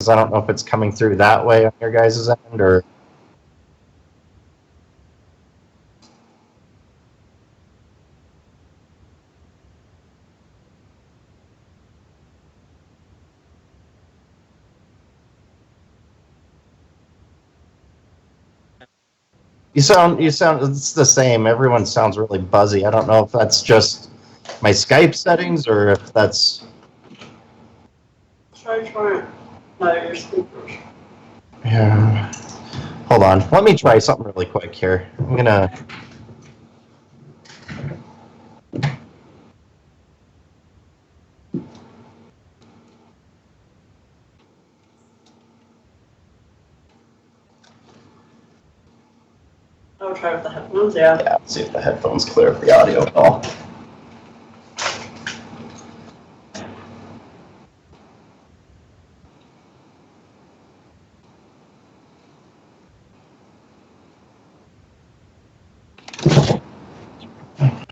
Because I don't know if it's coming through that way on your guys' end, or... it's the same. Everyone sounds really buzzy. I don't know if that's just my Skype settings or if that's... Try your speakers. Yeah. Hold on. Let me try something really quick here. I'm gonna... I'll try with the headphones, yeah. Yeah, let's see if the headphones clear up the audio at all.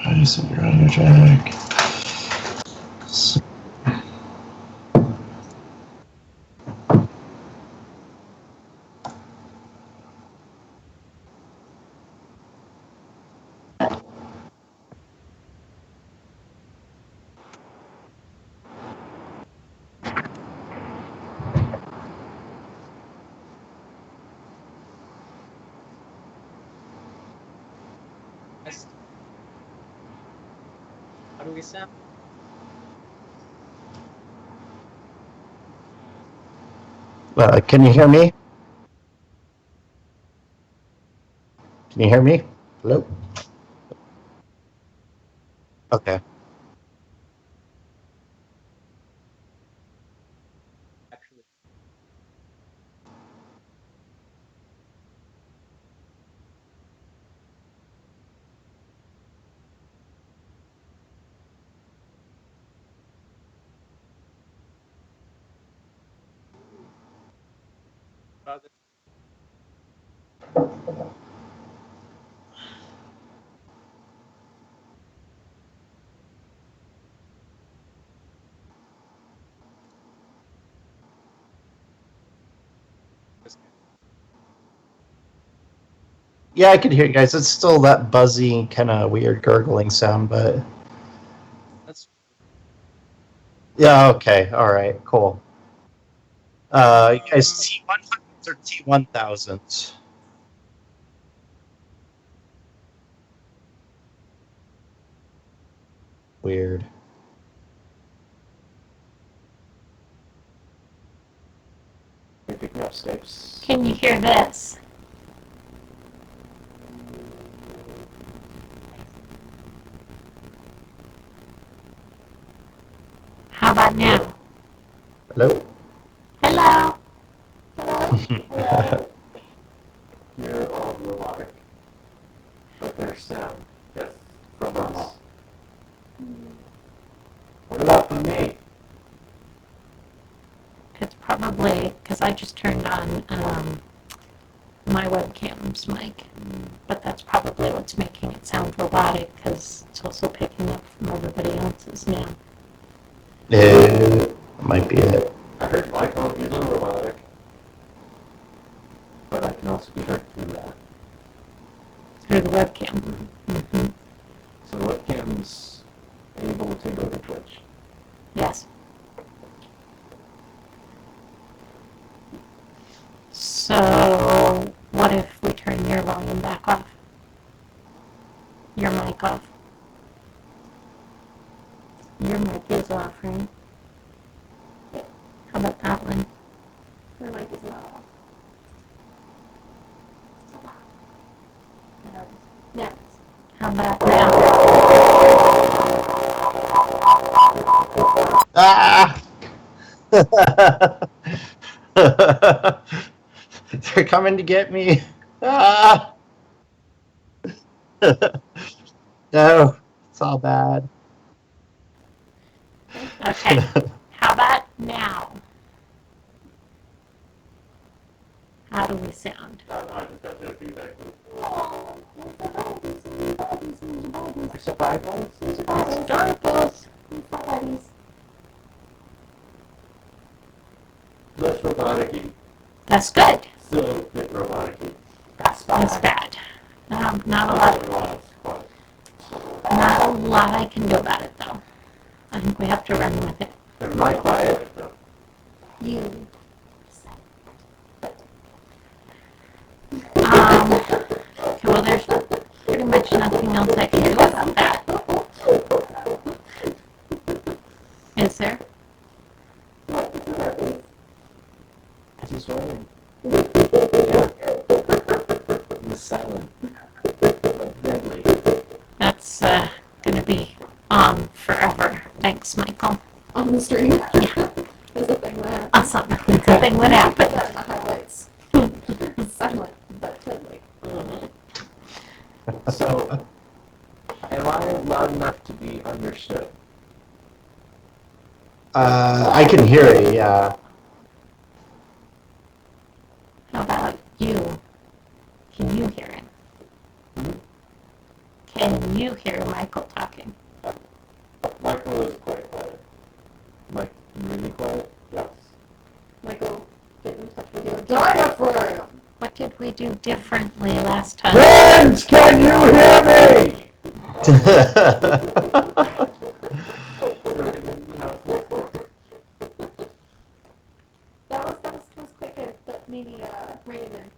I just said your audio jack. How do we sound? Can you hear me? Can you hear me? Hello? Okay. Actually, brother. Yeah, I could hear you guys. It's still that buzzy, kind of weird gurgling sound, but... That's Yeah, okay. All right, cool. You guys T100s or T1000s? Weird. Can you hear this? How about now? Hello? Hello? You're all robotic. But there's sound. Yes. From us. What about from me? It's probably because I just turned on my webcam's mic, but that's probably what's making it sound robotic because it's also picking up from everybody else's now. That might be it. I heard my phone is robotic. But I can also be heard through that. Through the webcam. Mm-hmm. So the webcam's able to go to Twitch. Yes. So, what if we turn your volume back off? Your mic off? Your mic is off, right? How about that one? Your mic is not off. Yes. How about now? Ah! They're coming to get me. Ah! No, it's all bad. Okay. How about now? How do we sound? I just got their feedback loop. Survivals? Survivals. Less robotic That's good. Still a bit robotic. That's bad. Not a Not lot. a lot. Not a lot I can do about it, though. I think we have to run with it. They're my quiet. You. Okay, well, there's pretty much nothing else I can do about that. Is there? She's running. Yeah. He's silent. Deadly. That's gonna be on forever. Thanks, Michael. On the stream. Yeah. There's a thing that Awesome. Something would happen. Put that in the highlights. Silent, but deadly. So, am I loud enough to be understood? I can hear it, yeah. How about you? Can you hear it? Can you hear Michael talking? Michael is quite quiet. Mike, really quiet? Yes. Michael, get in touch with your diaphragm. What did we do differently last time? Friends, can you hear me? That was quicker, but maybe bring it in.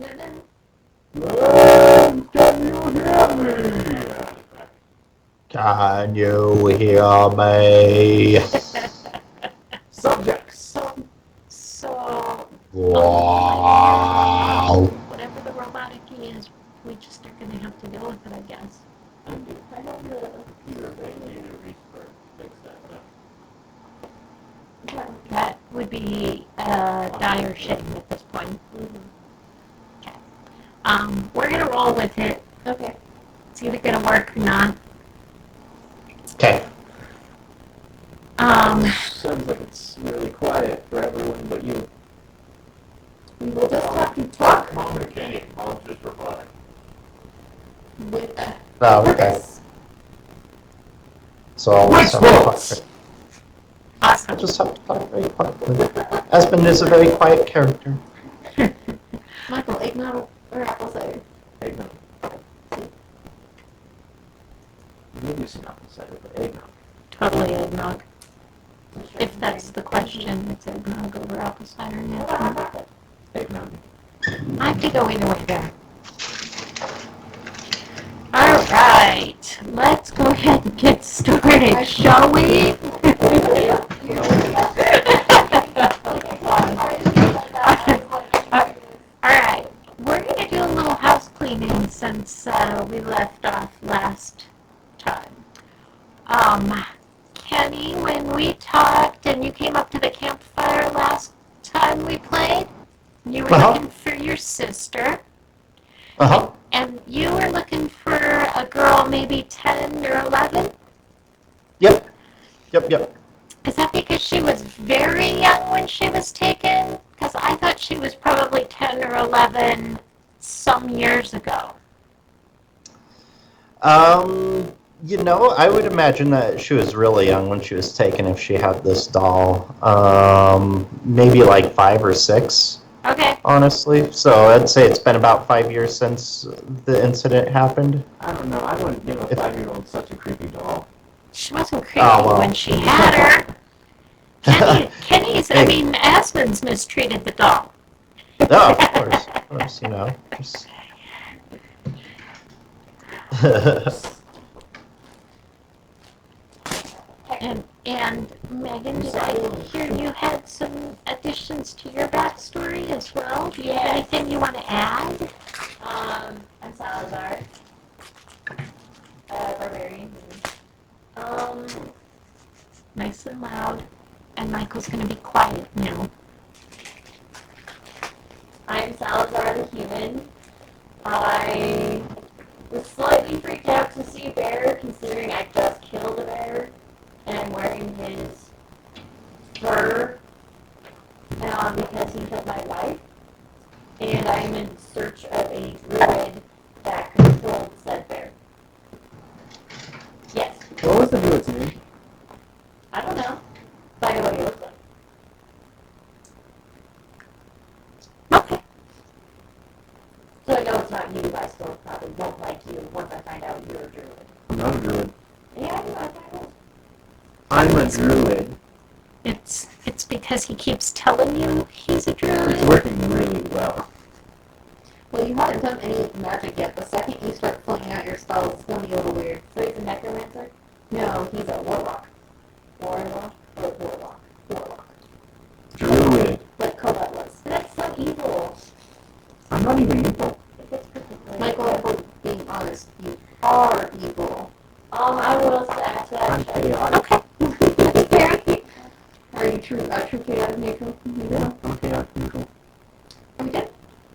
And then Friends, can you hear me? Can you hear me? Subjects. So, Wow. whatever the robotic is, we just are going to have to deal with it, I guess. I have the computer mainly to reach for fix that now. That would be a dire shame at this point. Okay. We're going to roll with it. okay. It's either going to work or not. Okay. Sounds like it's really quiet for everyone but you. We will just have to talk Mom and Kenny, Mom's just robotic. with a Oh, okay. purpose. So I'll just have to talk. Awesome. I'll just have to talk very quietly. Esmond is a very quiet character. Michael, eggnog or apple cider? Eggnog. Maybe some apple cider, but eggnog. Totally eggnog. If that's the question, it's eggnog over apple cider. Yeah. Eggnog. I could go either way there. All right, let's go ahead and get started, shall we? All right, we're going to do a little house cleaning since we left off last time. Kenny, when we talked and you came up to the campfire last time we played, you were looking for your sister. Uh-huh. And you were looking for a girl maybe 10 or 11? Yep. Is that because she was very young when she was taken? Because I thought she was probably 10 or 11 some years ago. I would imagine that she was really young when she was taken if she had this doll. Maybe like 5 or 6. Okay. Honestly. So I'd say it's been about 5 years since the incident happened. I don't know, I wouldn't give a 5-year-old such a creepy doll. She wasn't creepy well. when she had her. Aspen's mistreated the doll. No, of course, Just... And Megan, did I hear you had some additions to your backstory as well? Do you have anything you want to add? I'm Salazar. Barbarian. Nice and loud. And Michael's going to be quiet now. I'm Salazar the human. I was slightly freaked out to see a bear, considering I just killed a bear, and I'm wearing his fur because he killed my wife. And I am in search of a druid that controlled said bear. Yes. What was the druid's name? I don't know. By the way, he looks like. I still probably won't like you once I find out you're a druid. I'm not a druid. Yeah, I find it. I'm a druid. It's because he keeps telling you he's a It's druid. working really well. Well, you haven't done any magic yet. The second you start pulling out your spells, it's going to be a little weird. So he's a necromancer? No, he's a warlock. Warlock? Or warlock? Warlock. Druid. Like Colette was. That's so evil. I'm not even evil. Michael, if we're being honest, you are evil. I will say I'm that. chaotic. Okay. Very. Are you true chaotic neutral? Yeah, I'm chaotic neutral. Are we done?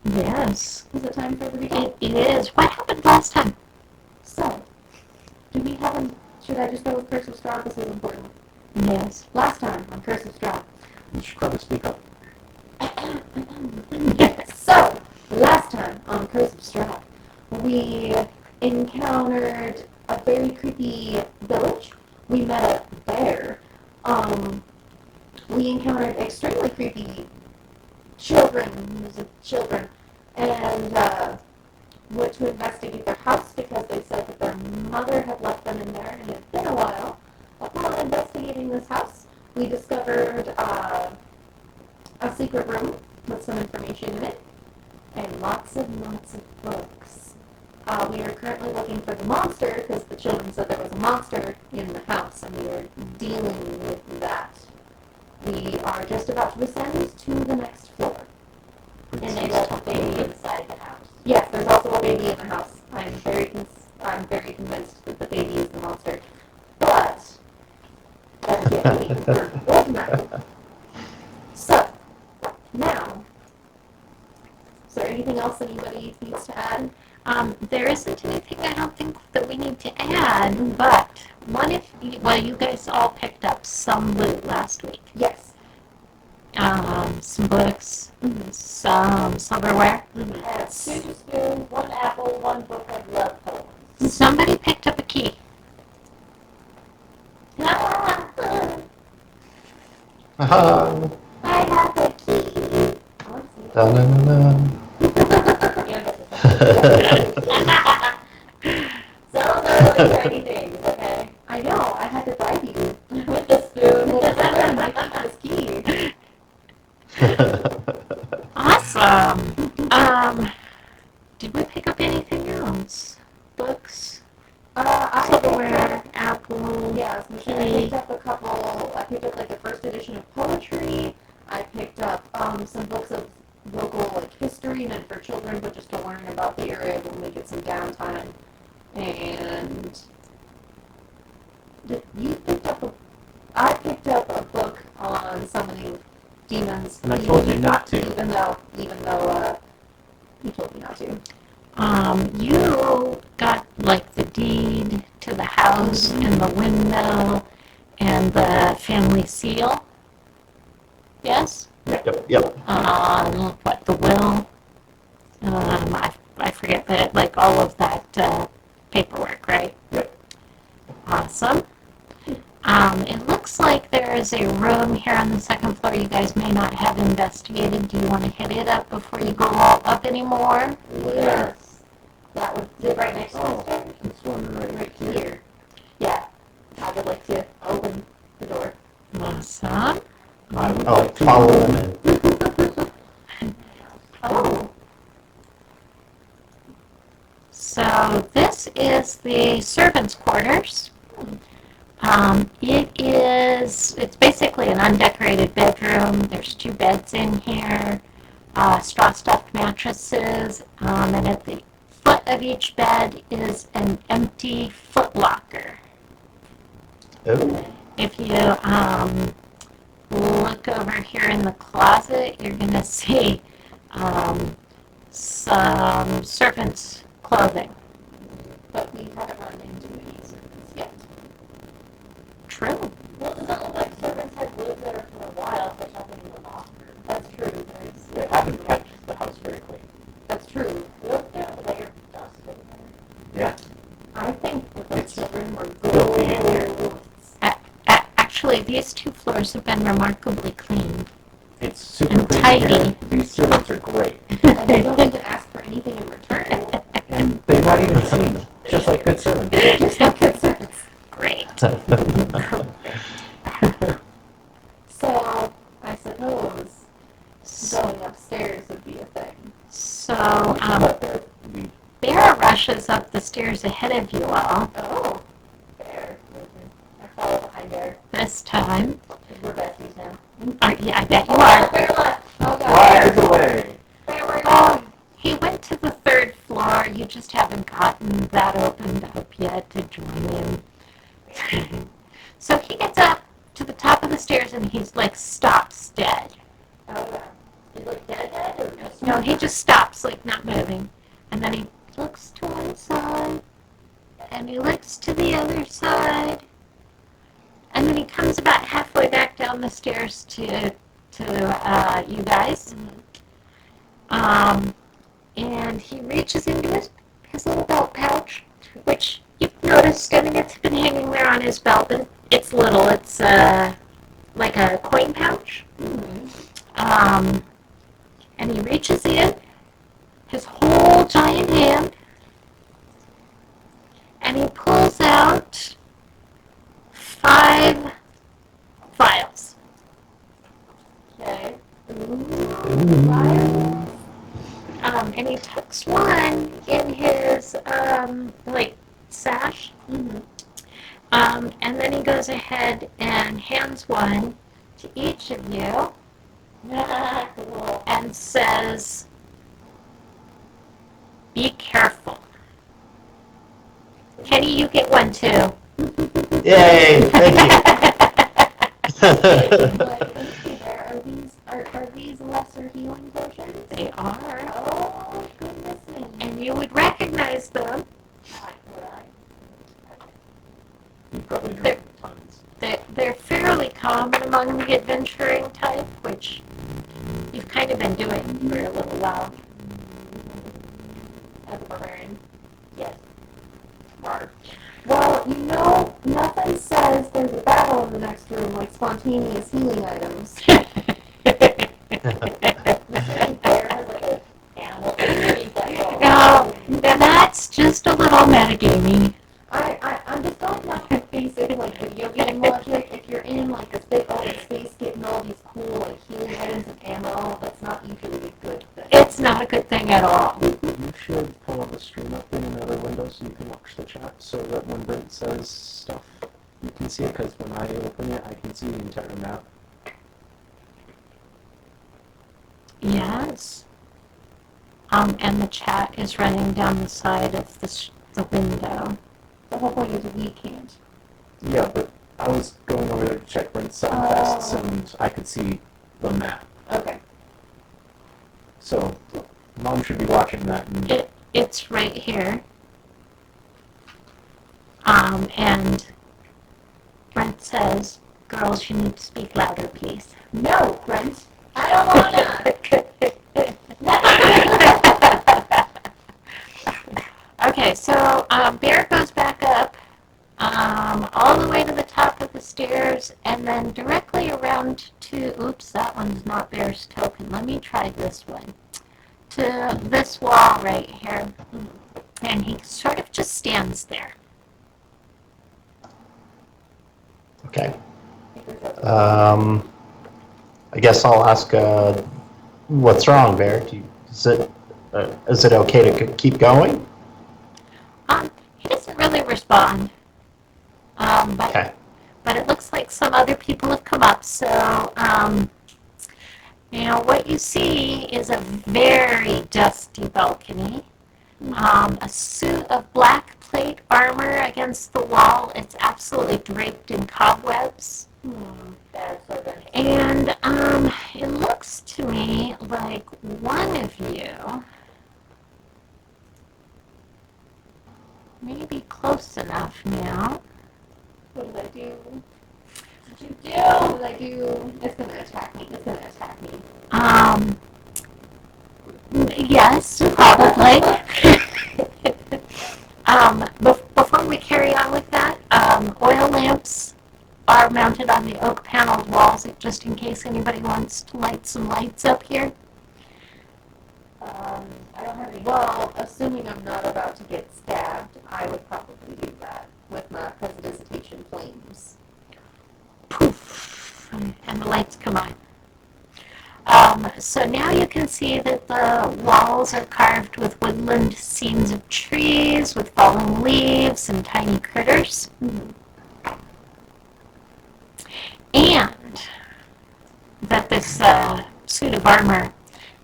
Yes. Is it time for the recap? It is. What happened last time? So, do we have a... Should I just go with Curse of Strahd? This is important. Yes. Last time on Curse of Strahd. You should probably speak up. So, last time on Curse of Strahd, we encountered a very creepy village. We met a bear. We encountered extremely creepy children, and went to investigate their house because they said that their mother had left them in there, and it had been a while. Upon investigating this house, we discovered a secret room with some information in it, and lots of books. We are currently looking for the monster because the children said there was a monster in the house, and we are dealing with that. We are just about to ascend to the next floor. And they left a baby inside the house. Yes, there's also a baby in the house. I'm very convinced that the baby is the monster. But that is yet to be confirmed. Ultimately. So, now, is there anything else anybody needs to add? There isn't anything I don't think that we need to add, but what if you guys all picked up some loot last week. Yes. Some books, some silverware. I have 2 spoons, 1 apple, 1 book of love poems. Somebody picked up a key. Ah, I have a key. da-na-na-na. So those are really tiny things, okay? I know, I had to bribe you with the spoon because I'm going to this key. Awesome. Did we pick up anything else? Books, silverware, apple. Yeah, I picked up a couple. I picked up like the first edition of poetry. I picked up some books of local like history meant for children, but just to learn about the area when we get some downtime. And I picked up a book on summoning demons. And I told you not to. Even though you told me not to. You got like the deed to the house and the windmill and the family seal. Yes? Yep. What, the will? I forget that, like all of that paperwork, right? Yep. Awesome. It looks like there is a room here on the second floor you guys may not have investigated. Do you want to hit it up before you go up anymore? Yes. That was it right next to the stairs. This one Right here. Yeah. I would like to open the door. Awesome. I would Oh, like to follow them in. Oh. So this is the servants' quarters. It's basically an undecorated bedroom. There's 2 beds in here, straw stuffed mattresses, and at the foot of each bed is an empty foot locker. Oh, If you look over here in the closet, you're going to see some servants' clothing. But we haven't run into any servants yet. True. Well, it doesn't look like servants have lived there for a while, which I think is an offer. That's true. They haven't kept the house very clean. That's true. Look down the layer of dust in there. Yeah. I think that the children were filthy in here. gold. Actually, these 2 floors have been remarkably clean. It's super And clean tidy. here. These servants are great. And they don't even ask for anything in return. And So, I suppose going upstairs would be a thing. So, Let Bear lead. Bear rushes up the stairs ahead of you all Oh, Bear. I follow behind Bear. this time. We're besties now. Yeah, I bet you Oh, are. Bear left. Oh, God. Flies away. Bear, where Oh, he went to the third floor. You just haven't gotten that opened up yet to join him. So he gets up to the top of the stairs and he's like stops dead. Oh, yeah. Is like dead or just... No, he just stops, like not moving. And then he looks to one side and he looks to the other side. And then he comes about halfway back down the stairs to you guys. And he reaches into his little belt pouch, which you've noticed, I mean, it's been hanging there on his belt, but it's little. It's like a coin pouch. And he reaches in, his whole giant hand, and he pulls out 5 vials. Okay. And he tucks one in his, like, sash. And then he goes ahead and hands one to each of you Cool. and says, "Be careful." Kenny, you get one too. Yay! Thank you. Are these lesser healing potions? They are. Oh, goodness me. And you would recognize them. You probably drink tons. They're fairly common among the adventuring type, which you've kind of been doing for a little while. As a barbarian. Yes. Mark. Well, you know, nothing says there's a battle in the next room like spontaneous healing items. Bear has like a animal No, that's just a little metagaming. I'm just going off the basic like video game logic. If you're in like a big open space getting all these cool like healing items and ammo, that's not usually a good thing. It's not a good thing at all. You should pull up the stream up in another window so you can watch the chat, so that when Brent says stuff, you can see it, because when I open it, I can see the entire map. Yes. And the chat is running down the side of the window. The whole point is we can't. Yeah, but I was going over there to check Brent's sound tests, and I could see the map. Okay. So, Mom should be watching that. And It's right here. And Brent says, "Girls, you need to speak louder, please." No, Brent. I don't wanna. Okay, so Bear goes back up all the way to the top of the stairs and then directly around to, oops, that one's not Bear's token. Let me try this one. To this wall right here. And he sort of just stands there. Okay. I guess I'll ask, what's wrong, Bear? Is it okay to keep going? He doesn't really respond. But Okay. But it looks like some other people have come up, so, what you see is a very dusty balcony, a suit of black plate armor against the wall. It's absolutely draped in cobwebs. And, it looks to me like one of you may be close enough now. What did I do? What did you do? What did I do? It's gonna attack me. It's gonna attack me. Yes, probably. Before we carry on with that, oil lamps are mounted on the oak paneled walls, just in case anybody wants to light some lights up here. I don't have any. Well, assuming I'm not about to get stabbed. stabbed, I would probably do that with my prestidigitation flames. Poof, and the lights come on. So now you can see that the walls are carved with woodland scenes of trees with falling leaves and tiny critters. And that this suit of armor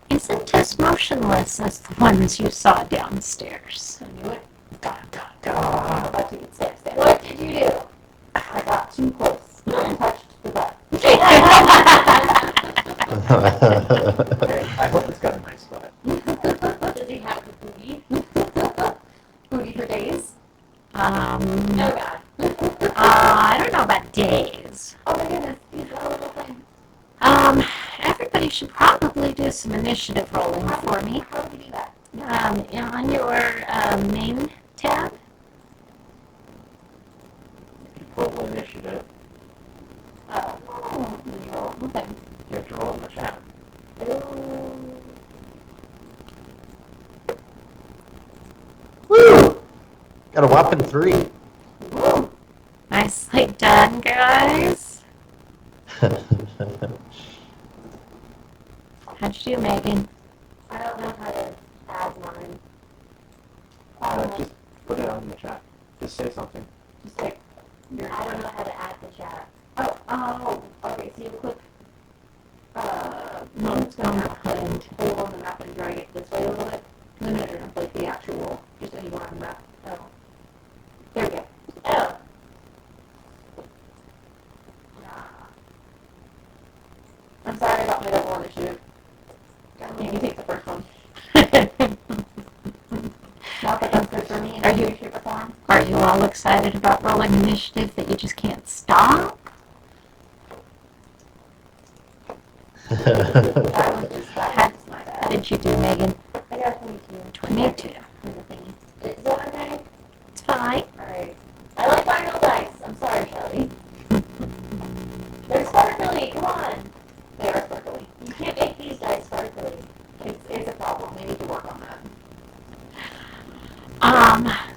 isn't as motionless as the ones you saw downstairs. I knew it. I'm about to get steps there. What did you do? I got too close and touched the butt. I hope it's got a nice butt. Does he have the booty? Booty for days? Oh God. I don't know about days. Oh my goodness, he's got a little thing. Everybody should probably do some initiative rolling for me. How do you do that? On your main tab. Full initiative. Okay. You have to roll in the chat. Woo! Got a whopping 3. Nicely done, guys. How'd you do, Megan? I don't know how to add mine. Just put it on the chat. Just say something. Just like, I don't know how to add the chat. Oh, okay, so you click, No, it's going on to behind. hold on the map and drag it this way a little bit. No, like the actual, just anywhere on the map. Oh. There we go. Oh. I'm sorry about my double initiative. You can take the first one. Not that that's good for me in any way, shape, or form. Are you all excited about rolling initiative that you just can't stop? That was just that. That's my How bad. did you do, Megan? I got 22. 22. In the thingy. Is that okay? It's fine. Alright. I like final dice. I'm sorry, Shelly. They're sparkly. Come on. They are sparkly. You can't make these dice sparkly. It's a problem. We need to work on that.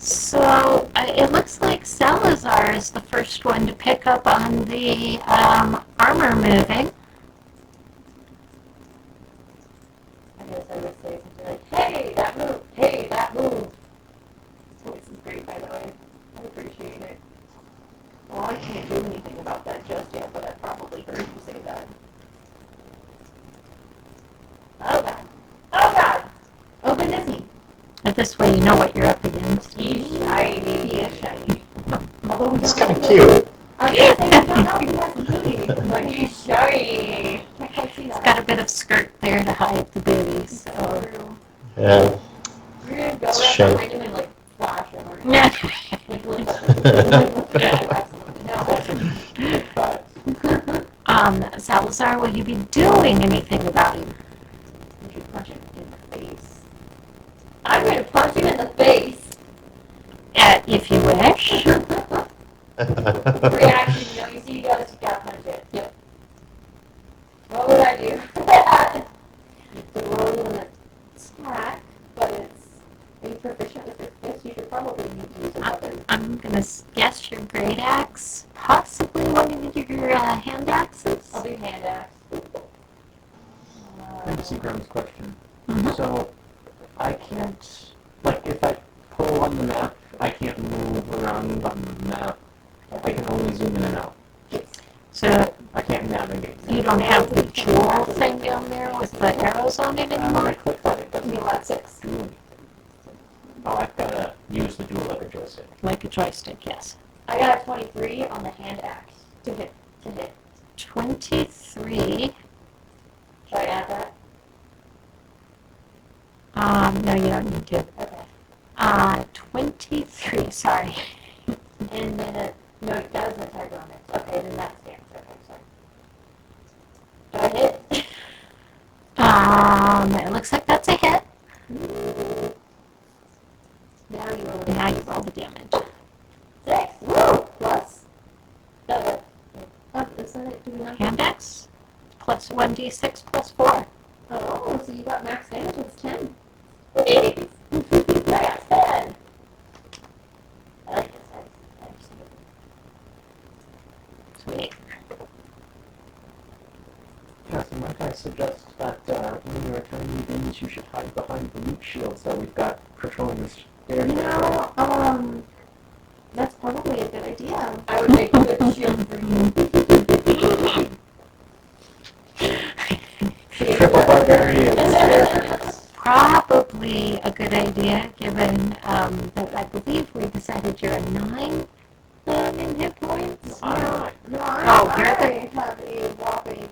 So it looks like Salazar is the first one to pick up on the armor moving. I guess I would say something like, hey, that move. Hey, that move. This is great, by the way. I appreciate it. Well, I can't do anything about that just yet, but I probably heard you say that. Oh, God. Oh, God. Open Disney. And this way you know what you're up against. He's shiny. He is shiny. Although we It's don't kind of know- cute. I was gonna say, we don't know if he has booty. But he's shiny. I can't see It's that. got a bit of skirt there to hide the booties. So. True. Yeah. We're gonna go It's around shiny. behind him and like flash him or Yeah. like no. Salazar, will you be doing anything about him? You should punch him in the face. I'm gonna punch him in the face. If you wish. Reaction, you see, you gotta punch it. Yep. What would I do? The roll in an attack, but are you proficient with your fist? You should probably need to use a weapon. I'm going to guess your great axe, possibly one of your hand axes. I'll do hand axe. I see Graham's question. Mhm. So, I can't, like, if I pull on the map, I can't move around on the map. I can only zoom in and out. So I can't navigate. you don't have the jewel thing down there with the arrows on it When I anymore? click on it, doesn't You allow got 6. to do anything. Oh, I've got to use the dual lever joystick. Like a joystick, yes. I got a 23 on the hand axe to hit. 23. Should I add that? No, you don't need to. Okay. 23, sorry. And then, no, that was an attack on it. Okay, then that's damage. Okay, sorry. Do I hit? It looks like that's a hit. Now you roll Now you roll the damage. 6. Woo! Plus. Oh, is that it? Do we not? Hand axe plus 1d6 plus 4. Oh, so you got max damage with 10. 8. I got 10. suggest that when you're attending things, you should hide behind the loot shields that we've got patrolling the stairs. That's probably a good idea. I would make a good shield for you. Triple barbarians. Probably a good idea, given that I believe we decided you're a 9 in hit points. I'm not. No, Oh, I you're have a whopping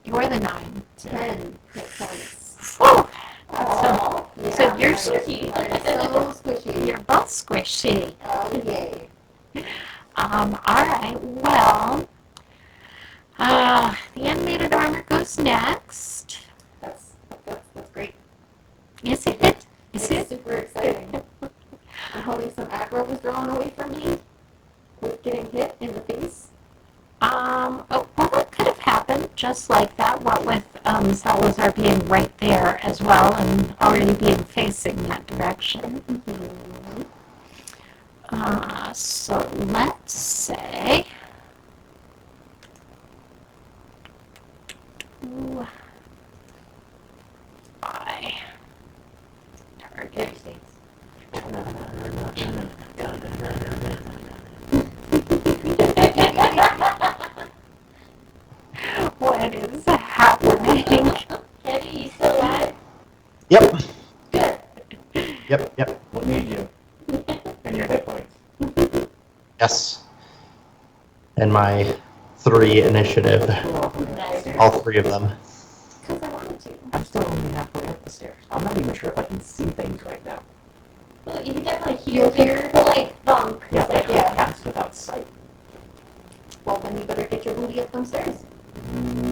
You're the 9. 10 hit points. Whew. Oh, So you're I'm squishy. So squishy. You're both squishy. Oh, yay. Alright, well, the animated armor goes next. That's great. Is it? Is It's it? super exciting. I'm hoping some aggro was drawn away from me with getting hit in the face. Well, that could have happened just like that, what with Salazar being right there as well and already being facing that direction. So let's say... I target. What is happening? Kenny, you still alive? Yep. Good. Yep. We'll need you. And your hit points. Yes. And my 3 initiative. Nice. All 3 of them. Because I wanted to. I'm still only halfway up the stairs. I'm not even sure if I can see things right now. Well, you can definitely hear the like thump. Yeah, Like, I yeah. cast without sight. Well, then you better get your booty up them stairs.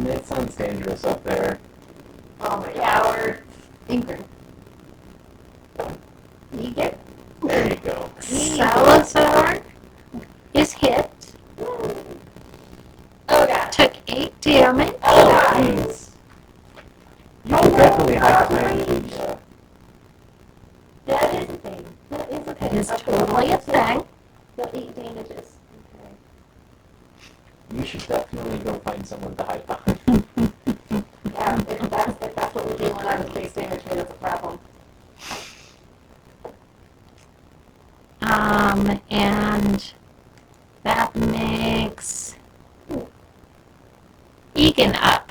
It sounds dangerous up there. Oh my god. Or Ingrid. You get There you go. Salazar is hit, Oh god. took 8 damage. Oh god. Jeez. You can definitely hide behind the That is a thing. That is a thing. It is Okay, totally a thing. The 8 damages. Okay. You should definitely go find someone to hide behind. Yeah, if that's what we do when I was base damage, maybe that's a problem. And that makes Egan up.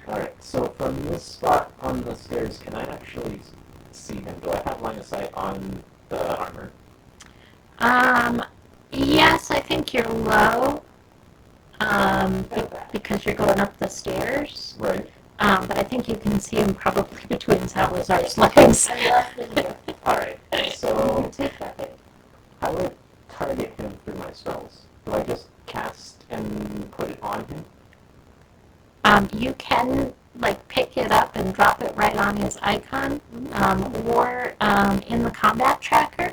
Alright, so from this spot on the stairs, can I actually see him? Do I have line of sight on the armor? Yes, I think you're low. Because you're going up the stairs. Right. But I think you can see him probably between Salazar's legs. I'm less than you. Alright, so Take that hit. how would I target him through my spells? Do I just cast and put it on him? You can pick it up and drop it right on his icon, or in the combat tracker,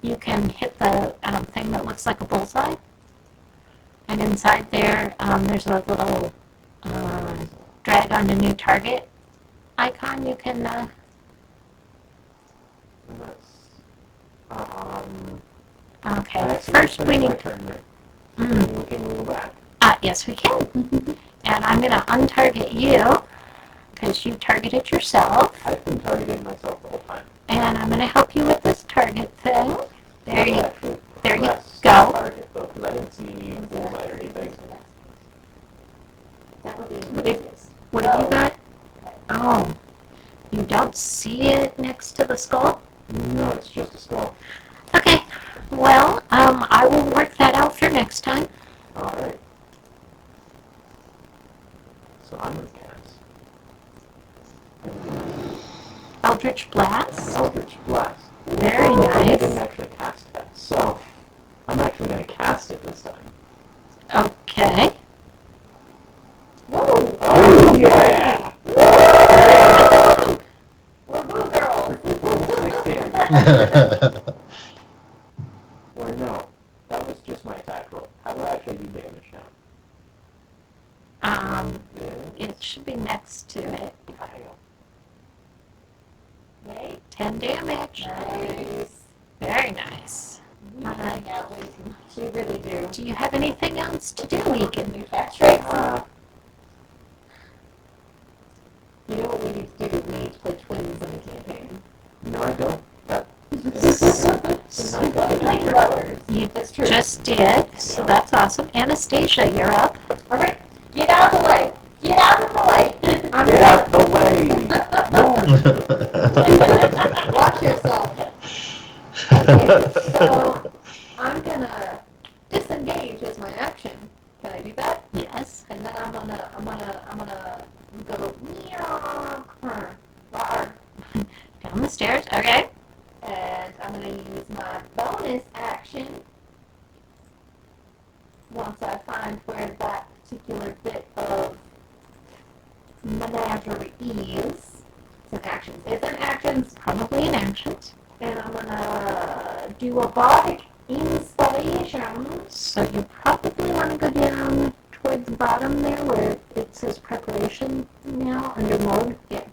you can hit the thing that looks like a bullseye, and inside there, there's a little drag on a new target icon. You can. And that's, Okay. I actually First, finished we my need. turn there. Mm, We can move back. yes, we can. And I'm gonna untarget you because you targeted yourself. I've been targeting myself the whole time. And I'm going to help you with this target thing. There you go. Target though, because I didn't see any bullseye or anything. That would be What do ridiculous. What have you got? Oh, you don't see it next to the skull? No, it's just a skull. Okay, well, I will work that out for next time. Alright. So I'm gonna cast Eldritch Blast. Eldritch Blast. Very I nice. didn't actually cast that, so I'm actually gonna cast it this time. Okay. Whoa! Oh yeah! We're blue girls! 16. Or no, that was just my attack roll. How do I actually do damage now? It should be next to it. Yay. 10 damage. Nice. Very nice. You like that way too much. You really do. Do you have anything else to do, Egan? That's right. No, I don't. Flamethrowers. You That's true. just did, so that's awesome. Anastasia, you're up. Alright, get out of the way. Get out of the way. I'm Get out the way! No! Watch yourself. Okay, so I'm gonna disengage as my action. Can I do that? Yes. And then I'm gonna go meow, rawr, Down the stairs. Okay. and I'm gonna use my bonus action once I find where that particular bit of menagerie is. It's an action. It's an action, Probably in actions. and I'm gonna do a bardic inspiration. So you probably want to go down towards the bottom there where it says preparation now under mode. Yeah.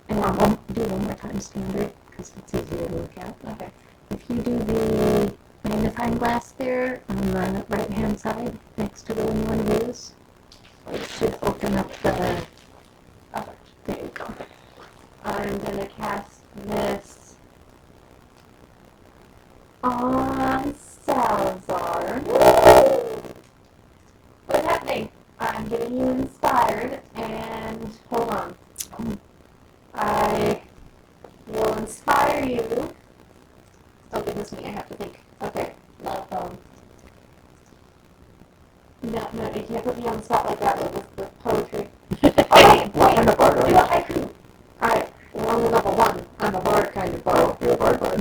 And I won't do one more time standard because it's easier to look at. Okay. If you do the magnifying glass there on the right hand side next to the one you want to use, it should open up the. Oh, there you go. I'm gonna cast this on Salazar. What's happening? I'm getting you inspired, and hold on. I will inspire you. Oh goodness me, I have to think. Okay, no, no, you can't put me on the spot like that with poetry. Okay, wait, I'm a bard, do a haiku. Alright, we're only level 1. I'm a bard kind of bard. You're a bard. Bard.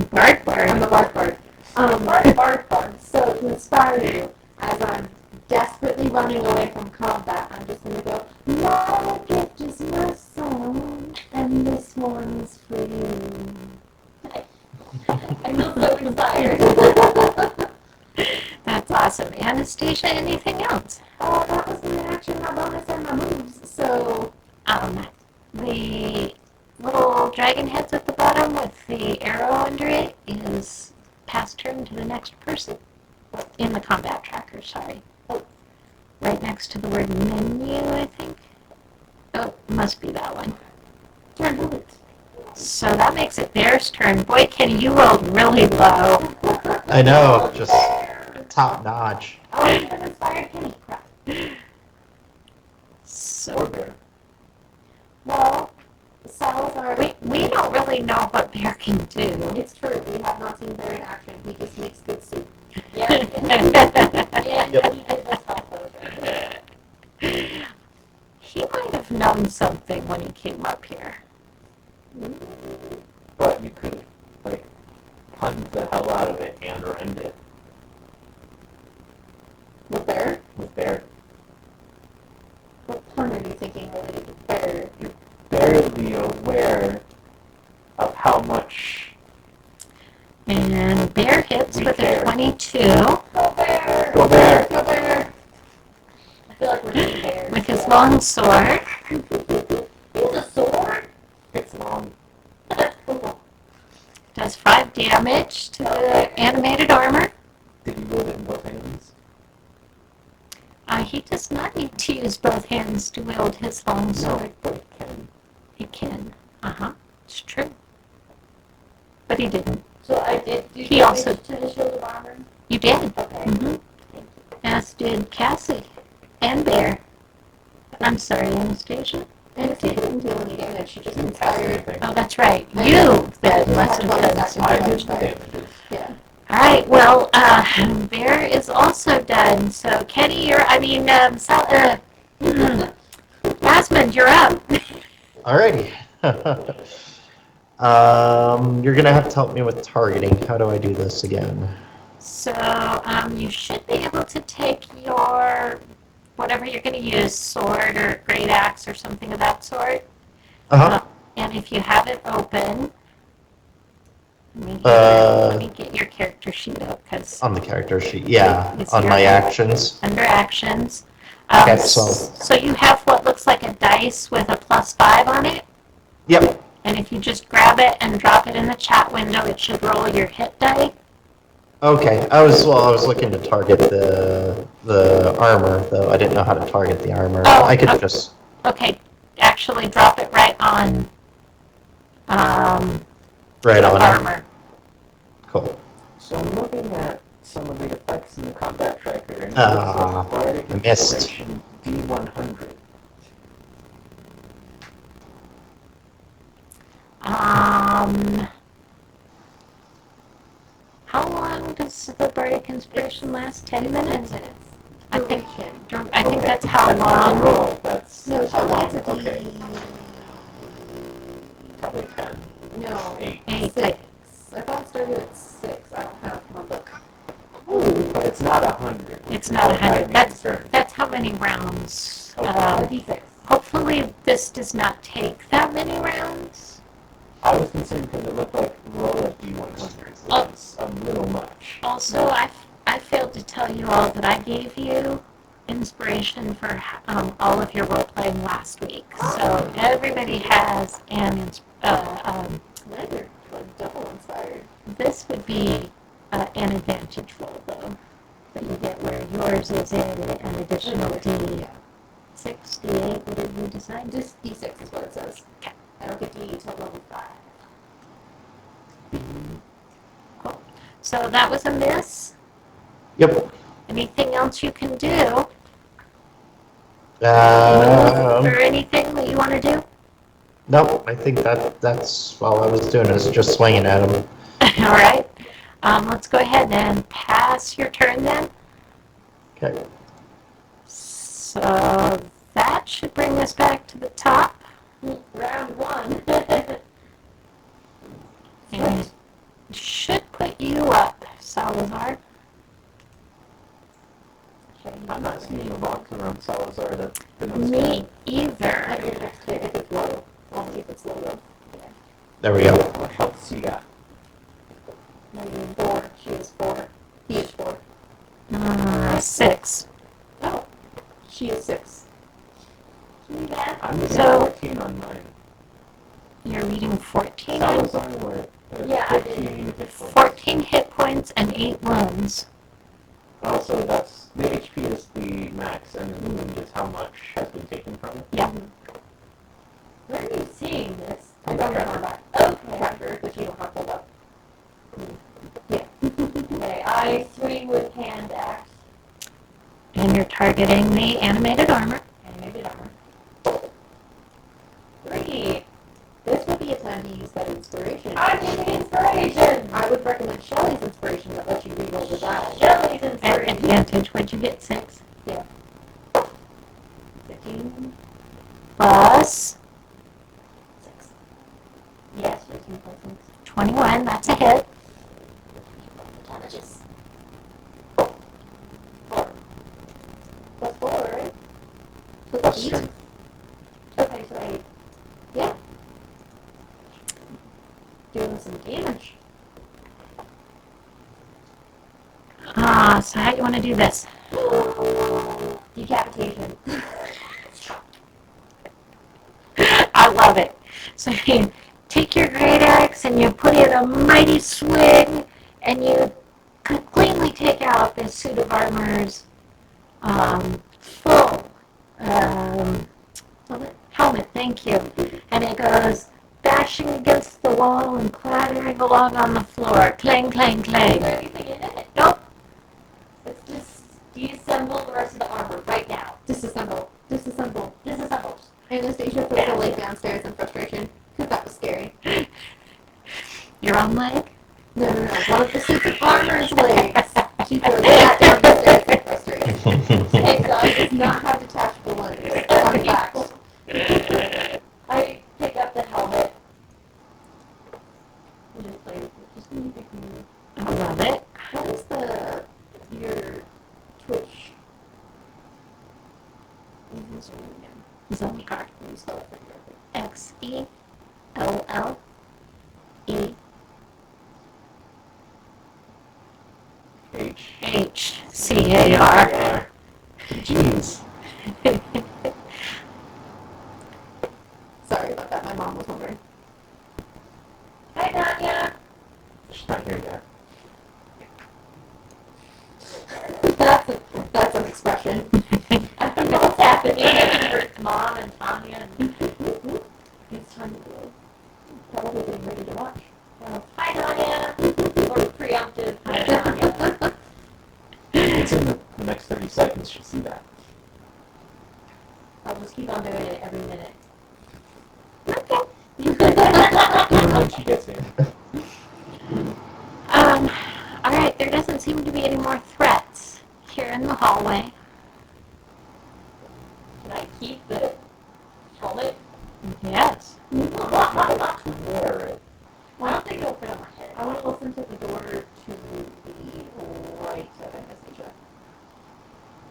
I'm a bard. Bard. So to inspire you, as I'm desperately running away from combat, I'm just gonna go, my gift is my song, and this one's for you. I feel so inspired. That's awesome. Anastasia, anything else? Oh, that was my action, my bonus, and my moves. So, The little dragon heads at the bottom with the arrow under it is pass turn to the next person. In the combat tracker, sorry. Right next to the word menu, I think. Oh, must be that one. turn to it. So that makes it theirs turn. Boy, Kenny, you rolled really low. I know, just top notch. Oh, you have inspired Kenny. Crap. Or So bear. Well, Salazar. we don't really know what Bear can do. It's true. We have not seen Bear in action. He just makes good soup. Yeah. Yeah. Yep. He did this also. He might have known something when he came up here. But you could, like, hunt the hell out of it and rend it With Bear? with bear. What pun are you thinking related to Bear? You're barely aware of how much And Bear hits We with a care. 22 Go Bear! Go Bear! Go Bear! I feel like we're doing Bears. with his long sword. He has a sword? it's long. That's cool. Does 5 damage to the animated armor. Did you wield it in both hands? He does not need to use both hands to wield his long sword. but it can. He can. It's true. But he didn't. So I did do He damage also- to the shield of armor? You did. Okay. Mm-hmm. As did Cassie. And Bear. I'm sorry, Anastasia. And if you didn't do any damage, she just Didn't cast inspired. anything. Oh, that's right. I You know. did I less had than bonus 10 action. I did damage. the damages. Yeah. All right, well, Bear is also done. So, Kenny, Asmund, you're up. Alrighty. You're gonna have to help me with targeting. How do I do this again? So, you should be able to take your, whatever you're going to use, sword or great axe or something of that sort. Uh-huh. And if you have it open, let me get your character sheet up, because On the character sheet. Yeah, It's on your- my actions. under actions. Okay, so- So you have what looks like a dice with a +5 on it, Yep. and if you just grab it and drop it in the chat window, it should roll your hit die. Okay. I was looking to target the armor, though. I didn't know how to target the armor. Oh, I could okay. just. Okay, actually drop it right on Right on. armor. Cool. So I'm looking at some of the effects in the combat tracker, and it Ah, looks like Bardic I missed. Inspiration D100. How long does the Bardic Inspiration last? 10 minutes? 10 minutes. I think, Duration. I think Okay. that's how That's not a long. roll. That's No, how long. it's a Okay. Probably 10. No, 8. 8. 6. I thought it started at 6. I don't have my book. Ooh, but it's not 100. It's not That would 100. be That's concerned. that's how many rounds. Okay. D6. Hopefully this does not take that many rounds. I was concerned because it looked like roll of D100 was a little much. Also, I failed to tell you all that I gave you inspiration for all of your role playing last week. So everybody has an Now you're like double inspired. this would be an advantage roll though that you get where yours is an additional D6, D8, whatever you decide. Just D6 is what it says. Okay. I don't get D until level 5. Cool. So that was a miss. Yep. Anything else you can do? Um, Or anything that you want to do? nope, I think that's all I was doing is just swinging at him. All right. Let's go ahead and pass your turn then. Okay. So that should bring us back to the top. Round 1. And should put you up, Salazar. I'm not seeing a box around Salazar that Me either. At your next hit if it's low. Only if it's low though. There we go. What health do you got? No, you're 4. She is 4. He is 4. 6. Oh. She is 6. Too bad. I'm looking So- at 14 on mine. You're reading 14. Salazar, what? Yeah, I 14 did. hit points. 14 hit points and 8 wounds. Also, that's the HP is the max, and the wound is how much has been taken from it. Yeah. Where are you seeing this? On don't the remember tracker. that. Oh, tracker, which you don't have pulled up. Yeah. Okay, I swing with hand axe. And you're targeting the animated armor. Animated armor. 3. This would be a time to use that inspiration. I'm using inspiration! I would recommend Shelly's inspiration that lets you reroll the die. Shelly's At inspiration. advantage, what'd you get? 6. 15. Plus 6. Yes, 15 plus 6. 21, that's a hit. Damages. 4. Plus 4, right? Plus 8? strength. Okay, so 8. Yeah. Doing some damage. So how do you want to do this? Decapitation. I love it. So you take your great axe and you put in a mighty swing and you completely take out this suit of armor's full helmet, thank you. And it goes bashing against the wall and clattering along on the floor. Clang, clang, Is clang. there anything in it? Nope. Let's just disassemble the rest of the armor right now. Disassemble. Disassemble. Disassemble. Anastasia throws her leg downstairs in frustration. Because that was scary. Your own leg? No. One of the suits of armor's legs. She throws that down the stairs in frustration. Thank God it does not have detachable limbs. Fun fact. I pick up the helmet. I love it. What is your Twitch? Zombie card. Let me spell it for you. XELLE HCAR. Jeez. Sorry about that. My mom was wondering. Hi, Tanya. She's not here yet. That's an expression. I don't know what's happening. Her mom and Tanya and it's time to go. Probably getting ready to watch. Hi, Tanya. Or preemptive hi, Tanya. It's in the next 30 seconds. She'll see that. I'll just keep on doing it every minute. Even when she gets here. Alright, there doesn't seem to be any more threats here in the hallway. Can I keep the helmet? Yes. To wear it. I don't think it'll fit on my head. I want to listen to the door to the right of Anastasia.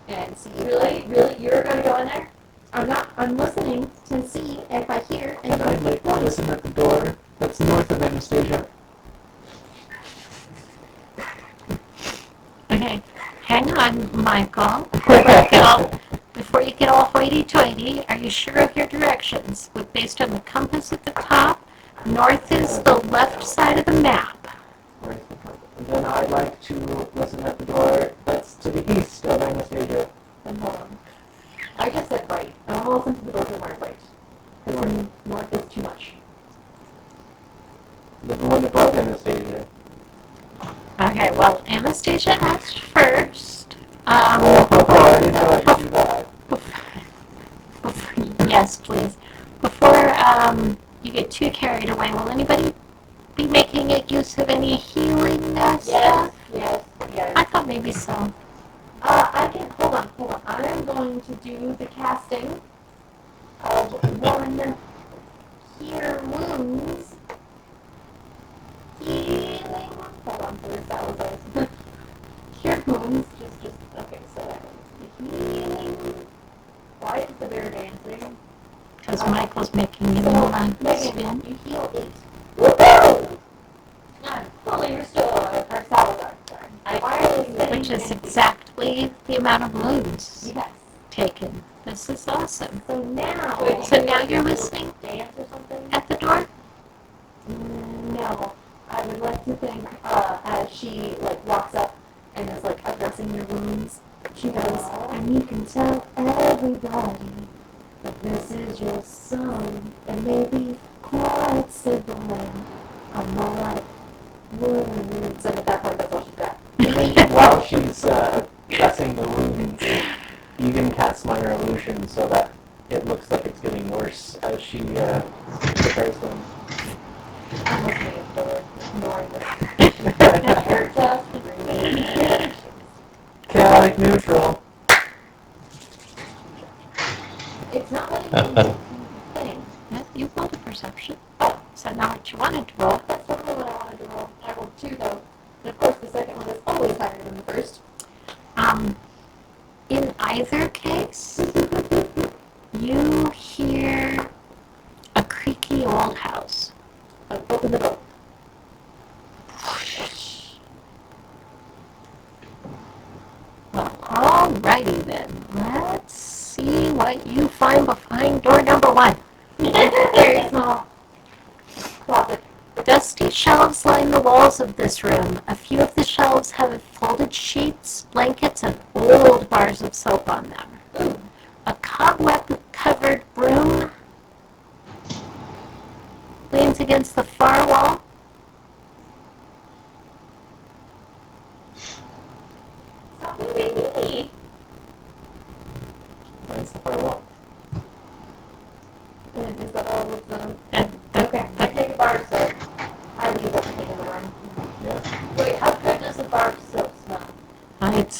And see. Really? You're going to go in there? I'm listening to see if I hear Can I listen at the door that's north of Anastasia? Okay, hang on, Michael. Before you get all hoity-toity, are you sure of your directions? Based on the compass at the top, north is the left side of the map. Then I'd like to listen at the door that's to the east of Anastasia. Then hold on. I just said right. I want to listen to the door to the right. Because north is too much. The one above Anastasia. Okay, well, Anastasia asked first. I didn't know I could do that. Yes, please. Before you get too carried away, will anybody be making use of any healing stuff? Yes. I thought maybe so. I can, hold on. I am going to do the casting of one Cure Wounds. Healing. Hold on, please. That was always Cure Wounds. Just, okay, so that was healing. Why is the bear dancing? Because Michael's making you So, one Megan, spin. you heal 8. Woohoo! I'm fully restored. Or Salazar, sorry. Which is exactly the amount of wounds Yes. taken. This is awesome. So now... So now you're listening Dance or something? at the door? No. I would like to think, as she, walks up and is, addressing your wounds, she goes, and you can tell everybody that this is your son, and maybe quite sibling. I'm more like wounds. And at that point, that's all she's got. While she's dressing the wounds, you can cast minor illusion so that it looks like it's getting worse as she prepares them. I'm listening at the door, ignoring this. You're just reading. Chaotic neutral. It's not letting me think. Yeah, you rolled a perception. Is that not what you wanted to roll? That's totally what I wanted to roll. I rolled 2 though. And of course the second one is always higher than the first. In either case, you hear a creaky old house. Open the book. Well, alrighty then. Let's see what you find behind door number 1. Very small closet. Dusty shelves line the walls of this room. A few of the shelves have folded sheets, blankets, and old bars of soap on them. A cobweb-covered broom leans against the far wall. Stop moving me. That's the firewall. Is that all of them? And Okay, I take a bar of soap. I leave everything in the room. Yeah. Wait, how good does a bar of soap smell? It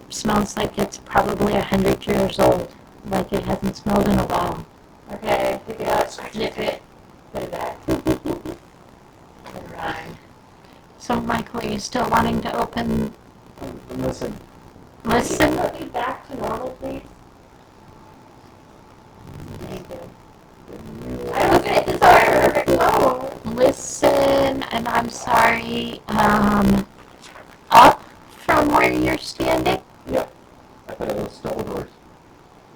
smells like it's probably 100 years old. Like it hasn't smelled in a while. Okay, pick it up, sniff it, put it back. Alright. So, Michael, are you still wanting to open? Listen. Can you put me back to normal, please? Thank you. I was gonna desire. Oh. Listen, and I'm sorry, up from where you're standing? Yep. I put those double doors.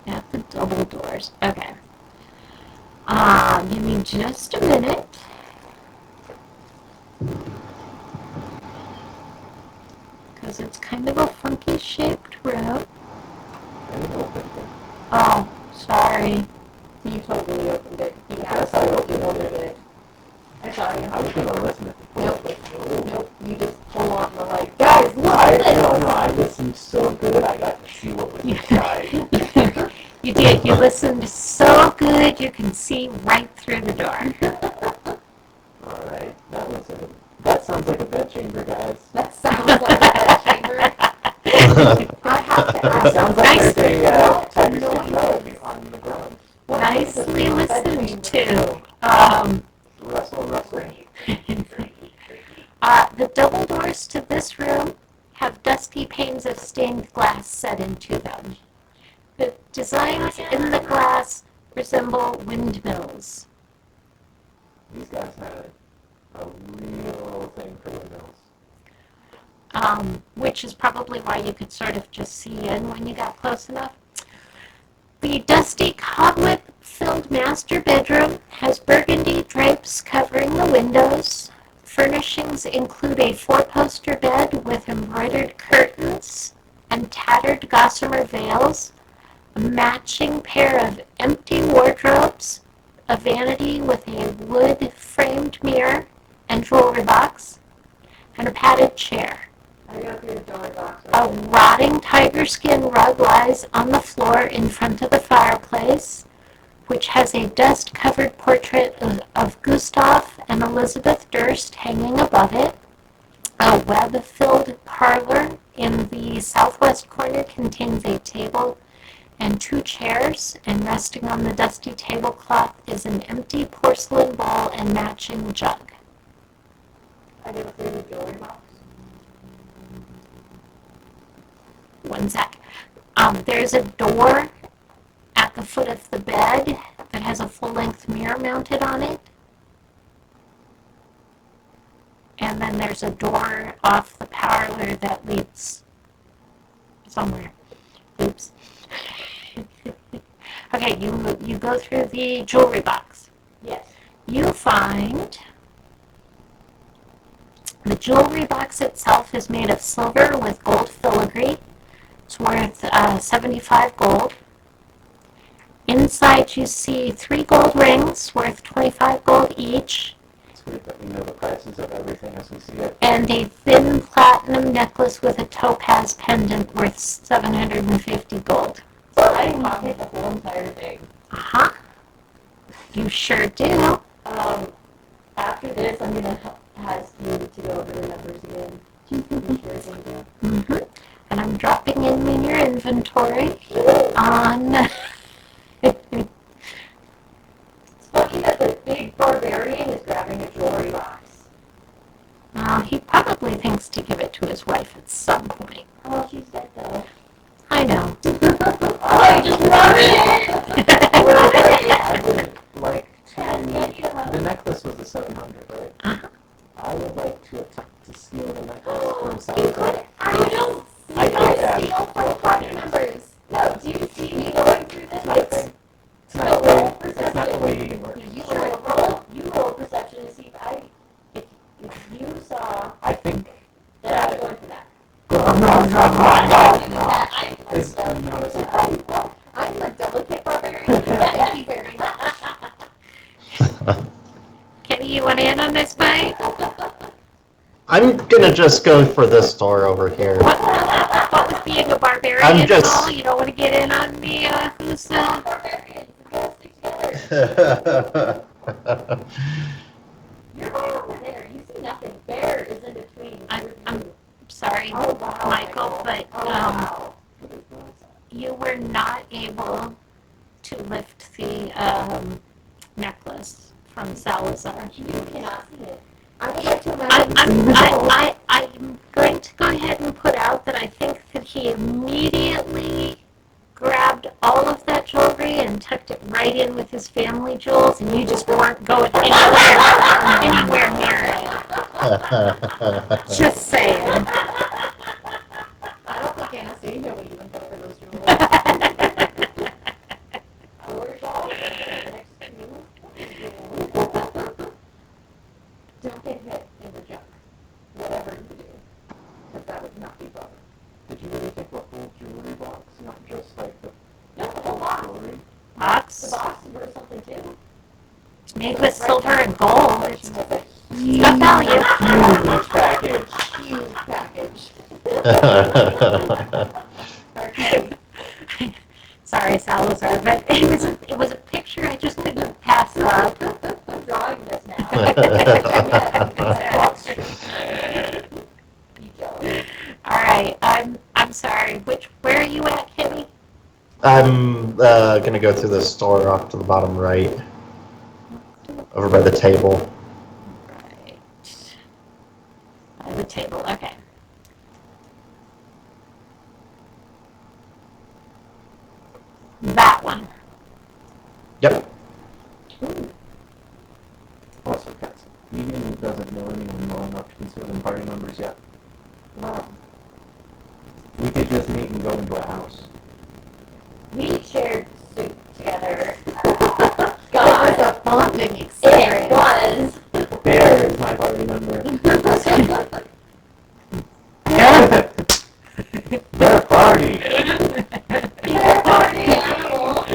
At the double doors. Okay. Give me just a minute. Because it's kind of a funky shaped room. Oh, sorry. You totally opened it. Yes, I opened it. I saw you. I was going to listen at the door. Nope. so good I got to see what was inside. You did. You listened so good you can see right through the door. Alright, that sounds like a bedchamber, guys. That sounds like a bed chamber. I have to It ask. sounds like Nice. there's a tiger skin rug on the ground. Nicely listened to. Rustle. The double doors to this room have dusty panes of stained glass set into them. The designs in the glass resemble windmills. These guys had a real thing for windmills. Which is probably why you could sort of just see in when you got close enough. The dusty cobweb-filled master bedroom has burgundy drapes covering the windows. Furnishings include a four-poster bed with embroidered curtains and tattered gossamer veils, a matching pair of empty wardrobes, a vanity with a wood-framed mirror and jewelry box, and a padded chair. I go through the jewelry box. A rotting tiger skin rug lies on the floor in front of the fireplace, which has a dust-covered portrait of Gustav and Elizabeth Durst hanging above it. A web-filled parlor in the southwest corner contains a table and two chairs, and resting on the dusty tablecloth is an empty porcelain bowl and matching jug. I go through the jewelry box. One sec. There's a door at the foot of the bed that has a full-length mirror mounted on it. And then there's a door off the parlor that leads somewhere. Oops. Okay, you go through the jewelry box. Yes. You find the jewelry box itself is made of silver with gold filigree. It's worth 75 gold. Inside you see 3 gold rings worth 25 gold each, It's good that we know the prices of everything as we see it. and a thin platinum necklace with a topaz pendant worth 750 gold. So I pocket the whole entire thing. Uh-huh. You sure do. After this, I'm gonna ask you to go over the numbers again. Make sure it's in there. Mm-hmm. And I'm dropping in your inventory on... It's funny that the big barbarian is grabbing a jewelry box. He probably thinks to give it to his wife at some point. Oh, she's dead though. I know. Oh, you just love it! I would like to... The necklace was the 700, right? Uh-huh. I would like to attempt to steal the necklace from You Salazar. could, I don't see I my can't. steal for pocket numbers. No, do you see me going through this? It's not the way it works. You roll perception to see if you saw I think... that I was going for that. I'm a delicate barbarian. Thank you very much. Kenny, you want in on this fight? I'm gonna just go for this door over here. What with being a barbarian I'm and just- all? You don't want to get in on me, who's, Barbarians, we gotta stick together. You're right over there. You see nothing. Bear is in between. I'm sorry, Oh, wow, Michael, but, Oh, wow. you were not able to lift the, necklace from Salazar. You cannot see it. I would like to imagine. I'm going to go ahead and put out that I think that he immediately grabbed all of that jewelry and tucked it right in with his family jewels, and you just weren't going anywhere near it. Just saying. I don't think Anastasia would even go for those jewels. Or doll next to you. Don't get hit in the junk. Whatever you do. Because that would not be fun. Did you really take the whole jewelry box, not just like the No, the whole box. jewelry? The Box box is worth something too. made with silver and gold. It's It's a got value. Huge package. huge package. Sorry, Salazar, but it was a picture I just couldn't pass up. I'm drawing this now. You jealous? All right, I'm sorry. Where are you at, Kitty? I'm gonna go through this door off to the bottom right, over by the table. Right. By the table. Okay. That one. Yep. Also, Cats, Medium doesn't know anyone well enough to consider them party members yet. Mom, We could just meet and go into a house. we shared soup together. It God, was a bonding it experience. was. Bear is my party member. Their party! Your party animal.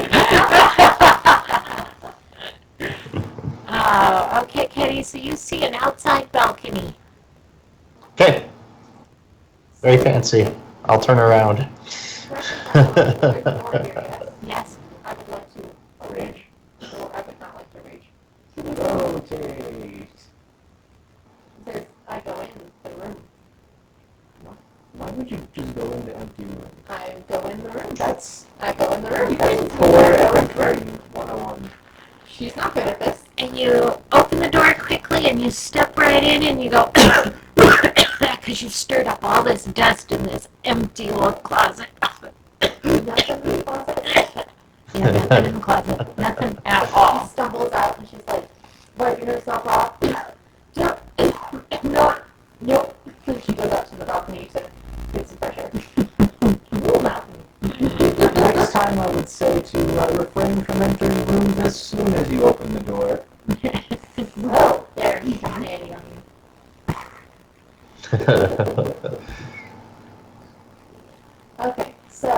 Oh, okay, Kitty. So you see an outside balcony. Okay. Very fancy. I'll turn around. Yes. I would like to Rage. or I would not like to rage. Rotate. I go in the room. Why would you just go into empty room? I go in the room. That's I go in the room. poor everything 101. She's not good at this. And you open the door quickly and you step right in and you go, because you've stirred up all this dust in this empty little closet. Nothing in the closet. Yeah, nothing in the closet. Nothing at She all. stumbles out and she's like wiping herself off. Nope. And she goes out to the balcony to get some fresh air. Cool mountain. Next time I would say to refrain from entering rooms as soon as you open the door. Oh, there, he's dominating on you. Okay, so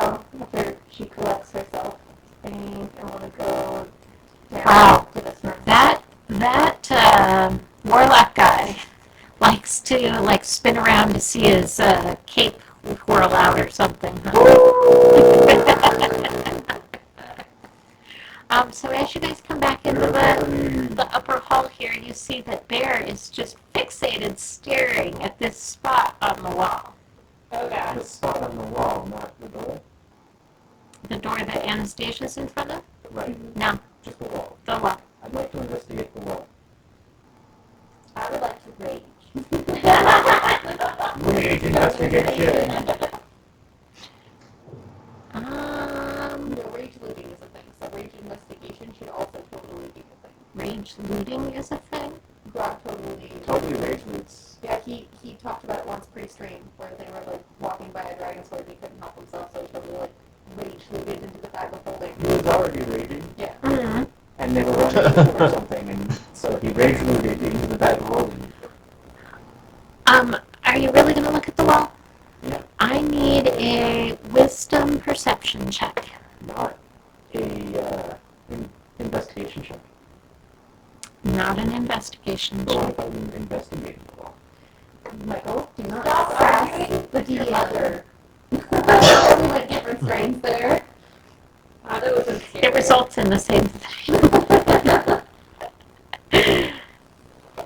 after she collects herself, I think I want to go down Wow. to this room. That warlock guy likes to like spin around to see his cape whirl out or something. So as you guys come back into the upper hall here, you see that Bear is just fixated staring at this spot on the wall. Oh The god. spot on the wall, not the door. The door that Anastasia's in front of? Right. No, Just the wall. the wall. I'd like to investigate the wall. I would like to rage. Rage investigation. No, rage looting is a thing, so rage investigation should also totally be a thing. Rage looting is a thing. Grog totally. Totally rage loots. Yeah, he talked about it once pre-stream, where they were like walking by a dragon sword and he couldn't help himself, so he totally like rage looted into the bag of holding. He was already raging, Yeah. Mm-hmm. and they were running into or something, and so he rage looted into the bag of holding. Are you really going to look at the wall? Yeah. I need a wisdom perception check. Not a investigation check. Not an investigation But what check. if I'm investigating the wall? Michael, do not Stop arguing with your the mother. Only like different strains there. That was It results in the same thing.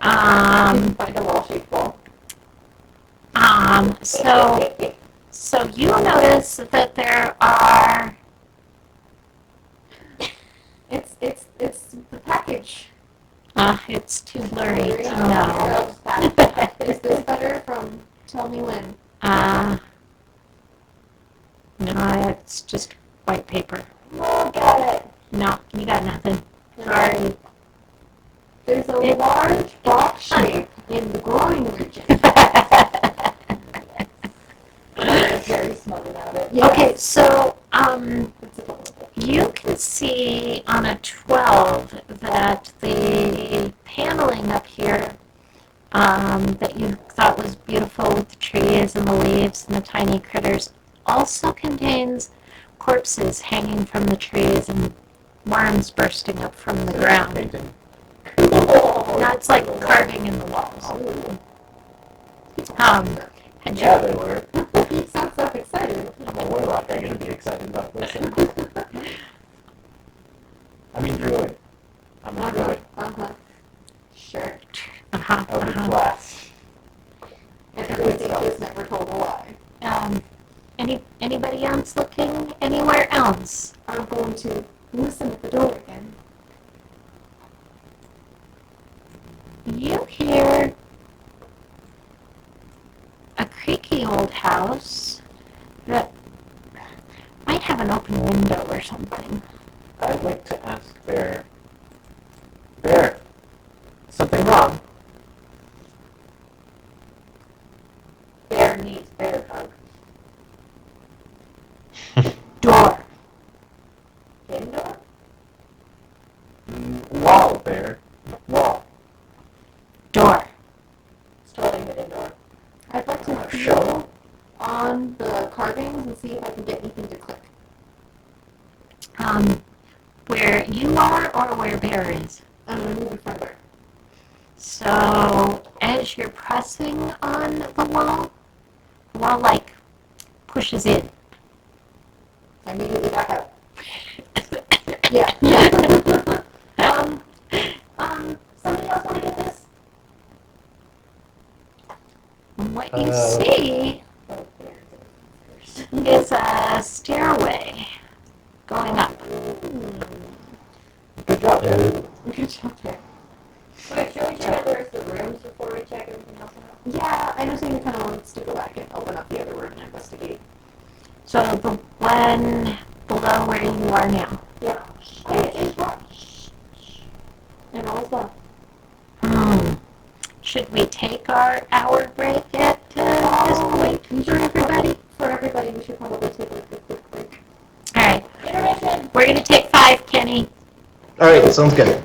Find a wall-shaped wall. So you notice that there are. It's the package. It's too blurry to know. Is this better from Tell Me When? No, it's just white paper. Oh, got it. No, you got nothing. Sorry. There's a large box shape in the groin region. I'm very smug about it. Okay, so It's a total thing. you can see on a 12 that the paneling up here that you thought was beautiful with the trees and the leaves and the tiny critters also contains corpses hanging from the trees and worms bursting up from the ground. Painting. Now it's like carving in the walls. Oh. Had Yeah, you, they were. Warlock are going to be excited about this. I mean, Druid. I'm a Druid. Sure. I'll be blessed. And everything else never told a lie. Anybody else looking anywhere else? I'm going to listen at the door again. You hear a creaky old house that might have an open window or something. I'd like to ask Bear. Bear, something wrong? Bear needs bear hug. Door. Hidden door? Wall, Bear. Wall. Door. Starting hidden door. I'd like to Show. feel on the carvings and see if I can get anything to click. Where you are or where Bear is? I'm going to move it further. So, as you're pressing on the wall, like, pushes in. I immediately back out. Yeah. Somebody else want to get this? What you see Oh, is a stairway going up. Good job, Bear. Good job, Bear. Wait, should we check out the rest of the rooms before we check everything else out? Yeah, I know Sammy kind of wants to go back and open up the other room and investigate. So the one below where you are now. Yeah. Hey, it's what? And all is well. Should we take our hour break at this point for everybody? For everybody, we should probably take a quick break. All right. Intermission! We're going to take 5, Kenny. All right, sounds good.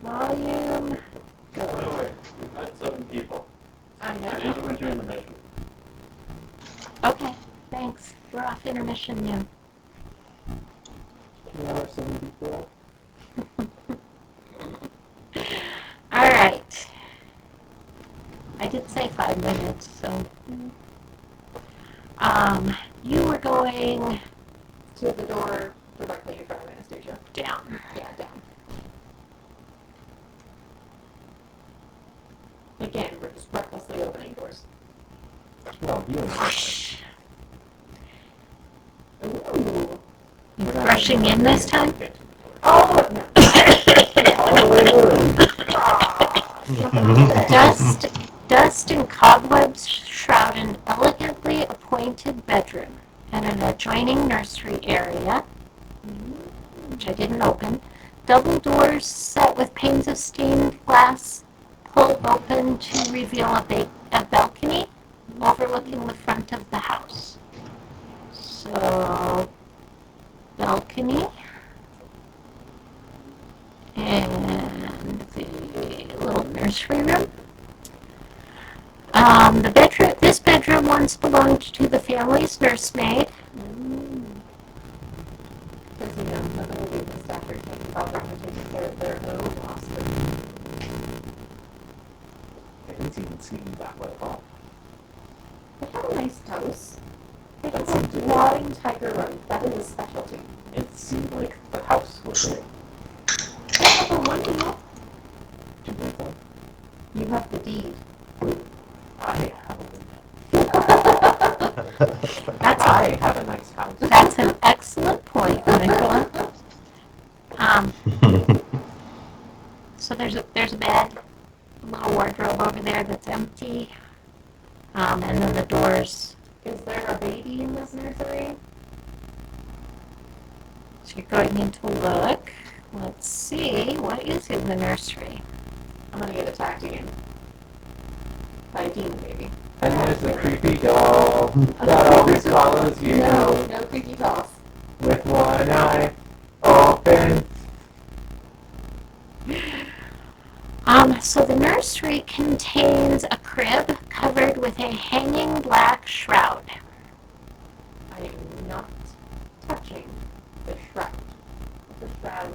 Volume. By the way, we've got 7 people. I I know. need to enter intermission. Okay, thanks. We're off intermission now. 2 hours, 7 people. All right. I did say 5 minutes, so. You were going To the door directly in front of Anastasia. down. Yeah, down. Again, we're just recklessly opening doors. No, you and Ooh. You rushing in this time? Oh, no. All the way through. Dust and cobwebs shroud an elegantly appointed bedroom and an adjoining nursery area, which I didn't open. Double doors set with panes of stained glass pull open to reveal a balcony overlooking the front of the house. So, balcony. And the little nursery room. This bedroom once belonged to the family's nursemaid. Because, you know, nothing will leave the staff are taking about taking care of their own offspring. I didn't even see that way off. They have a nice house. They have That's a rotting tiger run. That is a specialty. It seemed like the house was there. They have a window. Do you think so? You have the deed. I have a window. I have a nice house. That's an excellent point, Michael. So there's a bed, a little wardrobe over there that's empty, and then the doors. Is there a baby in this nursery? So you're going in to look. Let's see what is in the nursery. I'm gonna get attacked again. By a demon baby. And there's the creepy doll that always follows you. No creaky toss. With one eye open. So the nursery contains a crib covered with a hanging black shroud. I am not touching the shroud. The shroud.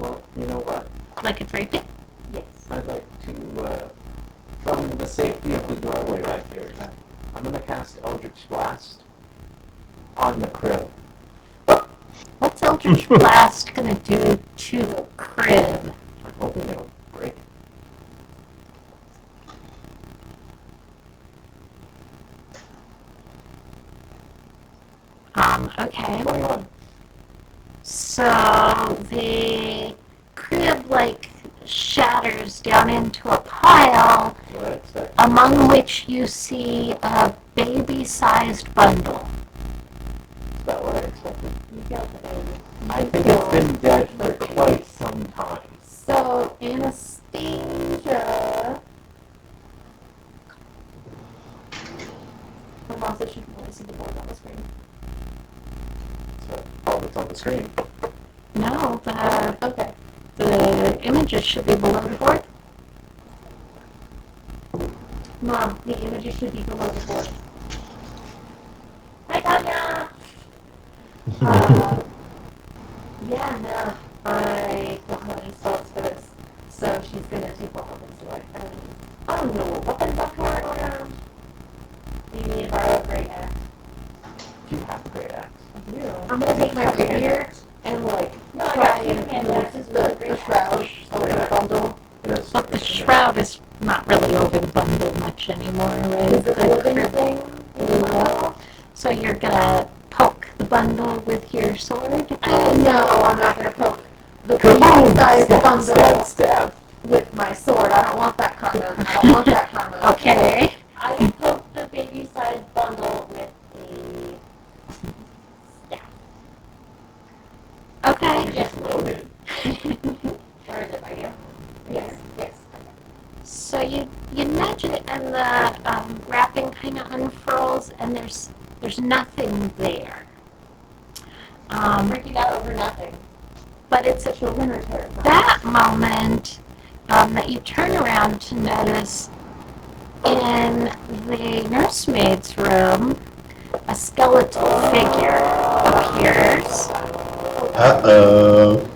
Well, you know what? Like it's right there. Yes. I'd like to, from the safety of the doorway right here, I'm gonna cast Eldritch Blast on the crib. What's Eldritch Blast gonna do to the crib? I'm hoping it'll break. Okay. 21. So the crib shatters down into a pile, What I expect. among which you see a baby-sized bundle. Is that what I expected? You got the baby. I think it's been dead for quite some time. So, Anastasia. Her mom said she can only see the board on the screen. So, all that's on the screen. No, Okay. the images should be below the board. Mom, the images should be below the board. Hi, Tanya! Yeah, no, I don't have any spells for this. So she's gonna take one weapon to it. I don't know what weapons I'm carrying around. Maybe borrow a great axe. You have a great axe. I'm gonna take my rapier and try and use the shroud over the bundle. Yes. But the shroud is not really over the bundle much anymore, right? Is the living thing in the bundle? So you're gonna poke the bundle with your sword? No, I'm not gonna poke the baby-sized bundle Stab. with my sword. I don't want that karma. I don't want that karma. Okay. I can poke the baby-sized bundle with a staff. Okay. Just loaded. Or is it by you? Yes. So you nudge it and the wrapping kind of unfurls and there's nothing there. I'm freaking out over nothing. But it's Children are terrified. that that moment that you turn around to notice in the nursemaid's room, a skeletal figure appears. Uh-oh.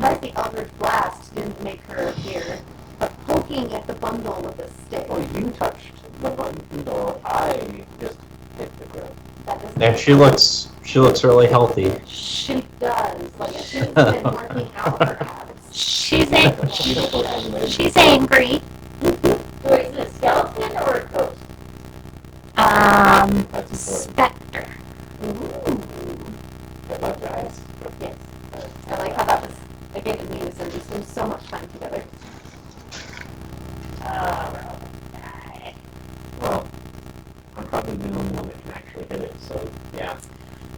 But the Eldritch Blast didn't make her appear. But poking at the bundle with a stick. Oh, you touched the bundle. I just hit the ground. That doesn't And she looks really healthy. She does. Like she's been working out her abs. She's angry. Wait, is it a skeleton or a ghost? That's important. Spectre. Ooh. Good luck, guys. Yes. I like how that was, again, in unison. We spent so much time together. Well, I'm probably the only one that can actually hit it, so yeah.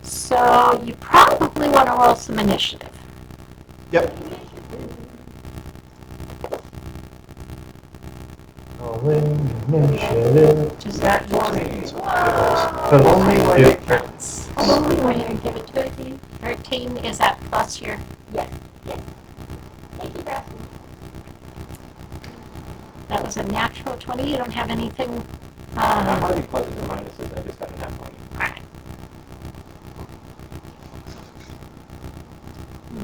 So you probably want to roll some initiative. Yep. Initiative. Does that Only when do- it counts? Only when you give it to 13. 13, is that plus your... Yes. Thank you for asking. That was a natural 20. You don't have anything... I'm already pluses and minuses, I just got an F1. Alright.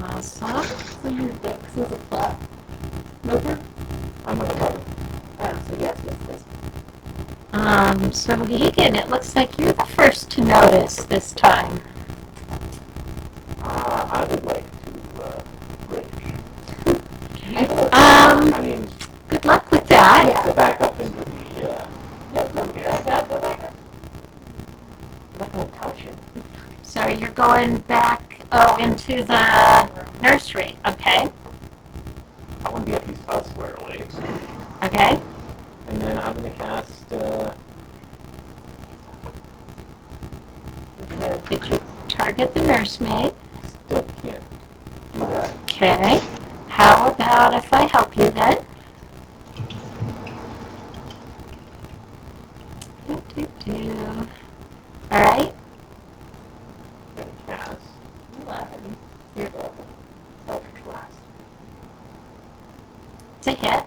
Awesome. So your dex is a plus. Nope. I'm an 11. So yes. So Egan, it looks like you're the first to notice this time. I would like to bridge. I mean, Good luck with that. to back up into the, That won't touch it. So you're going back, into the nursery. Okay. I want to get these us square away. Okay. And then I'm going to cast, Did you target the nursemaid? still can't do that. Okay. How about if I help you then? All right. I'm going to cast 11. You're welcome. Eldritch Blast. It's a hit.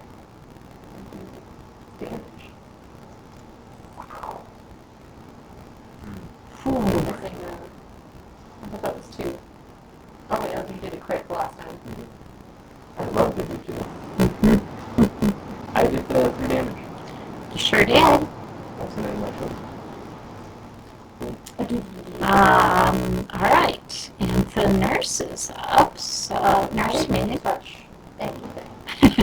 damage. Wow. Ooh. I thought that was 2. Oh wait, no, you did a crit last time. I love to do too. I did the 3 damage. You sure did. That's the name of my choice. All right. And the nurse is up. So nursemaid. Touch anything.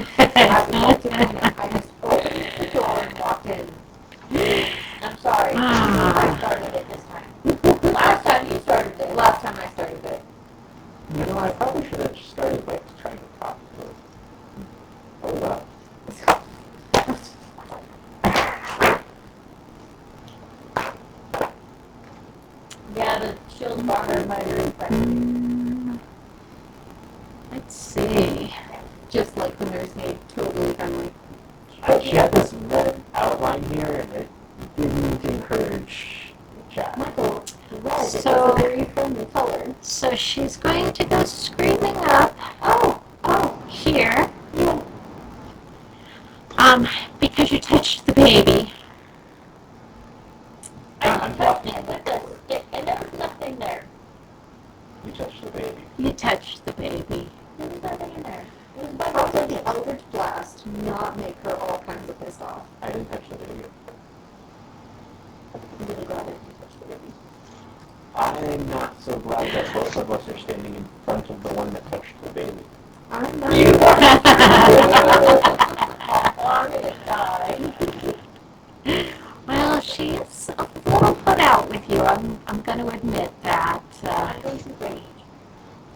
I just opened the door and walked in. I'm sorry. I started it this time. Last time you started it. Last time I started it. You know, I probably should have started by trying to talk to her. Oh well. Yeah, the shield bar might have infected. Let's see. Just like the nursemaid, totally friendly. She had this red outline here, and it didn't encourage chat. Michael, red is So- a very friendly color. So she's going to go screaming up Oh, here. yeah. Because you touched the baby. I touched it with this, and there was nothing there. You touched the baby. You touched the baby. There was nothing in there. It was by also the Eldritch Blast to not make her all kinds of pissed off. I didn't touch the baby. I'm really glad that you touched the baby. I'm not so glad that both of us are standing in front of the one that touched the baby. I'm not. I'm gonna die. Well, she's a little put out with you. I'm going to admit that. I'm going to rage.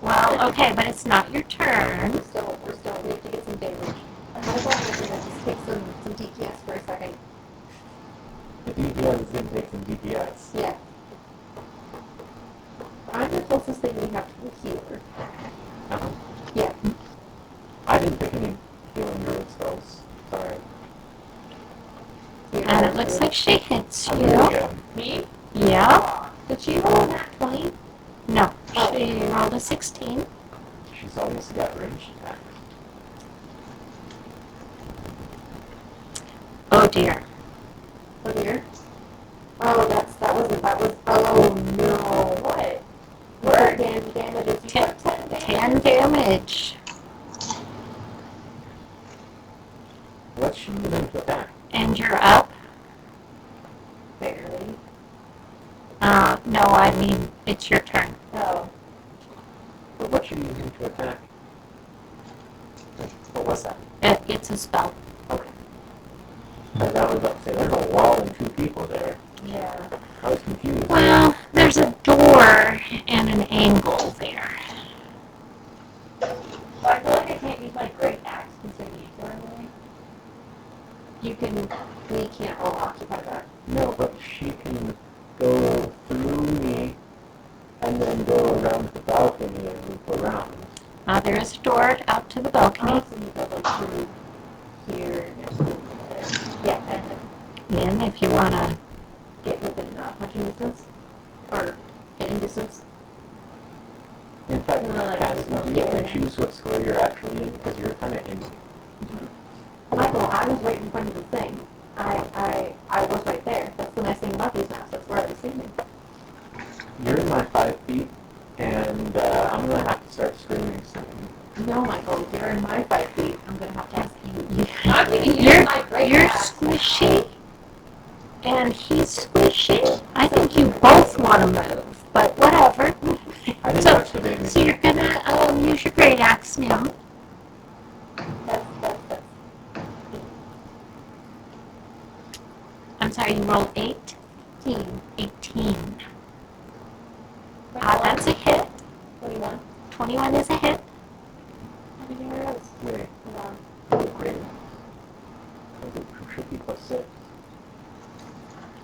Well, okay, but it's not your turn. We're still, we have to get some damage. I'm gonna go ahead and just take some DPS for a second. The DPS is going to take some DPS. Yeah. I'm the closest thing we have to a healer. Uh-huh. Yeah. I didn't pick any healing druid spells. Sorry. Healer. And it looks like she hits I'm you. gonna Me? Yeah. Did she roll a nat 20? No, she rolled a 16. She's always got ranged attacks. Oh dear. Oh dear. Oh, that was, oh no. What? What damage is you Ten- got 10 10 damage. What's she using to attack? And you're up? Barely. No, I mean, it's your turn. Oh. But what's she using to attack? What was that? It's a spell. Okay. That was about to say, there's a wall and two people there. Yeah. I was confused. Well, there's a door and an angle there. I feel like I can't use my great axe considering you normally. We can't all occupy that. No, but she can go through me and then go around the balcony and loop around. There is a door out to the balcony. Awesome, you go like through here and through there. Yeah, and then And if you want to, get within punching distance. Or hitting distance. In fact, No, Cass, no, you yeah. can choose what square you're actually in because you're kind of in. Michael, I was right in front of the thing. I was right there. That's the nice thing about these maps. That's where I was standing. You're in my 5 feet, and I'm gonna have to start screaming soon. No, Michael, you're in my 5 feet. I'm gonna have to ask you. you I'm gonna use you're, my great you're axe. squishy, and he's squishy. I think you both want to move, but whatever. I didn't So, touch the baby. so you're gonna use your great axe now. That's. I'm sorry, you rolled 8? 18. 18. That's a hit. 21. 21 is a hit. How many arrows? Wait, Hold on. great. It should be plus 6.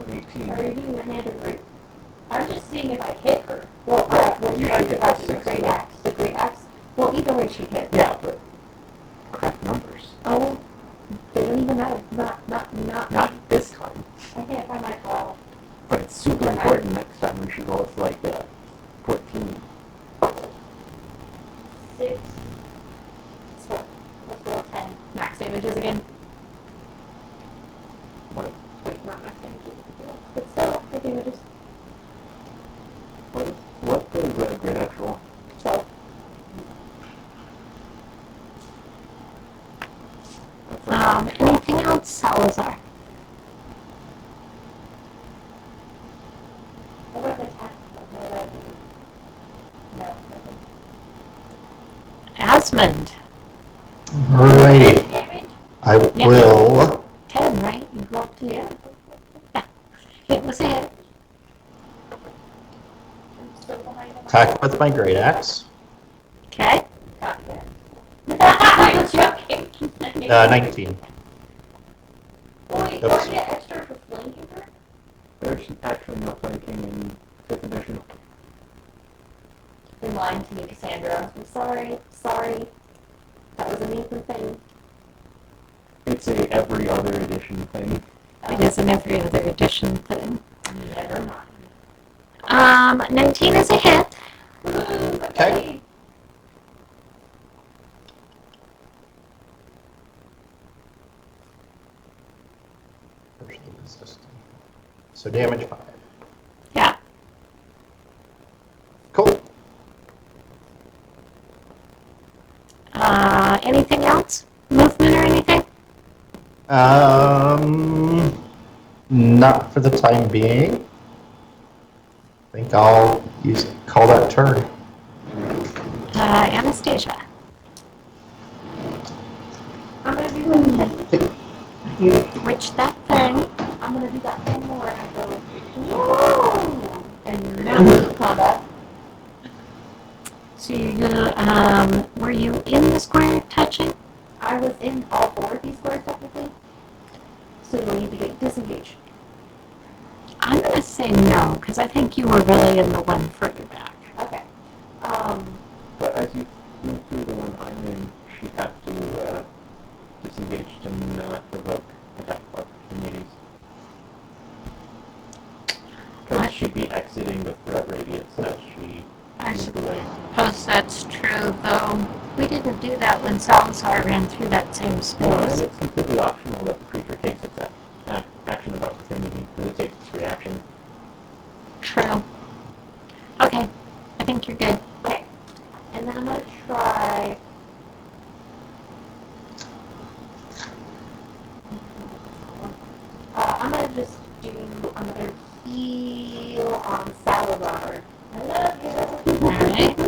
18. Are you doing the hand or the great? I'm just seeing if I hit her. Well, You you should get got plus the 6. great axe. The great axe. Well, either way she hit. Yeah, but crap numbers. Oh, they don't even matter. Not. Not this time. I can't find my file. But it's super important next time when she rolls like 14. 6. So, let's roll 10. Max damages again. What? Wait, not max damages. But still, the damages. What does great axe roll? So, Anything else, Salazar? what about the attack? No, nothing. Asmund. Alrighty. Damage? I Yeah. will 10, right? You rolled 2. Yeah. It was a hit. I'm still behind on my attack with my great axe. Okay. Got there. I'm joking. 19. Wait, Oops. don't you get extra for flanking her? There's actually no flanking in 5th edition. You're lying to me, Cassandra. I'm sorry. That was a Nathan thing. It's a every other edition thing. It is an every other edition thing. Never mind. 19 is a hit. Okay. So damage 5. Yeah. Cool. Anything else? Movement or anything? Not for the time being. I think I'll call that turn. Anastasia. I'm gonna do that. You switch that thing. I'm gonna do that one more and I go, whoa! And now we're in combat. So were you in the square touching? I was in all 4 of these squares technically. So you'll need to get disengaged. I'm going to say no, because I think you were really in the one further back. Okay. But as you move through the one I'm in, she'd have to disengage to not provoke attack opportunities. Because she'd be exiting the threat radius that she... do that when Salazar ran through that same And space. it's completely optional that the creature takes its action of opportunity, because it takes its reaction. True. Okay, I think you're good. Okay. And then I'm gonna try. I'm gonna just do another heal on Salazar. I love you. Alright.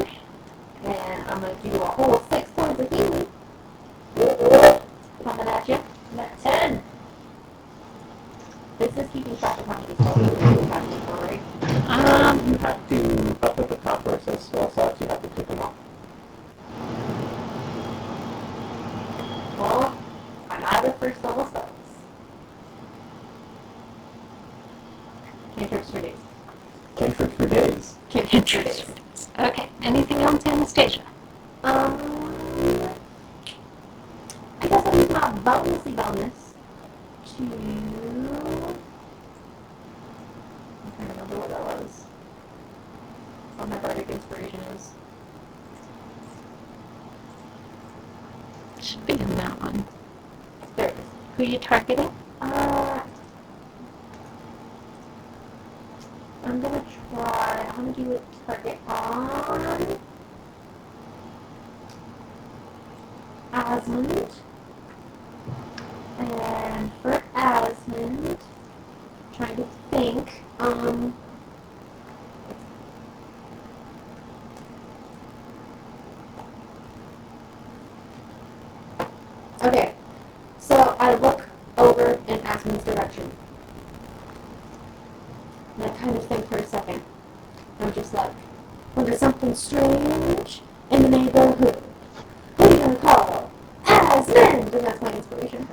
And I'm gonna do a whole 6 points of healing. Coming at you. I'm at 10. This is keeping track of how many spells you have before, right? You have to, up at the top where it says spell slots, you have to click them off. Well, I'm out of first level spells. Cantrips for days. Cantrip for days. Cantrips. Okay, anything else, Anastasia? I guess I'll use my bonusy bonus to... I'm trying to remember what that was. What my bardic inspiration is. Should be in that one. There it is. Who are you targeting? I'm gonna do a target on Asmund. And for Asmund, trying to think, okay, so I look over in Asmund's direction. And I kind of think for a second. I'm just like, well, there's something strange in the neighborhood. Who are you gonna call? Asmund! And that's my inspiration.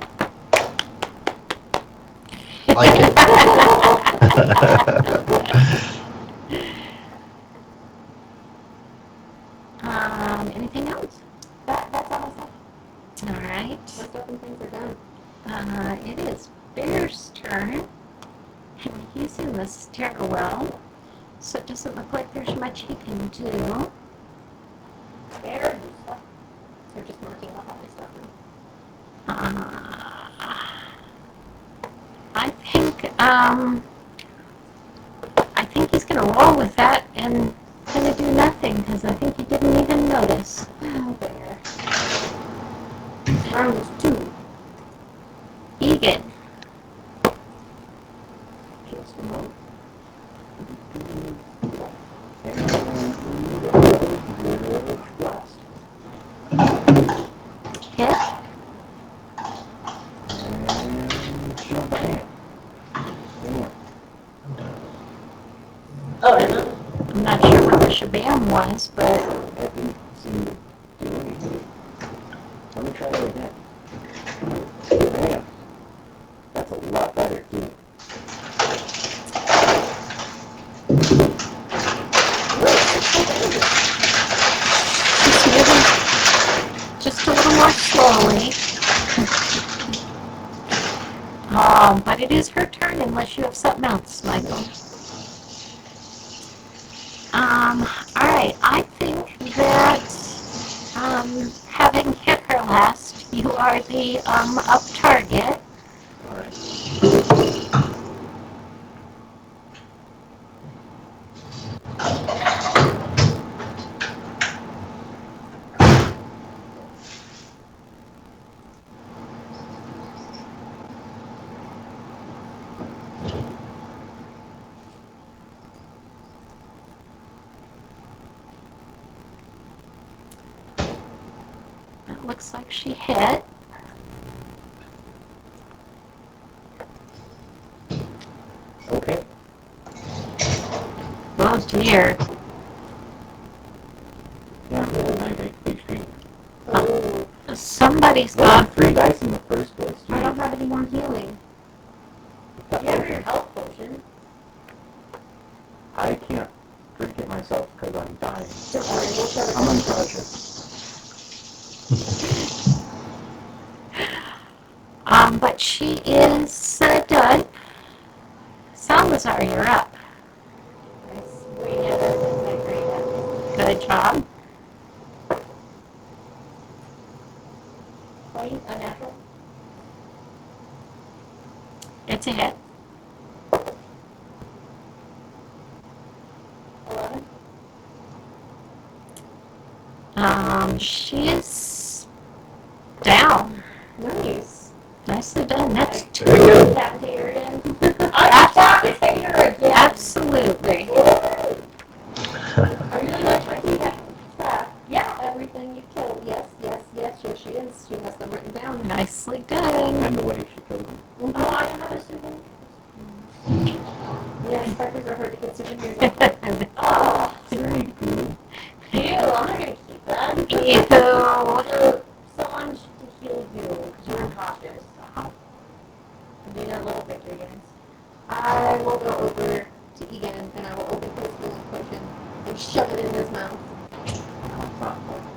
Like it. Anything else? That's all I said. Alright. My stuff and things are done. It is Bear's turn. And he's in the stairwell, so it doesn't look like there's much he can do. Bear and stuff. They're just marking off all my stuff now. I think he's gonna roll with that and gonna do nothing, because I think he didn't even notice. Oh, Bear. Round 2. Egan. Just a moment. Blast. Hit. And shabam. Damn. Oh, and then I'm not sure what the shabam was, but That didn't seem to do anything. Let me try that again. Damn. That's a lot better, too. just moving just a little more slowly. But it is her turn unless you have something else, Michael. Alright, I think that having hit her last, you are the up target. Alright. It looks like she hit. Okay. Oh dear. Yeah, I'm rolling 9 HP. Oh, Somebody's Well, gone. 3 dice in the first place, too. I don't have any more healing. You have your health potion. I can't drink it myself because I'm dying. Don't worry, we'll share it. I'm unconscious. But she is done. Salazar, you're up. I swing at her with my great axe. Good job. It's a hit. 11. She's down. Nice. Nicely done. That's two. Very good. Decapitate her again. Decapitate her again. Absolutely. Are you really much my decap? Yeah, everything you killed. Yes, yes, yes, yes, she is. She has them written down. Nicely done. And the way she killed him. Oh, I have a souvenir. Yeah, spiders are hard to get souvenirs. Oh, Is there any goo? ew, I'm not gonna keep that. Ew. So, someone should heal you, because you're cautious. I need a little victory, guys. I will go over to Egan, and I will open his healing potion and shove it in his mouth.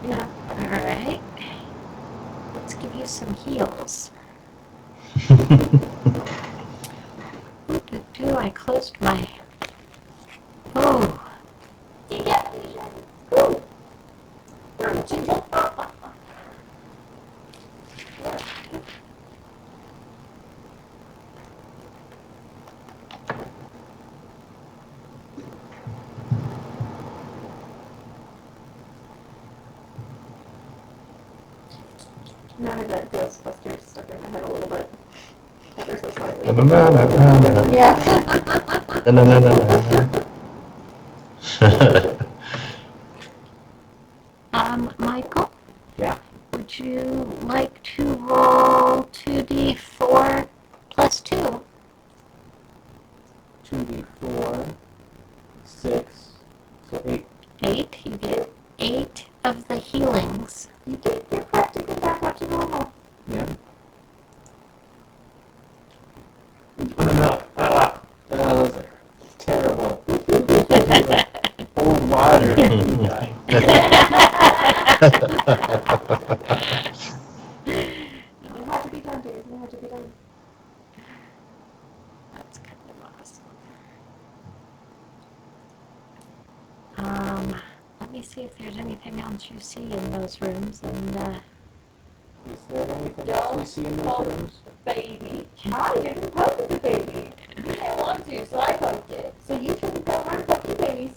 Yeah. Alright. Let's give you some heals. I closed my... Oh. Decapitation. Woo. Now that Ghostbusters stuck in my head a little bit. Ever so slightly. Yeah. Michael? Yeah. Would you like to roll 2d4 plus 2? 2d4, 6, so 8. 8. You get 8 of the healings. You're practically back up to normal. Yeah. No. Those are terrible. Oh, water. Guy. You have to be done, dude. You have to be done. That's kind of awesome. Let me see if there's anything else you see in those rooms, and Is there anything else we see in those rooms? Baby. I didn't poke the baby. You didn't want to, so I poked it. So you shouldn't go around poking babies.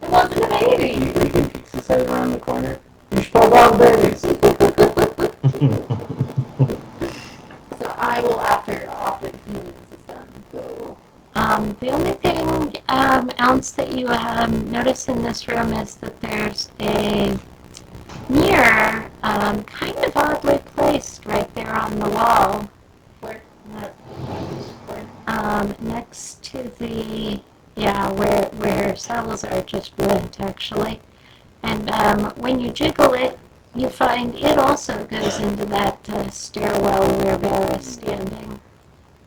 It wasn't a baby. You can fix this head around the corner. You should poke all the babies. So I will, after the humans is done, go. the only thing else that you notice in this room is that there's a mirror, kind of oddly placed right there on the wall. Where? Next to the, where Salazar just went, actually. And when you jiggle it, you find it also goes into that stairwell where Bear is standing.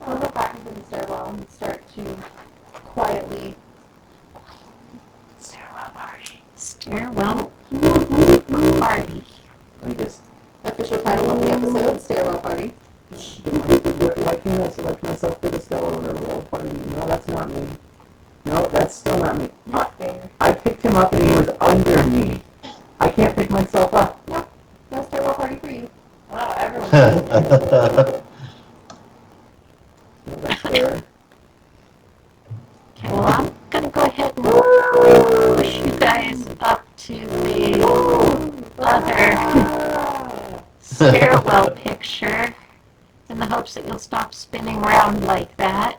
I'll go back into the stairwell and start to quietly. Stairwell party. Stairwell party. I guess. Official title of the episode: Stairwell Party. Why can't I select myself for the stairwell party? No, that's not me. No, that's still not me. Not fair. I picked him up and he was under me. I can't pick myself up. Nope. No stairwell party for you. Wow, everyone. No, that's fair. Okay, well, I'm going to go ahead and push you guys up to the other stairwell picture in the hopes that you'll stop spinning around like that.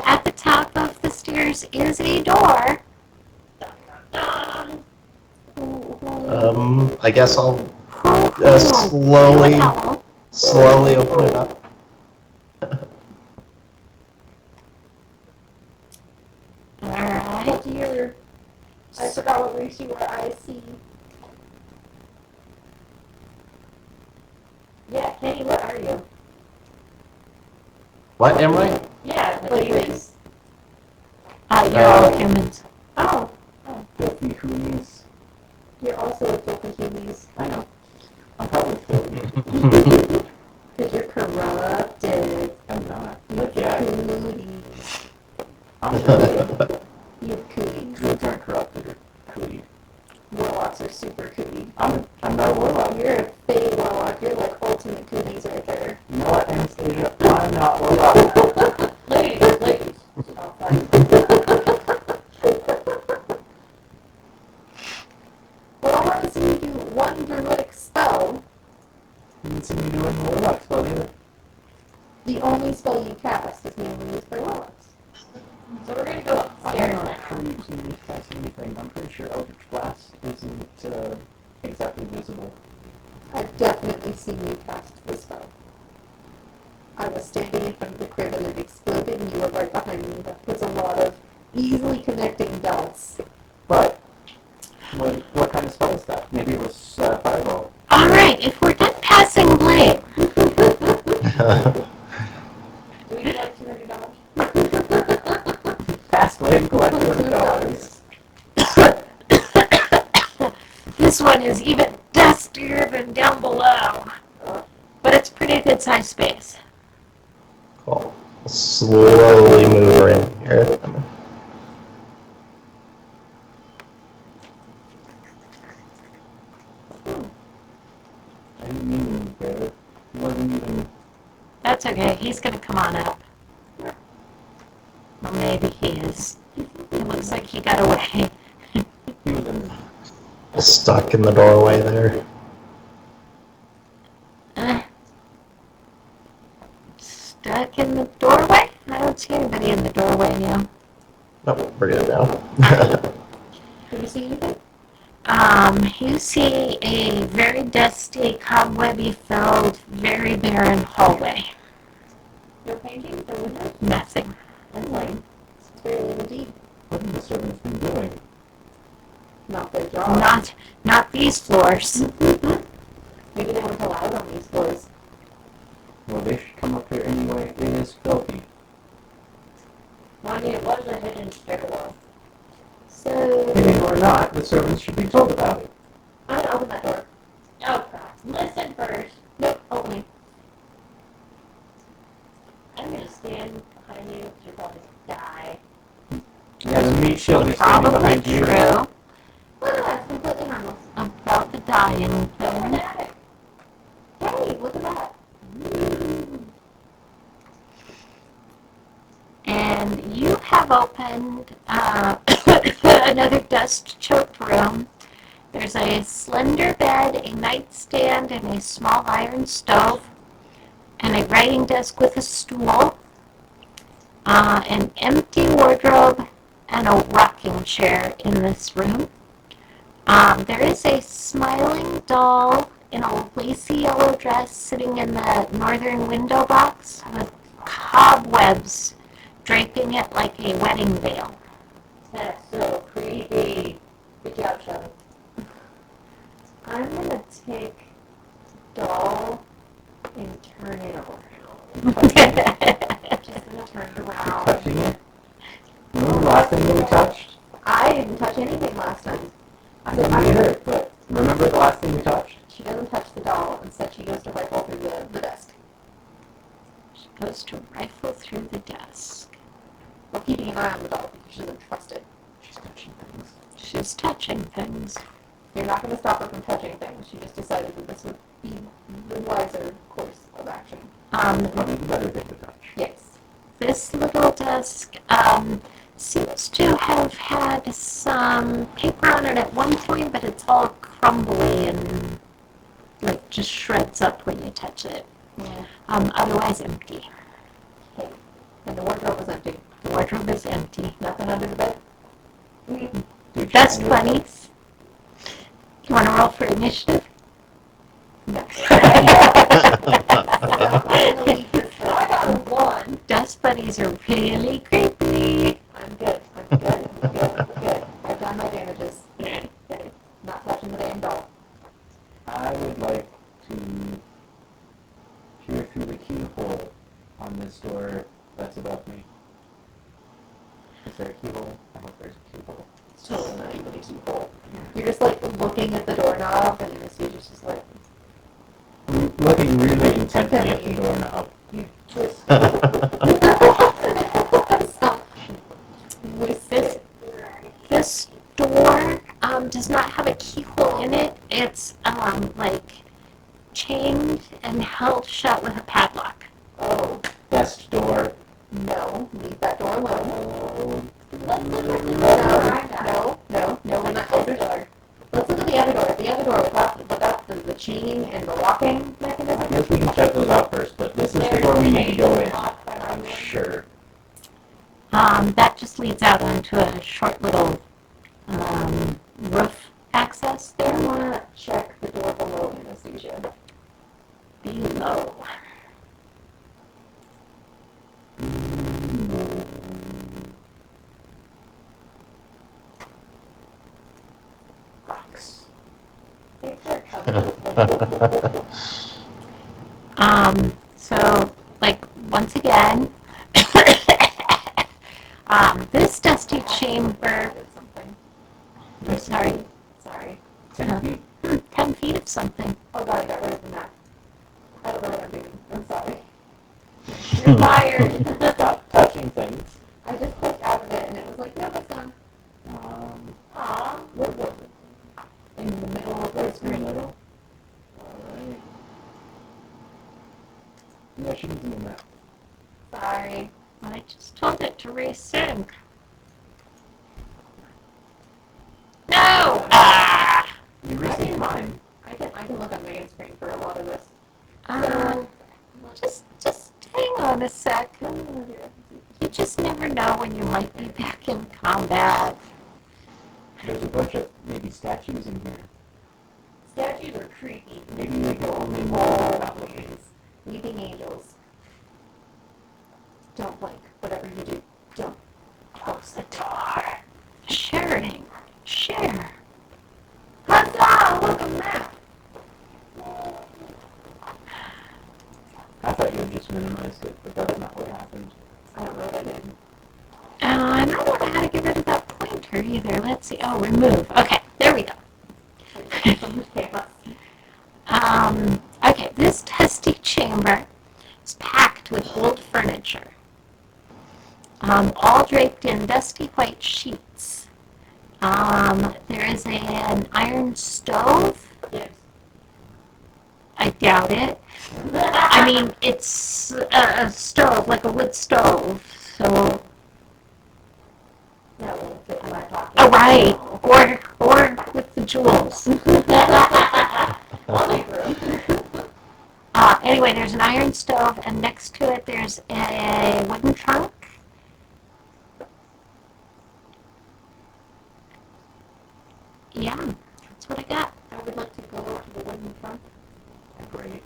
At the top of the stairs is a door. I guess I'll slowly open it up. Alright. Oh dear. I forgot what race you were. I see. Yeah, Kenny, what are you? What am I? Yeah, the humans. You're all humans. Oh, Filthy hoonies. you're also a filthy humies. I know. I'm probably filthy. Because you're corrupted. I'm not. You But yeah, cooties. I'm filthy. You cooties. Goods aren't corrupted or cootie. Warlocks are super cootie. I'm not a warlock. You're a fey warlock. You're like ultimate cooties right there. only spell you cast is mainly used for warlocks. So we're gonna go I'm upstairs not now. sure you've seen me cast anything. I'm pretty sure Eldritch Blast isn't exactly visible. I've definitely seen you cast the spell. I was standing in front of the crib and it exploded and you were right behind me. That was a lot of easily connecting dots. But what kind of spell is that? Maybe it was Fireball. All right, if we're done passing blame, Do we like $200? Fast Lane collect $200. this one is even dustier than down below. But it's pretty good sized space. Cool. Slowly move her in here. I didn't mean to move there. It wasn't even... That's okay. He's gonna come on up. Well, maybe he is. It looks like he got away. He was in... Stuck in the doorway there. Stuck in the doorway? I don't see anybody in the doorway now. Nope, we're good now. Did you see anything? You see a very dusty, cobwebby filled, very barren hallway. No paintings or windows? Nothing. And light. It's very indeed. What have the servants been doing? Not their job. Not these floors. Maybe they weren't allowed on these floors. Well, they should come up here anyway. It is filthy. Mind you, it was a hidden stairwell. So... Hidden or not, the servants should be told about it. I'm gonna open that door. Oh crap. Listen first. Nope, open me. I'm gonna stand behind you because you're probably gonna die. Yeah, the meat shield is standing Probably behind you. true. Well, that's completely harmless. About the dying Go in thing. the attic. Hey, look at that. And you have opened another dust-choked room. There's a slender bed, a nightstand, and a small iron stove, and a writing desk with a stool, an empty wardrobe, and a rocking chair in this room. There is a smiling doll in a lacy yellow dress sitting in the northern window box with cobwebs draping it like a wedding veil. That's so creepy. Good job, Shelly. I'm gonna take doll and turn it around. Just gonna turn it around. Touching it. Remember the last thing that we touched? I didn't touch anything last time. I didn't either, but remember the last thing we touched? She doesn't touch the doll. Instead, she goes to rifle through the desk. She goes to rifle through the desk. We're keeping an eye on the doll because she doesn't trust it. She's touching things. She's touching things. You're not going to stop her from touching things. She just decided that this would be the wiser course of action. Probably the better thing to touch. Yes. This little desk seems to have had some paper on it at one point, but it's all crumbly and like just shreds up when you touch it. Yeah. Otherwise empty. Okay. And the wardrobe is empty. The wardrobe is empty. Nothing under the bed. Dude, Dust she's- bunnies. You want to roll for initiative? No. I got a 1. Dust bunnies are really creepy. I'm good. I'm good. I'm good. I'm good. I've done my damages. Not touching the damn doll. I would like to peer through the keyhole on this door that's above me. Is there a keyhole? I hope there's a keyhole. It's totally not even a keyhole. You're just like looking at the doorknob and you're just like, I'm looking really intently at the doorknob. you twist. This door does not have a keyhole in it. It's like chained and held shut with a padlock. Oh, Best door. no. Leave that door alone. Oh, Let's look at the door. No, we're not close the door. Let's look at the other door. The other door without the chain and the locking I mechanism. guess we can check those out first, but this is the door we need to go in. short little roof access I there. want to check the door below Anastasia. Below. Rocks. Make sure it covers. So, like, once again, this dusty chamber, Something. I'm sorry, Sorry. 10 feet. 10 feet of something. Oh god, I got rid of the map. I don't know what I'm doing. I'm sorry. You're fired. Stop touching things. I just clicked out of it and it was like, no, it's done. Aw. Where was it? In the middle of the screen. Middle. Alright. Yeah, she needs a new map. Sorry. I just told it to resync. No! Ah! You received mine. I can look at Megan's screen for a lot of this. Just hang on a sec. You just never know when you might be back in combat. There's a bunch of maybe statues in here. Statues are creepy. Maybe they can only roll goblins. Weeping angels. Don't blink. Whatever you do, don't close the door. Sharing. Share. Huzzah! Look, a map! I thought you had just minimized it, but that's not what happened. I don't know what I did. I don't know how to get rid of that pointer either. Let's see. Oh, remove. Okay, there we go. Okay, this dusty chamber is packed with old furniture, all draped in dusty white sheets. There is an iron stove. Yes. I doubt it. I mean, it's a stove, like a wood stove. So, That won't fit my pocket. oh right, or with the jewels. I'll make room. Anyway, there's an iron stove, and next to it there's a wooden trunk. Yeah, that's what I got. I would like to go to the wooden trunk. Great.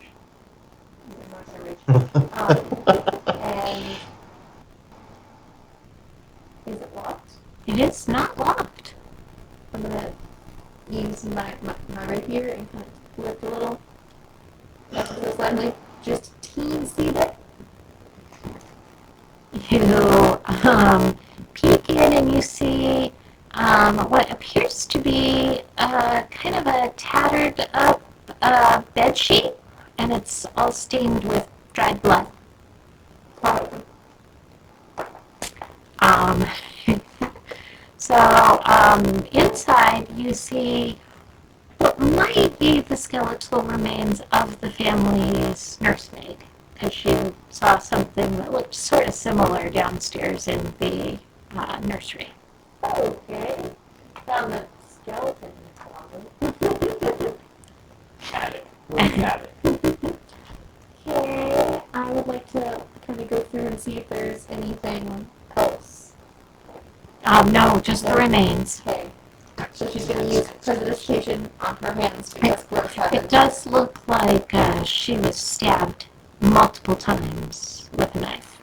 And is it locked? It is not locked. I'm gonna use my rapier and kind of lift a little. That's so slightly. Just teensy bit. You peek in and you see what appears to be kind of a tattered up bed sheet, and it's all stained with dried blood. Inside you see what might be the skeletal remains of the family's nursemaid, because she saw something that looked sort of similar downstairs in the nursery. Okay. Found the skeleton in the closet. Got it. We'll got it. Okay. I would like to kind of go through and see if there's anything else. No, just the remains. Okay. So she's going to use precipitation on her hands because what's It happened. does look like she was stabbed multiple times with a knife.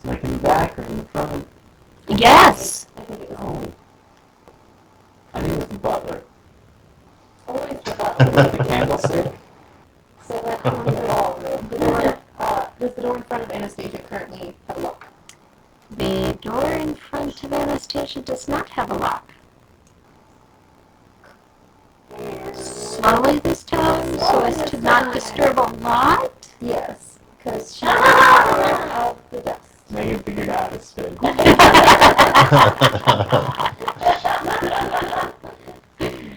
Like in the back or in the front. Yes! I think it was Oh. I think it was the butler. always the button. The candlestick. So that's on the wall room. The door, does the door in front of Anastasia currently have a lock? The door in front of Anastasia does not have a lock. Slowly this time, so as to not disturb a lot. Yes, because she out the dust. Megan figured out how to spin.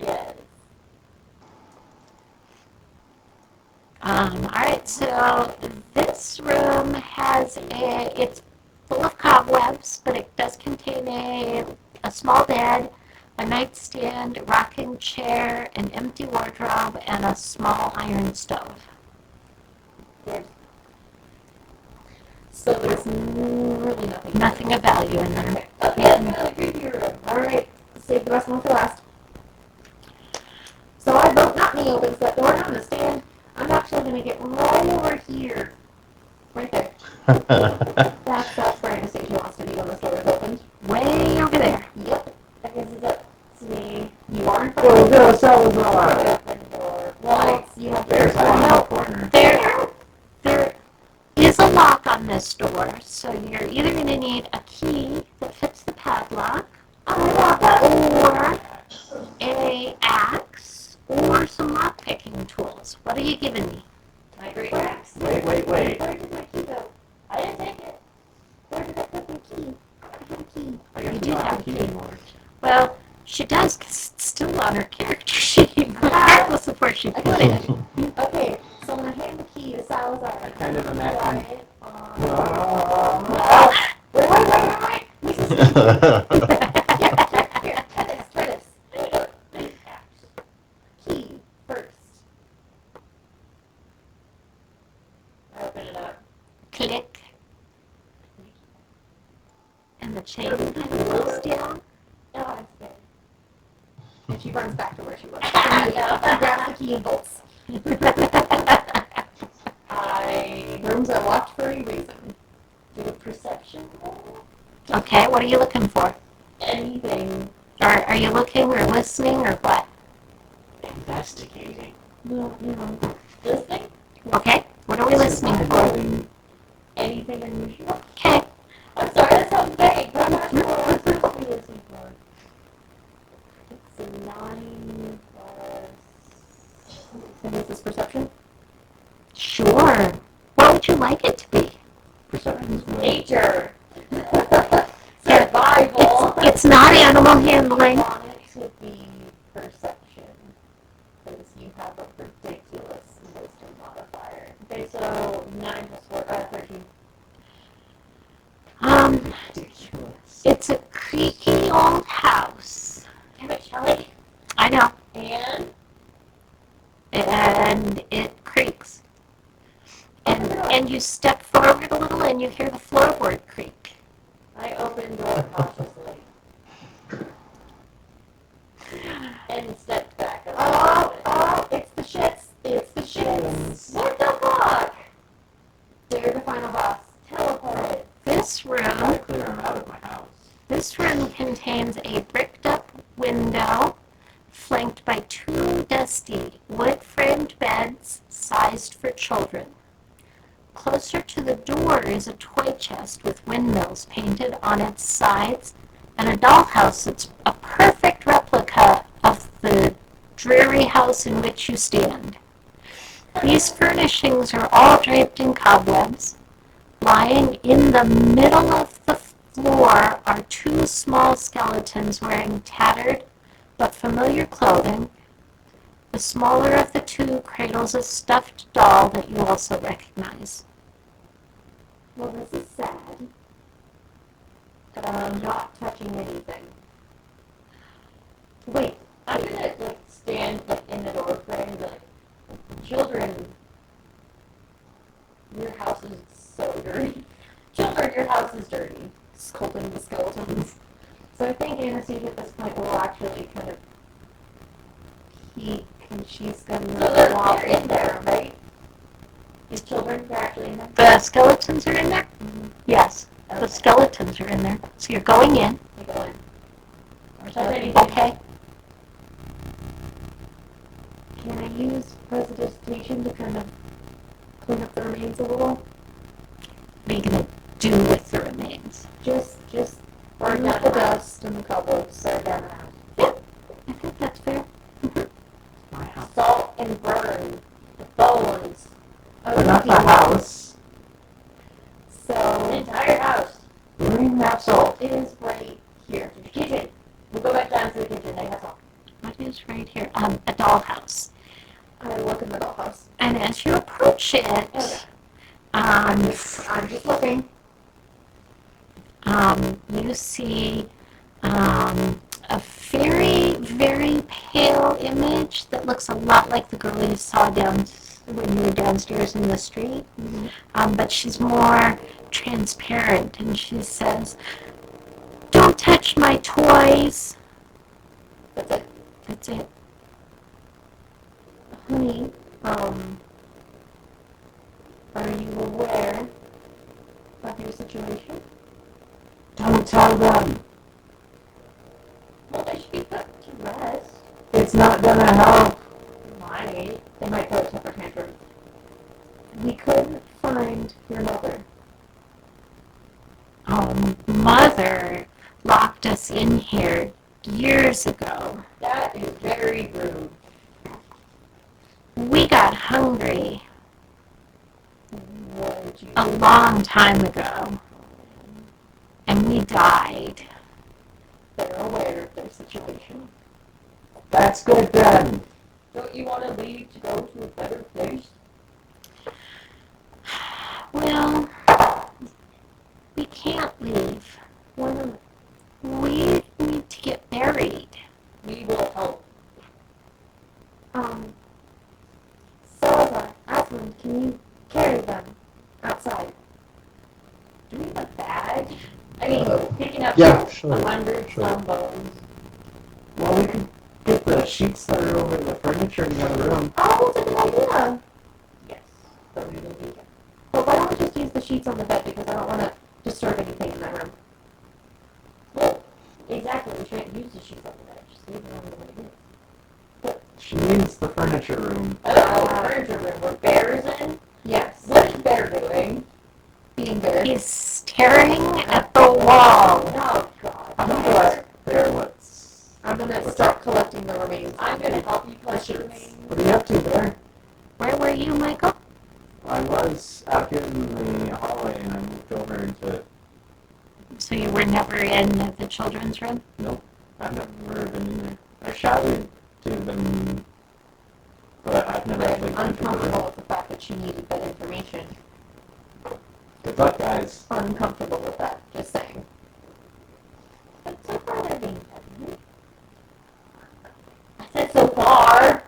Yes. Alright, so this room it's full of cobwebs, but it does contain a small bed, a nightstand, a rocking chair, an empty wardrobe, and a small iron stove. So there's really nothing. Nothing of value in there. Okay, that's another creepy room. Alright, save the rest of them for last. So I vote not me opens that door, not gonna stand. I'm actually gonna get right over here. Right there. That's where Anastasia wants to be when the door is opened. Way over there. Yep. I guess it's up to me. You are in front Well, of go, Salazar. open door. Well, you have to There's go one in the out. corner. There is a lock on this door, so you're either going to need a key that fits the padlock, or a axe, or some lock-picking tools. What are you giving me? My great axe. Wait. Where did my key go? I didn't take it. Where did I put my key? I have a key. I guess You we do don't have a the key. anymore. Well, she does, 'cause it's still on her character sheet, regardless of where she put it. Okay, so I'm gonna hand the key to Salazar. I kind of imagine. Wait. Here, try this. Key first. I open it up. Click. And the chain kind of goes down. Oh, I'm scared. And she runs back to where she was. She grabs the key and bolts. Rooms are locked for a reason. Do a perception roll. Okay, what are you looking for? Anything. Are you looking or listening or what? Investigating. No, listening. Okay, what are we listening for? Anything unusual. Okay. I'm sorry, that sounds vague. I'm not sure what I'm supposed to be listening for. It's a 9 plus... And is this perception? Sure. What would you like it to be? Perception's good. Nature. Survival. It's not animal handling. I want it to be perception. Because you have a ridiculous wisdom modifier. Okay, so 9 plus 4, 13. Ridiculous. It's a creaky old house. Damn it, Shelly. I know. And it creaks. And you step forward a little and you hear the floorboard creak. I open door cautiously. And stepped back. It's the shits. It's the shits. What the fuck? They're the final boss. Teleported. This Gotta room clear them out of my house. contains a bricked up window flanked by 2 dusty wood-framed beds sized for children. Closer to the door is a toy chest with windmills painted on its sides and a dollhouse that's a perfect replica of the dreary house in which you stand. These furnishings are all draped in cobwebs. Lying in the middle of the floor are 2 small skeletons wearing tattered but familiar clothing. The smaller of the 2 cradles a stuffed doll that you also recognize. Well, this is sad. But I'm not touching anything. Wait, I'm gonna stand in the door frame and be like, children, your house is so dirty. Children, your house is dirty. Scolding the skeletons. So I think Anastasia at this point will actually kind of peek, and she's gonna walk in there, right? These children, they're actually in there? The skeletons are in there? Mm-hmm. Yes, the skeletons are in there. So you're going in. You go in. Or touch anything. Okay. Can I use prestidigitation to kind of clean up the remains a little? What are you going to do with the remains? Just burn out the dust and the cobwebs that are down around. Yeah, I think that's fair. My house. Salt and burn the bones of But not the people. house. So, the entire house. Bring that salt. It is right here. The kitchen. We'll go back down to the kitchen. They have salt. What is right here? A dollhouse. I look in the dollhouse. And as you approach it, Okay. I'm just looking. You see a very, very pale image that looks a lot like the girl you saw when you were downstairs in the street. Mm-hmm. But she's more transparent, and she says, "Don't touch my toys." That's it. That's it. Honey, are you aware of your situation? Don't tell them. Well, they should be put to rest. It's not gonna help. Might. They might throw a temper tantrum. We couldn't find your mother. Mother locked us in here years ago. That is very rude. We got hungry What did you a long time ago, and we died. They're aware of their situation. That's good then. Don't you want to leave to go to a better place? Well, we can't leave. Why not? We need to get buried. We will help. Salazar, Asmund, can you carry them outside? Do we have a bag? I mean, picking up Yeah, sure. 100 Sure. some bones. Well, we could get the sheets that are over the furniture in the other room. Oh, that's a good idea. Yes, that would be good. But why don't we just use the sheets on the bed, because I don't want to disturb anything in that room. Well, exactly, we shouldn't use the sheets on the bed. Just leave it on the bed. She means the furniture room. Oh, furniture room where Bear is in? Yes. What is Bear doing? Being Bear. He's staring at the wall. Oh, God. I'm gonna ask Bear what's... I'm going to start collecting the remains. I'm going to help you collect the remains. What are you up to, Bear? Where were you, Michael? I was out here in the hallway and I moved over into it. So you were never in the children's room? Nope, I've never been in there. I shouted to them, but I've never actually I'm been to the uncomfortable room. with the fact that she needed that information. Good luck, guys. Uncomfortable with that, just saying. But so far they're being petty. I said so far.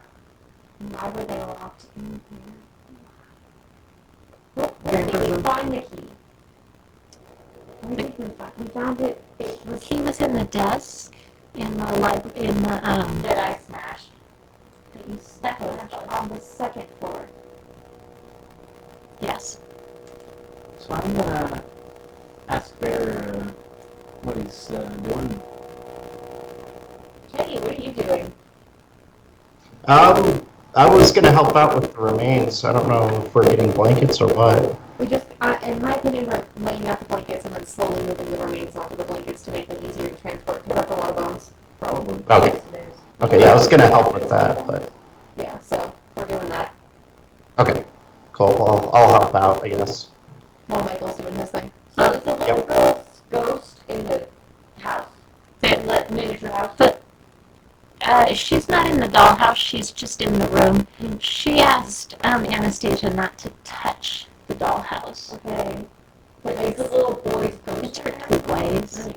Why were they locked in here? Well, where did we find the key? Where did we find? We found it. He was in the desk in the That I smashed. That you smashed on the second floor. yes. So I'm gonna ask Bear what he's doing. Hey, what are you doing? I was gonna help out with the remains. I don't know if we're getting blankets or what. We just, in my opinion, we're laying out the blankets and then slowly moving the remains onto the blankets to make them easier to transport, because that's a lot of bones. Probably. Okay. Okay, yeah, I was gonna help with that, but Yeah, so we're doing that okay, cool. Well, I'll help out, I guess. while Michael's doing his thing. So it's a little girl ghost in the house. The miniature house. But she's not in the dollhouse. She's just in the room. She asked Anastasia not to touch the dollhouse. Okay. But it's a little boy's ghost. It's her two ways.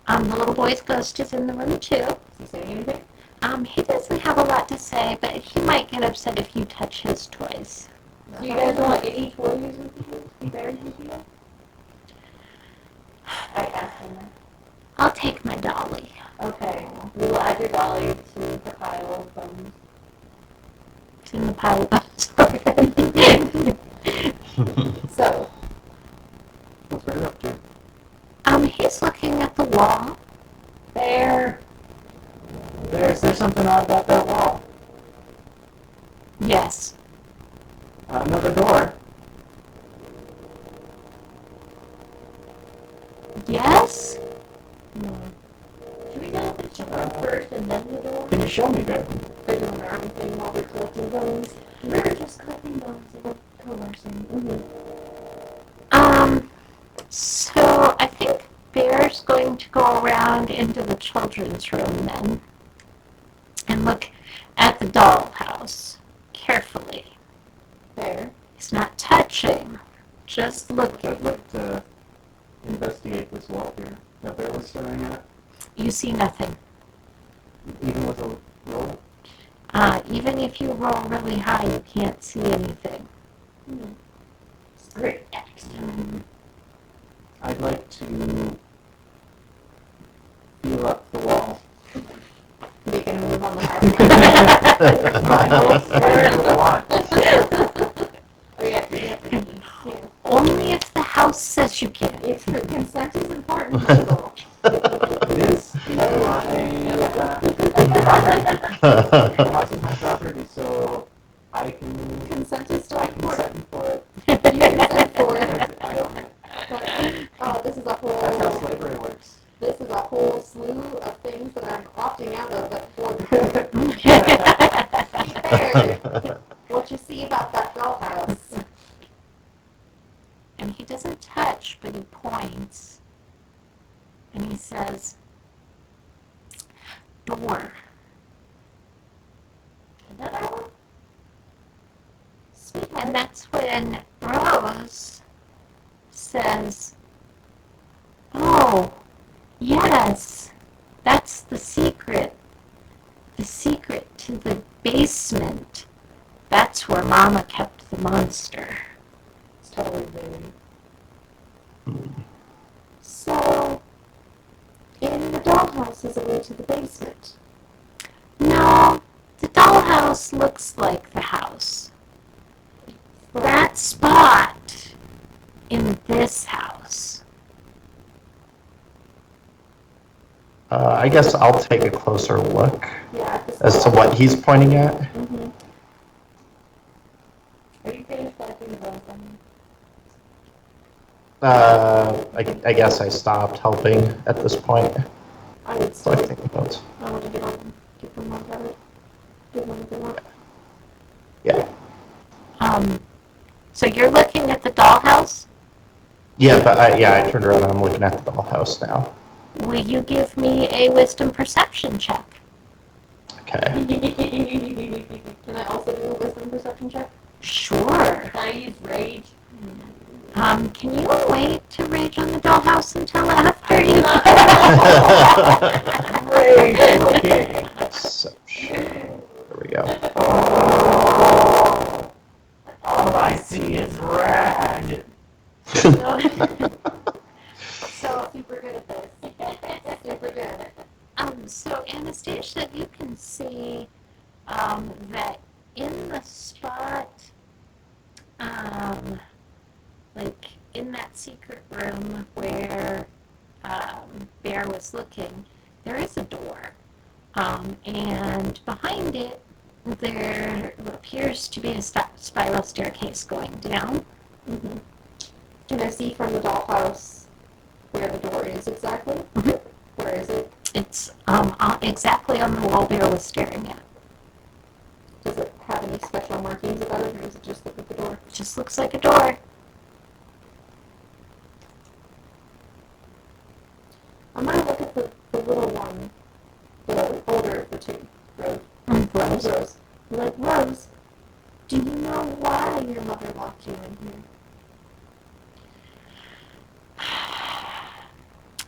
I know. The little boy's ghost is in the room too. Is he saying anything? He doesn't have a lot to say, but he might get upset if you touch his toys. Do you guys want any toys with you? Bears with you? I asked him that. I'll take my dolly. Okay. We will add your dolly to the pile of bones. It's in the pile of bones. So, What's Bear up to? He's looking at the wall. Bear. Bear, is there something odd about that wall? Yes. Another door. Yes? Do we know if it's the room first and then the door? Can you show me, Bear? They're doing their own thing while we're collecting bones. We're just collecting bones and we're coercing. So I think Bear's going to go around into the children's room then and look at the dollhouse carefully. Bear. He's not touching, just looking. I'd like to investigate this wall here that Bear was staring at, You see nothing. even with a roll. Even if you roll really high, you can't see anything. Great. I'd like to feel up the wall. Making a move on the Oh, yeah, Only if the house says you can. If your consent is important, people. This is my property, so I can Consent is still important. consent for it. You consent for it. I own it. Oh, this is a That's how whole. slavery works. This is a whole slew of things that I'm opting out of. But for to be fair, what you see about that dollhouse? And he doesn't touch, but he points. And he says, door. And that's when Rose says, oh, yes, that's the secret. The secret to the basement. That's where Mama kept the monster. It's totally vague. So, in the dollhouse is a way to the basement. No, the dollhouse looks like the house. That spot in this house. I guess I'll take a closer look Yeah. as to what he's pointing at. Mm-hmm. Are you finished collecting the bones then? I guess I stopped helping at this point, I would still. collecting the bones. I want to get them all gathered. Give them a good look. Yeah. So you're looking at the dollhouse? Yeah, but I turned around and I'm looking at the dollhouse now. Will you give me a wisdom perception check? Okay. Can I also do a wisdom perception check? Sure. Can I use rage? Can you wait to rage on the dollhouse until after you? Okay. Perception. There we go. All I see is red. So super good at this. Super good. So Anastasia, you can see that in the spot, like in that secret room where Bear was looking, there is a door, and behind it there appears to be a spiral staircase going down. Mm-hmm. Can I see from the dollhouse where the door is exactly? Mhm. Where is it? It's exactly on the wall Bear was staring at. Does it have any special markings about it, or does it just look at the door? It just looks like a door. I'm gonna look at the little one, the older of the two, Rose. Rose. Rose. I'm like, Rose, do you know why your mother locked you in here?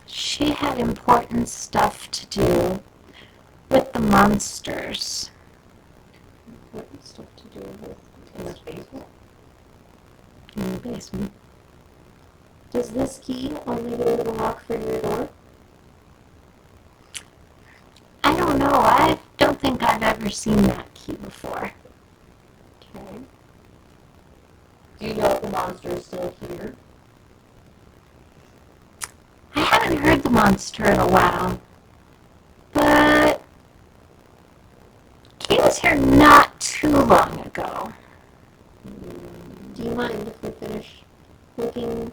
She had important stuff to do with the monsters. What stuff to do with in the basement? In the basement. Does this key only go to the lock for your door? I don't know. I don't think I've ever seen that key before. Okay. Do you know if the monster is still here? I haven't heard the monster in a while, but he was here not too long ago. Do you mind if we finish looking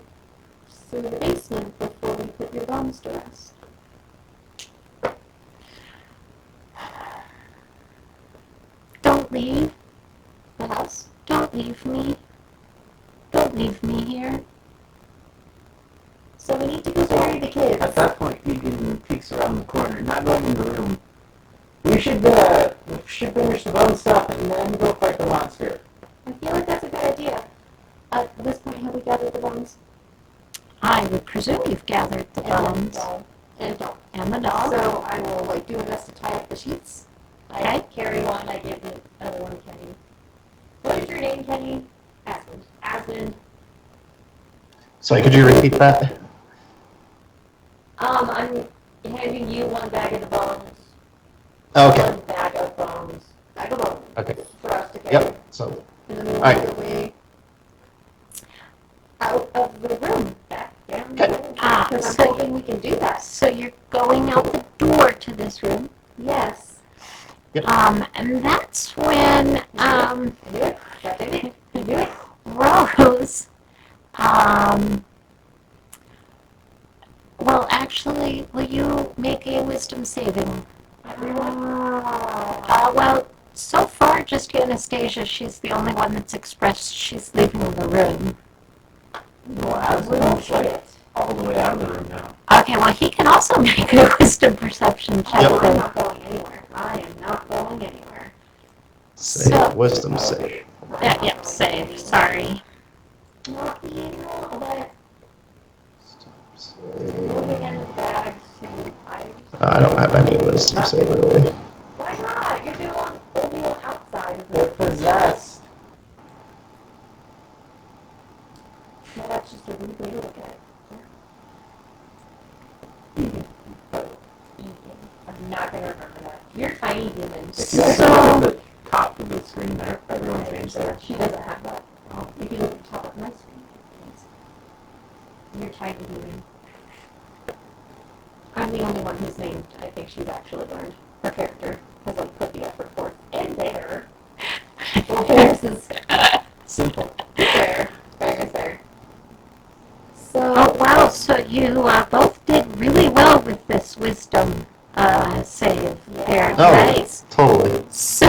through the basement before we put your bones to rest? Don't leave. The house? Don't leave me. Don't leave me here. So we need to go bury the kids. At that point, Egan peeks around the corner, not going in the room. We should finish the bone stuff and then go fight the monster. I feel like that's a good idea. At this point, have we gathered the bones? I would presume you've gathered the bones And doll. and the doll. So I will do my best to tie up the sheets. Okay. I carry one, I give the other one to Kenny. What is your name, Kenny? Asmund. Asmund. Sorry, could you repeat that? Okay. One bag of bones. Bag of bones. Okay. For us to carry. Yep. So, And then we Alright. work our way out of the room, back down Okay. the room. Ah, Because I'm so- hoping we can do that. So you're going out the door to this room. Yes. And that's when, I do it. That's it. I do it. Rose, well, actually, will you make a wisdom saving? Well, so far, just Anastasia, she's the only one that's expressed she's leaving the room. Well, Aslan's like all the way out of the room now. Okay, well, he can also make a wisdom perception check. Yep. I'm then. not going anywhere. I am not going anywhere. save. So- Wisdom save. Yep, save, sorry. Not being all that. Save. Moving in the bags to I don't have any wisdom save really. Why not? You're doing only on outside of They're it. possessed. No, that's just a weird way to look at it. I'm not gonna remember that. You're tiny human. If you actually look at the top of the screen there, everyone's name's there. She doesn't have that. Oh, you can look at the top of my screen. You're tiny human. I'm the only one who's named. I think she's actually learned her character because I put the effort forth. And there. Well, theirs is Simple. there. There is there. So. Oh, wow, so you both did really well with this wisdom save there. Oh. Nice. Totally. So,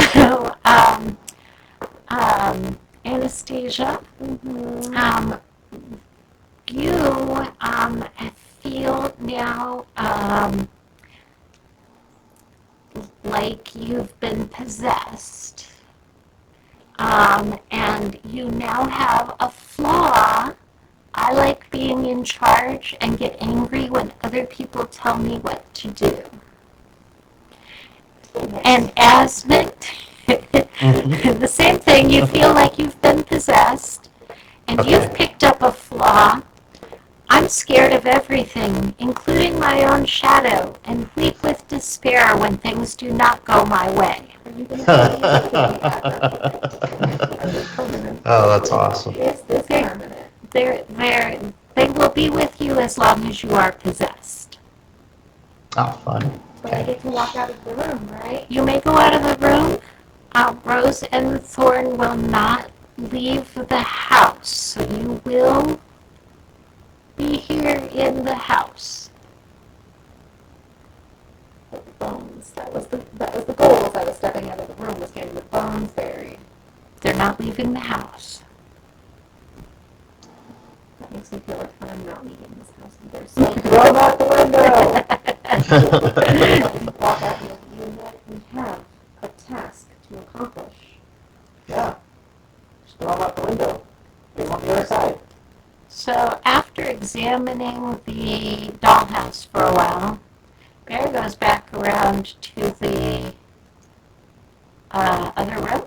Anastasia, you feel now like you've been possessed, and you now have a flaw. I like being in charge and get angry when other people tell me what to do. And Asmik, the same thing, you feel like you've been possessed, and Okay. you've picked up a flaw. I'm scared of everything, including my own shadow, and weep with despair when things do not go my way. Are you going to Oh, that's awesome. Is this permanent? They will be with you as long as you are possessed. Oh, fun. But I Okay. get to walk out of the room, right? You may go out of the room. Rose and Thorn will not leave the house, so you will be here in the house. The bones. That was the goal as I was stepping out of the room, was getting the bones buried. They're not leaving the house. That makes me feel like I'm not leaving this house either. So Throw them out the window! walk out and you know we have a task to accomplish. Yeah. Just throw them out the window. They want the other side. So after examining the dollhouse for a while, Bear goes back around to the other room.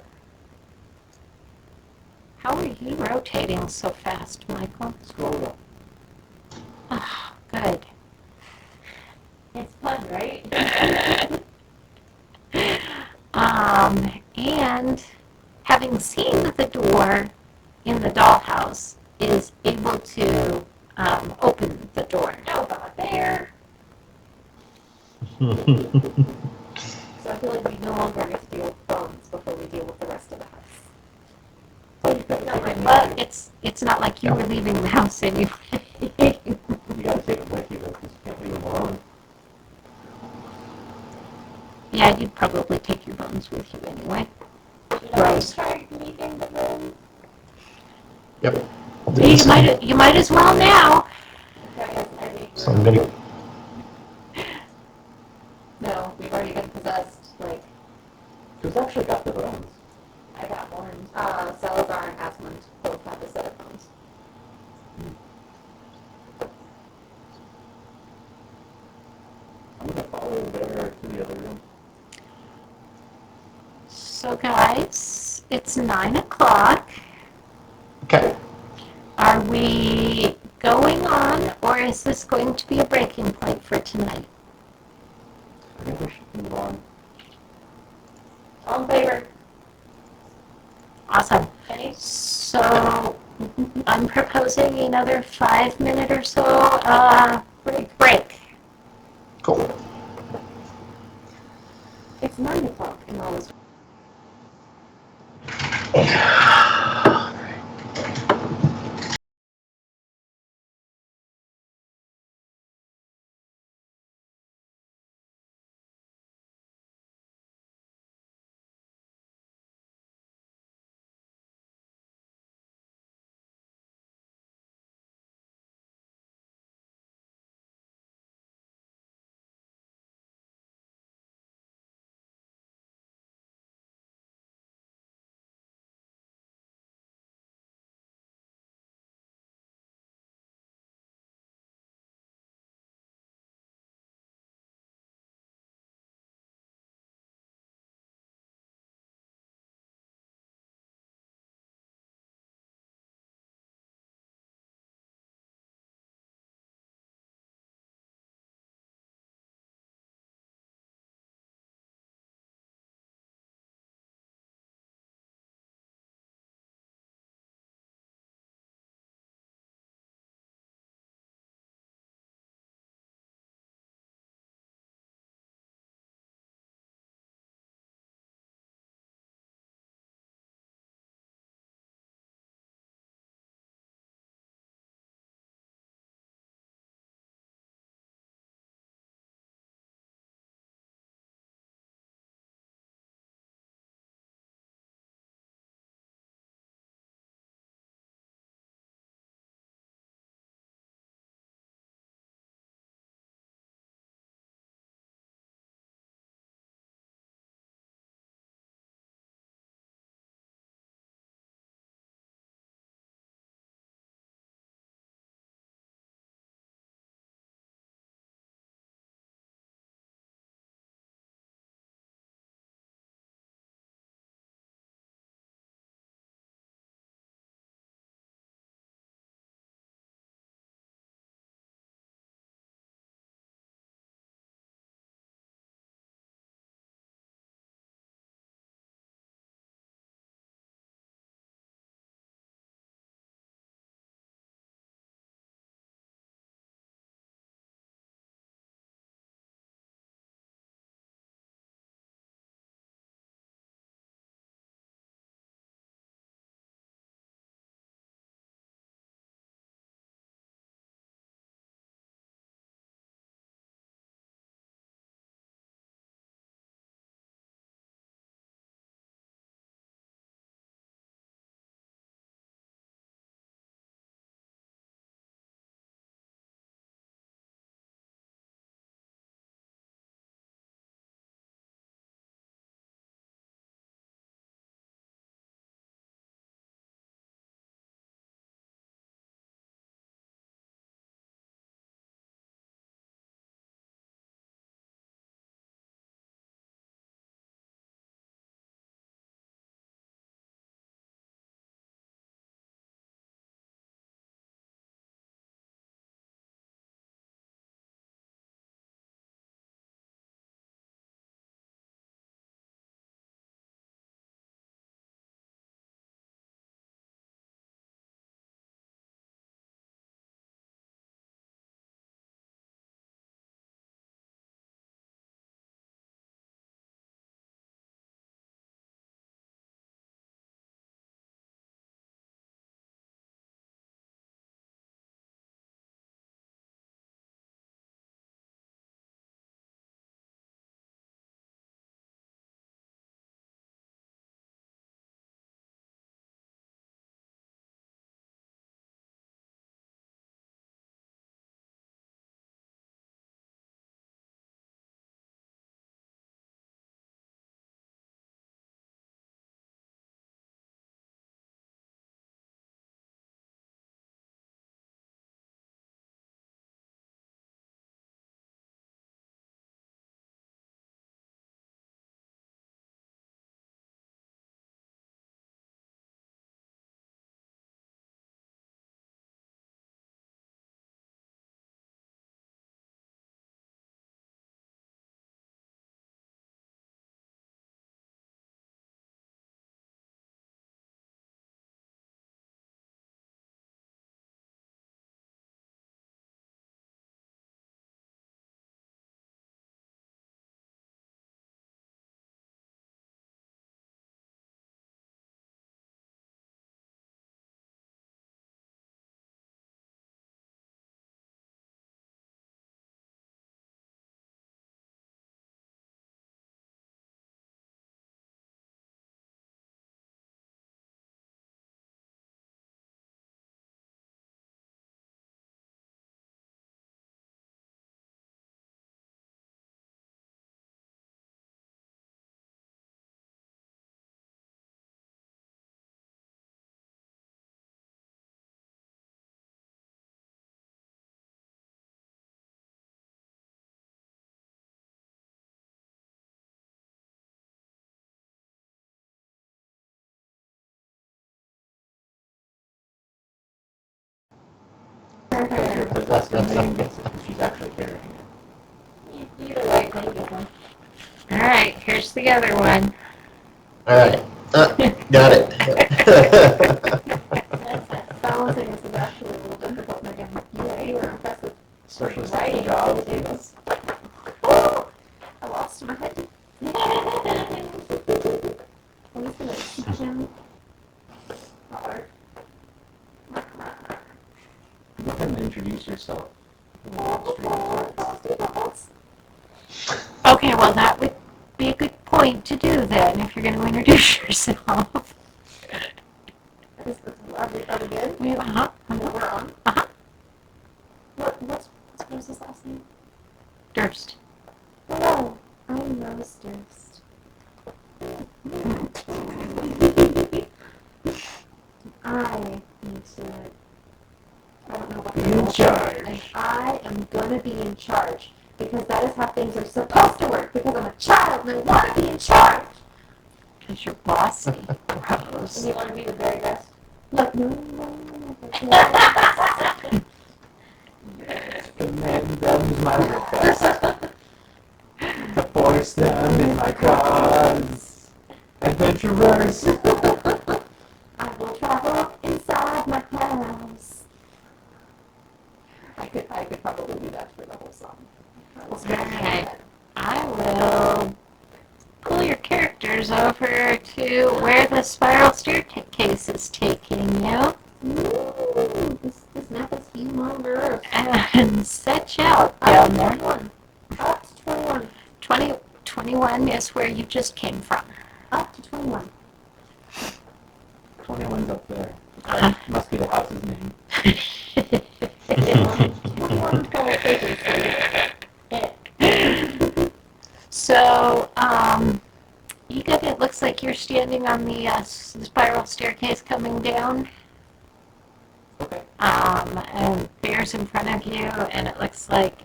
How are you rotating so fast, Michael? Scroll up. Oh, good. It's fun, right? And having seen that the door in the dollhouse is able to open the door. How about there? So I feel like we no longer get to deal with bones before we deal with the rest of the house. But it's not like you were leaving the house anyway. You gotta take them with you though, because you can't leave them alone. Yeah, you'd probably take your bones with you anyway. Should I try leaving the room? Yep. I'll do the same. You might as well now. So I'm gonna. No, we've already been possessed. Like, Who's actually got the bones? I got horns. Salazar and Asmund both have a set of bones. I'm gonna follow Bear to the other room. So guys, it's 9 o'clock. Okay. Are we going on, or is this going to be a breaking point for tonight? I think we should move on. All in favor? Awesome. Okay. So I'm proposing another 5 minute or so break. Cool. It's 9 o'clock and all this. Because your possessor name gets it, and she's actually carrying it. Either way, thank you. Alright, here's the other one. Alright. Got it. That balancing is actually a little difficult again. Yeah, you were impressive. Especially since Writing the job is. Oh, I lost my head. I'm just gonna teach him. Hard. Go ahead and introduce yourself. Okay, well, that would be a good point to do then, if you're going to introduce yourself. Are we good? Uh-huh. We're on. Uh-huh. What's Rose's last name? Durst. Hello, I'm Rose Durst. I need to. I don't know what Be in charge. And I am gonna be in charge because that is how things are supposed to work. Because I'm a child and I want to be in charge. Because you're bossy, And Rose. you want to be the very best. Look, no. Command them's my request. To force them in my cause. Adventurers. I will travel inside my house. I could probably do that for the whole song. Alright. I will pull your characters over to where the spiral staircase is taking you Ooh, this map is humongous. and set you out down there. Up to 21. 21 is where you just came from. Up to 21. 21's up there. That must be the house's name. 21 total pages. So, you get it looks like you're standing on the spiral staircase coming down. Okay. And Bear's in front of you, and it looks like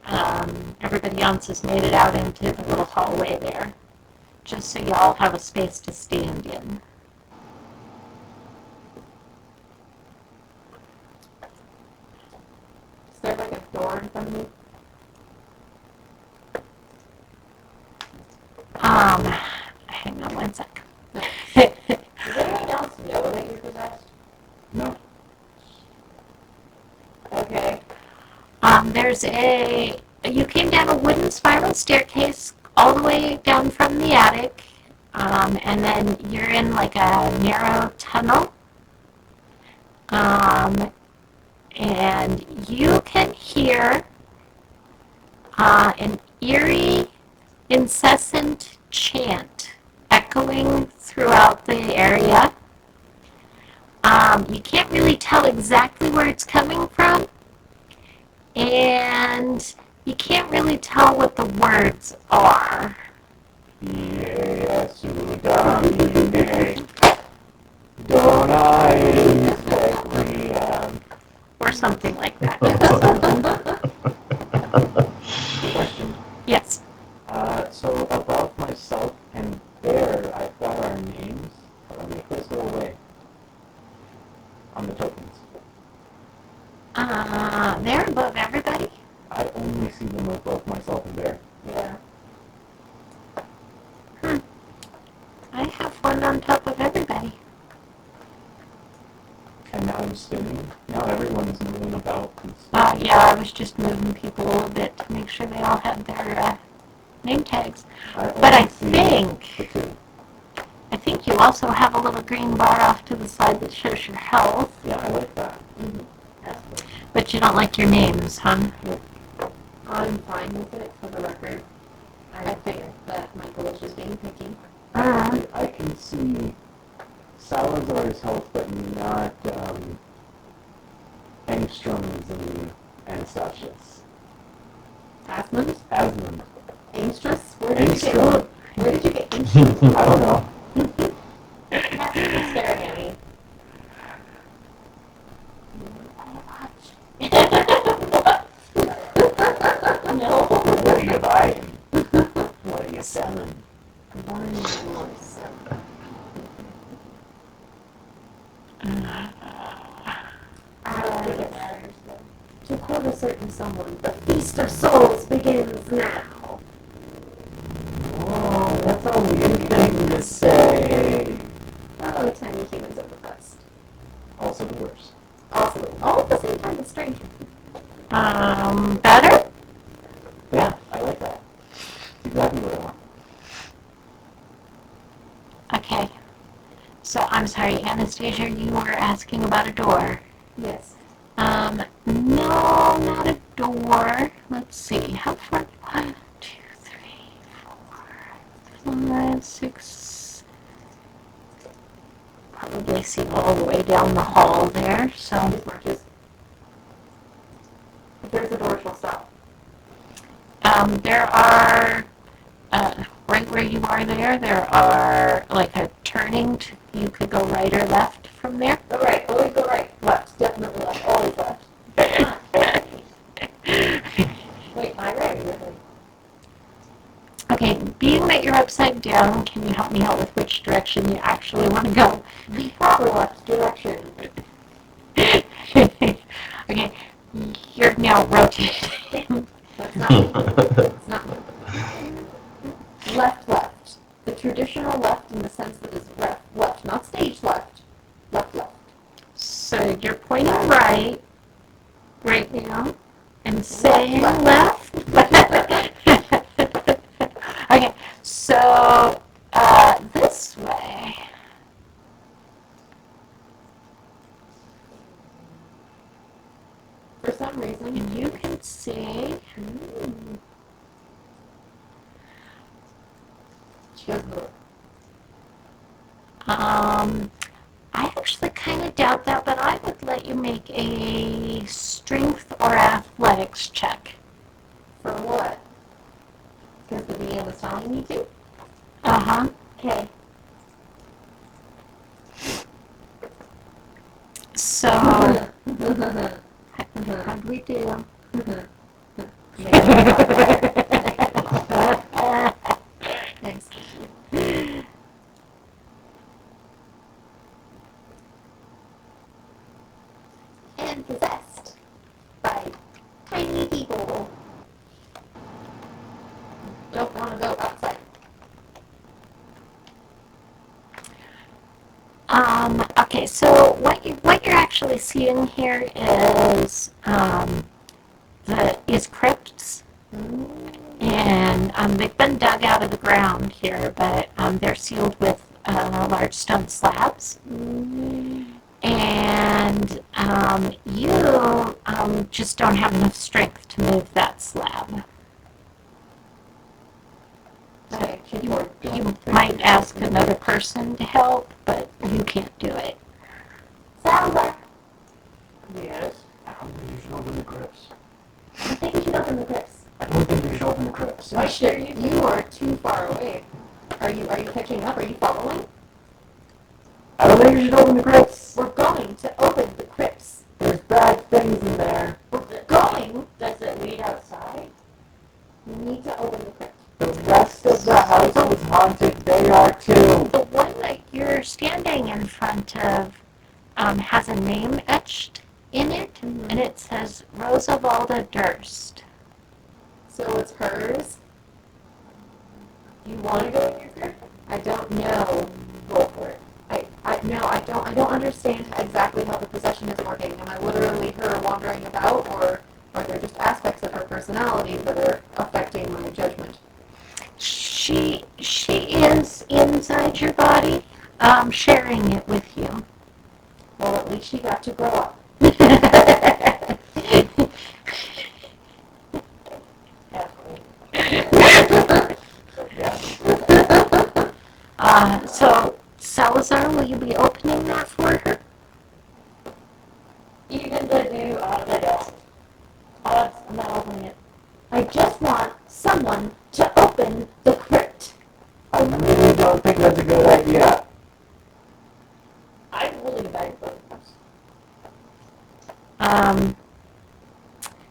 everybody else has made it out into the little hallway there, just so y'all have a space to stand in. Is there like a door in front of me? Hang on one sec. Does anyone else know that you're possessed? No. Okay. You came down a wooden spiral staircase all the way down from the attic, and then you're in like a narrow tunnel. And you can hear an eerie, incessant chant echoing throughout the area. You can't really tell exactly where it's coming from, and you can't really tell what the words are. Yes, Domine. Don't I expect Liam? Or something like that. Question. Yes. So above myself and Bear, I've got our names, but I'm going to please go away on the tokens. They're above everybody. I only see them above myself and Bear. Yeah. I have one on top of everybody. And now I'm spinning. Now everyone's moving about. Yeah, I was just moving people a little bit to make sure they all had their name tags. But I think you also have a little green bar off to the side that shows your health. Yeah, I like that. But you don't like your names, huh? I'm fine with it for the record. I think that Michael was just being picky. I can see Salazar's health, but not Angstrom's and Anastasia's. Asmund? Asmund. Angstress? Angstrom. Where did you get Angstrom? I don't know. Asmund is staring at me. No. What are you buying? What are you selling? I don't think it matters though. of a certain someone. The Feast of Souls begins now. Oh, that's a weird thing to say. Oh, tiny humans are the best. Also the worst. Also, all at the same time as strange. Better? Yeah, I like that. It's exactly what I want. Okay. So, I'm sorry, Anastasia, you were asking about a door. Yes. No, not a door. Let's see, how far? 1, 2, 3, 4, 5, 6. Probably see all the way down the hall there, so. These marches. If there's a door, she'll stop. There are, right where you are there are like a turning. You could go right or left from there. Go right, always go right. Left, definitely left, always left. Wait, my right or your right? Okay, being that you're upside down, can you help me out with which direction you actually want to go? The proper left direction. Okay, you're now rotating. That's not it's not left, left. The traditional left in the sense that is left, not stage left. Left, left. So you're pointing right now, and saying left. Okay, so this way. For some reason, And you can see. She goes north. I actually kind of doubt that, but I would let you make a strength or athletics check. For what? Because the DM was telling me to? Uh-huh. Okay. So, how'd we do? Thanks. And possessed by tiny people. Don't want to go outside. Okay, so what you're actually seeing here is crypts, and they've been dug out of the ground here, but they're sealed with large stone slabs, and you just don't have enough strength to move that slab. Okay, You might ask another person to help, but you can't do it. Salva! Yes. I don't think you should open the crypts. I think we should open the crypts. I don't think you should open the crypts. Why should you? You are too far away. Are you catching up? Are you following? I don't think you should open the crypts. We're going to open the crypts. There's bad things in there. We're going. Does it lead outside? We need to open the crypts. The rest of the house is haunted. They are too. The one that you're standing in front of has a name etched in it, and it says Rosavalda Durst. So it's hers? You want to go in your crypt? I don't know. Go for it. I don't understand exactly how the possession is working. Am I literally her wandering about, or are there just aspects of her personality that are affecting my judgment? She is inside your body, sharing it with you. Well, at least she got to grow up. So, Salazar, will you be opening that for her? Even the new don't. I'm not opening it. I just want someone to open the crypt. I really don't think that's a good idea. I'm really bad for this.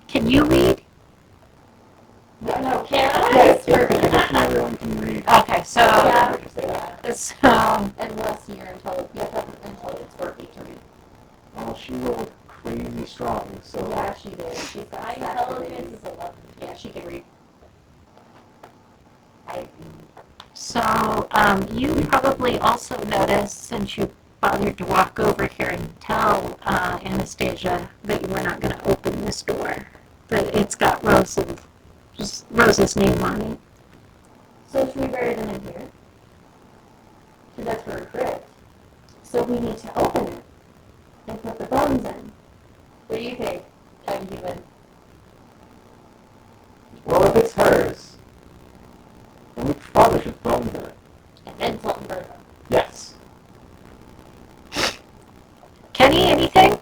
Can you read? No, can I? Yes, everyone can read. Okay, so, Yeah. so, Unless you're intelligent. You have to have intelligence for it to read. Well, she rolled crazy strong, so Yeah, she did. She's got she can read. I So, you probably also noticed, since you bothered to walk over here and tell Anastasia that you were not going to open this door, that it's got Rose's name on it. So should we bury them in here? Because that's her crypt. So we need to open it and put the bones in. What do you think, young human? Well, if it's hers, then we probably should bone her. And then salt and burn them. Yes. Kenny, anything?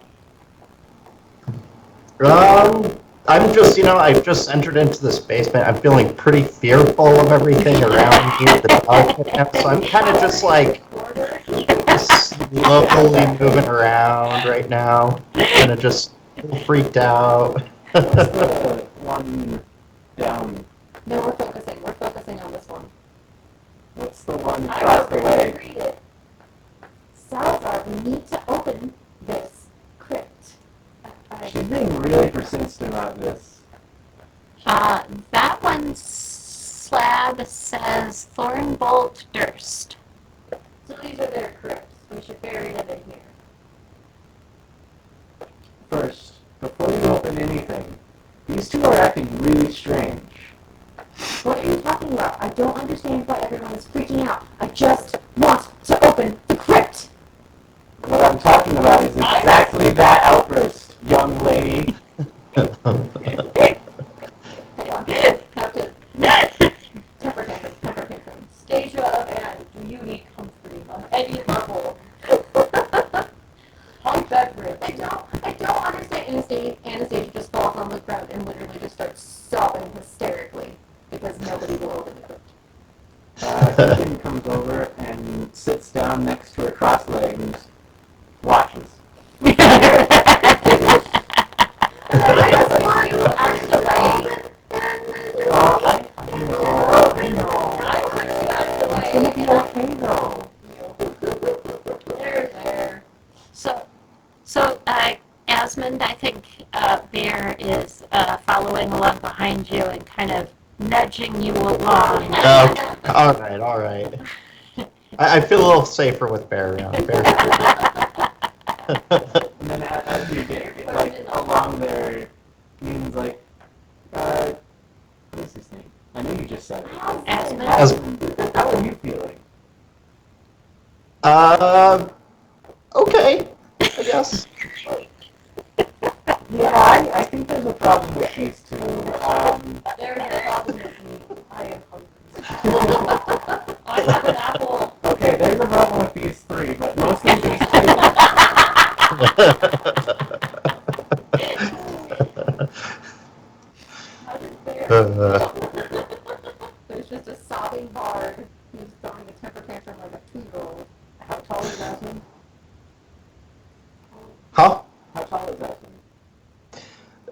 I'm just, I've just entered into this basement. I'm feeling pretty fearful of everything around me, the dark right now, so I'm kind of just like slowly moving around right now. Kind of just freaked out. What's the one down? No, we're focusing. We're focusing on this one. What's the one I across the was way? read it. Salazar, we need to open this crypt. She's being really persistent about this. That one slab says Thornbolt Durst. So these are their crypts. We should bury them in here. First, before you open anything, these two are acting really strange. What are you talking about? I don't understand why everyone is freaking out. I just want to open the crypt. What I'm talking about is exactly that outburst, young lady. Hang on. Have to. Temper tantrum. Stage of and you need comforting on any level. On bedroom. I don't understand. Anastasia just falls on the ground and literally just starts sobbing hysterically because nobody will open the crypt. Ethan comes over and sits down next to her cross-legged and just watches. I just want you to actually. It's gonna be okay though. There. So, Asmund, I think Bear is following along behind you and kind of nudging you along. Okay. All right. I feel a little safer with Bear around. Bear. And then as you get like along there, Ian's like, what's his name? I know you just said it. Asmund? How are you feeling? Okay, I guess. Yeah, I think there's a problem with these two. There's a problem with me. I am hungry. I have an apple. Okay, there's a problem with these three, but mostly these two. How does Bear? There's just a sobbing bard who's throwing a temper tantrum like a 2-year-old. How tall is Asmund? Huh? How tall is Asmund?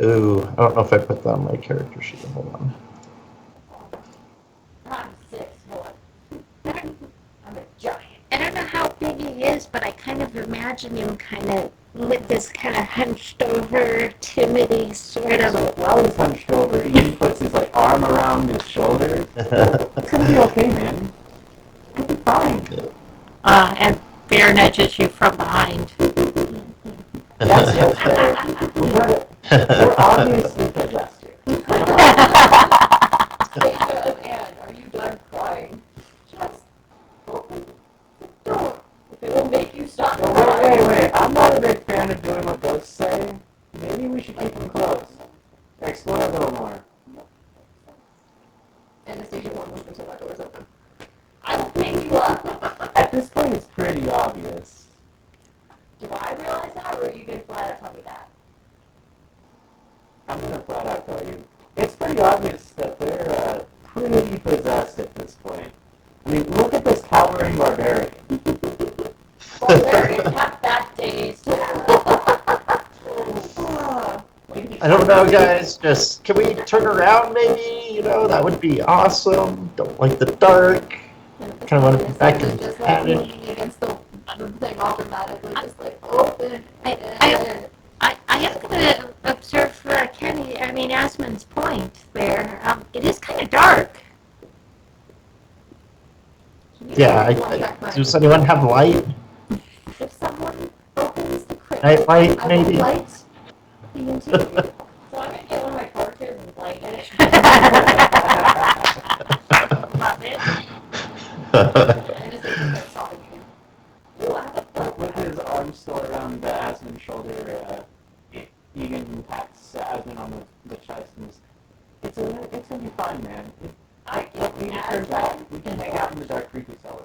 Ooh, I don't know if I put that on my character sheet. Hold on. I'm 6'1". I'm a giant. I don't know how big he is, but I kind of imagine him kind of with this kind of hunched over, timidity sort of. So while he's hunched over, Ian puts his like arm around his shoulder. It's gonna be okay, man. It'll be fine. And Bear nudges you from behind. Yes, we're obviously possessed here. Stage of Anne, are you done crying? Just open the door. If it will make you stop No, crying. wait. I'm not a big fan of doing what ghosts say. Maybe we should keep them close. Explore a little more. Anastasia won't move until that door's open. I will pick you up. At this point, it's pretty obvious. Do I realize that, or are you going to flat out tell me that? I'm gonna flat out tell you. It's pretty obvious that they're pretty possessed at this point. I mean, look at this towering barbarian. Barbarians have bad days. I don't know, guys. Just can we turn around, maybe? That would be awesome. Don't like the dark. Kind of want to be back in Just like panic. leaning against the thing automatically, just like open. I am going to observe Asmund's point there. Yeah, does anyone have light? If someone opens the crate, Night light, I will maybe? light the interior. So I'm gonna get one of my torches and light it. Love it. And just like start solving it. Ooh, I have a book. With his arm still around Asmon's shoulder, Egan pats Asmon on the chest and it's gonna be fine, man. I get We Asmon can hang out in the dark creepy cellar.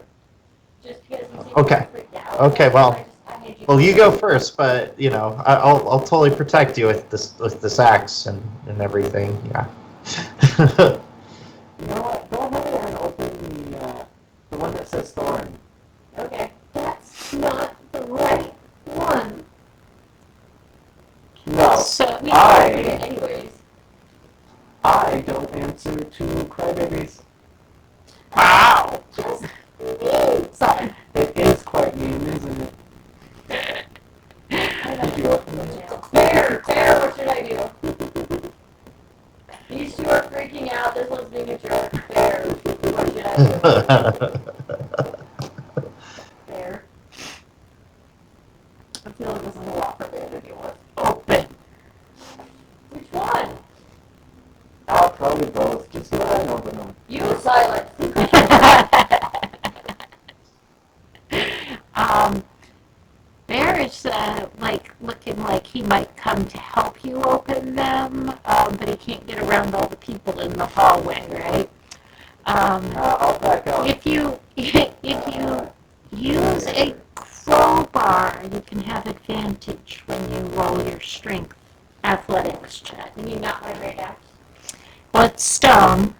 just because he seems Okay. freaked out. Okay, well- I need you Well, to- you go first, but you know, I'll totally protect you with this axe and everything. Yeah. You know what? Go ahead and open the one that says Thorn. Okay, that's not the right one. No, So, We I- opened it anyways. I don't answer to crybabies. wow. Just me. Sorry. It is quite mean, isn't it? Did you open it? Fair, what should I do? These two are freaking out, this one's being a jerk. Fair, what should I do? Fair. I feel like this is a lot for Bear to deal with. Open. Which one? I'll probably both. Just go ahead and open them. You silent. Bear is looking like he might come to help you open them, but he can't get around all the people in the hallway, right? I'll back up. If you use a crowbar, you can have advantage when you roll your strength athletics check. You mean not my great axe? Well, it's stone.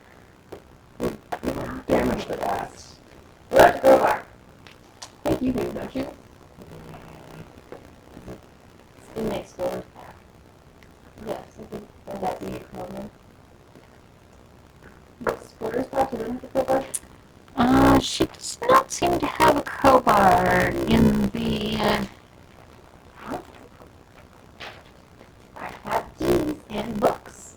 Damage the axe. Where's the crowbar? I think you do, don't you? It's in the explorer's pack. Yes, I think that'd be a crowbar. The explorer's pack, you don't have the crowbar? She does not seem to have a crowbar in the. I have these and books.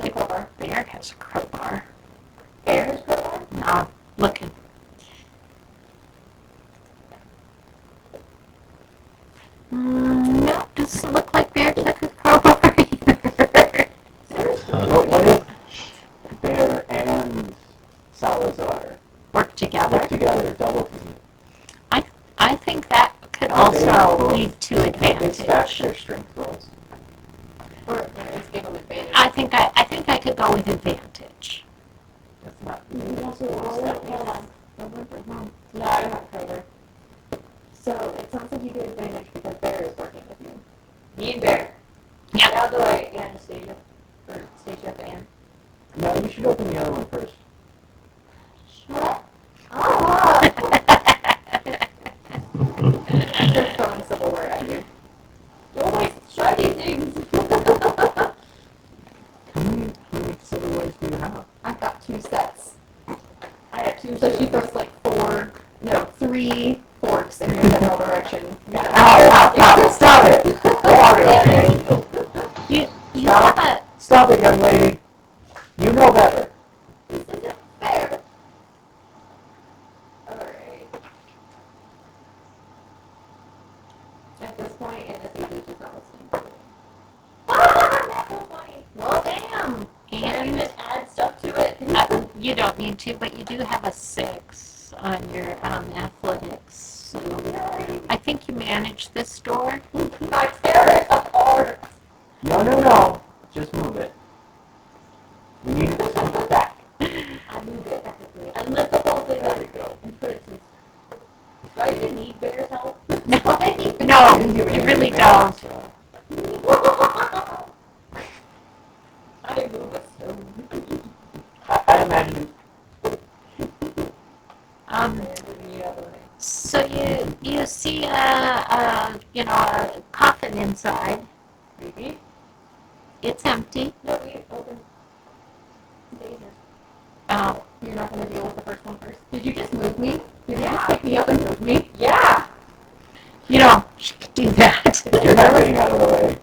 No crowbar. Bear has a crowbar. Bear has crowbar? No, looking. No, doesn't look like Bear took a crowbar either. What if Bear and Salazar Work together. work together, double team? I think that could also lead to It's back advantage. their strength rolls. Or let's give them advantage. I think I could go with advantage. That's not. No, I don't have crowbar. So it sounds like you get advantage because Bear is working with you. Me and Bear. Yeah. Get out of the way, Anastasia. Or Stacia Fan. No, you should open the other one first. Shut up! They're throwing silverware at you. Don't waste shiny things! How many silverwares do you have? I've got 2 sets. I have 2, so she throws like 3 forks in your general direction. Stop it! Stop it! You have a Stop it, young lady! You know better. This isn't fair. Alright. At this point, Anastasia is not listening. Ah! Well, damn! Can you and just add stuff to it? you don't need to, but you do have a 6 on your athletics. So I think you managed this door. I tear it apart! No. Just move it. We need this one back. I moved it technically. I lift the whole thing There up we go. and put it to. Do I even need Bear's help? No, you really don't. I move a stone. I imagine. So you see a coffin inside. Creepy. It's empty. No, we open. Danger. Oh, You're not going to deal with the first one first. Did you just move me? Did you just pick me up and move me? Yeah! she could do that. You're not getting out of the way.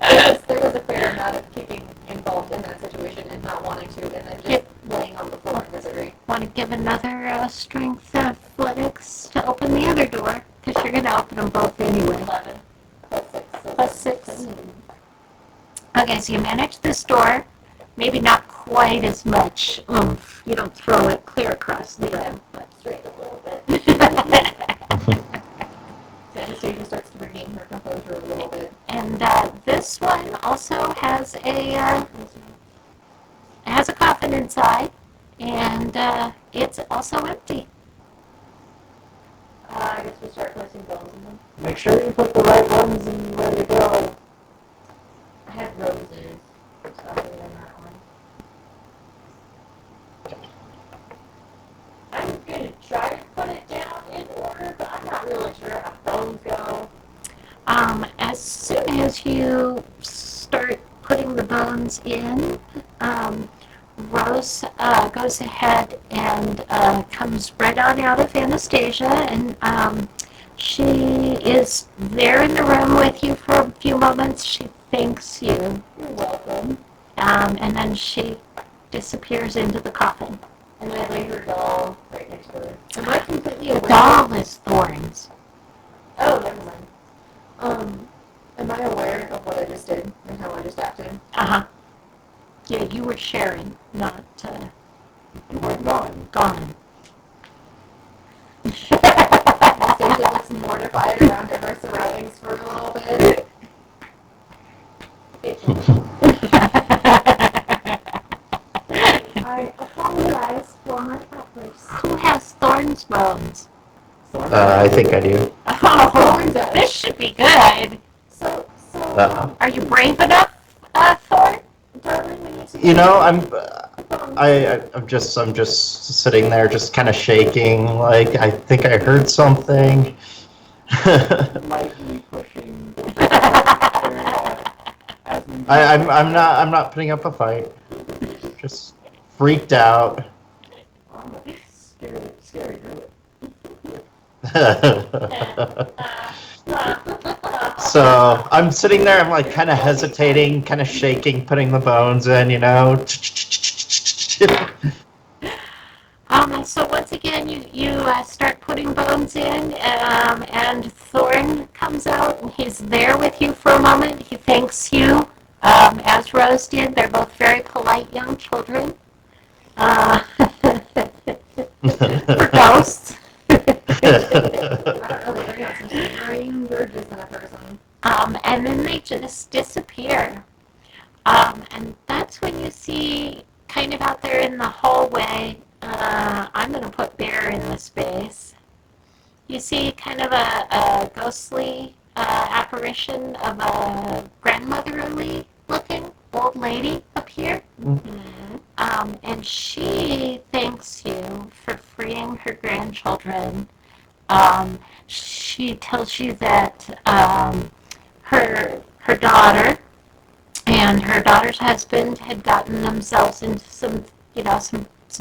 There was a fair amount of kicking involved in that situation and not wanting to, and then just laying on the floor. Okay, so you manage this door. Maybe not quite as much oomph. You don't throw it clear across the room. But straight a little bit. Anastasia starts to regain her composure a little bit. And this one also has a coffin inside, and it's also empty. I guess we start placing bones in them. Make sure you put the right ones and ready to go. I had roses, so I'll put it in that one. I'm gonna try to put it down in order, but I'm not really sure how bones go. As soon as you start putting the bones in, Rose goes ahead and comes right on out of Anastasia, and she is there in the room with you for a few moments. She thanks you. You're welcome. And then she disappears into the coffin. And I lay her doll right next to her. Am I completely The aware? doll is Thorns. Oh, never mind. Am I aware of what I just did and how I just acted? Uh-huh. Yeah, you were sharing, not You weren't gone. gone. Anastasia looks mortified around her surroundings for a little bit. I apologize for my outburst. Who has Thorns bones? I think I do. Oh, this should be good. So, Are you brave enough, Thorn? darling, we need to. You know, I'm just sitting there, just kind of shaking. Like I think I heard something. Lightly pushing. As we I'm not putting up a fight. Just freaked out. Scary girl. So I'm sitting there, I'm like kind of hesitating, kind of shaking, putting the bones in, you know. So once again, you start putting bones in, and Thorn comes out, and he's there with you for a moment. He thanks you, as Rose did. They're both very polite young children. For ghosts. I don't know, they're not some strange than a person. And then they just disappear. And that's when you see, kind of out there in the hallway, I'm going to put Bear in the space. You see kind of a ghostly apparition of a grandmotherly looking old lady appear. And she thanks you for freeing her grandchildren. She tells you that her daughter and her daughter's husband had gotten themselves into some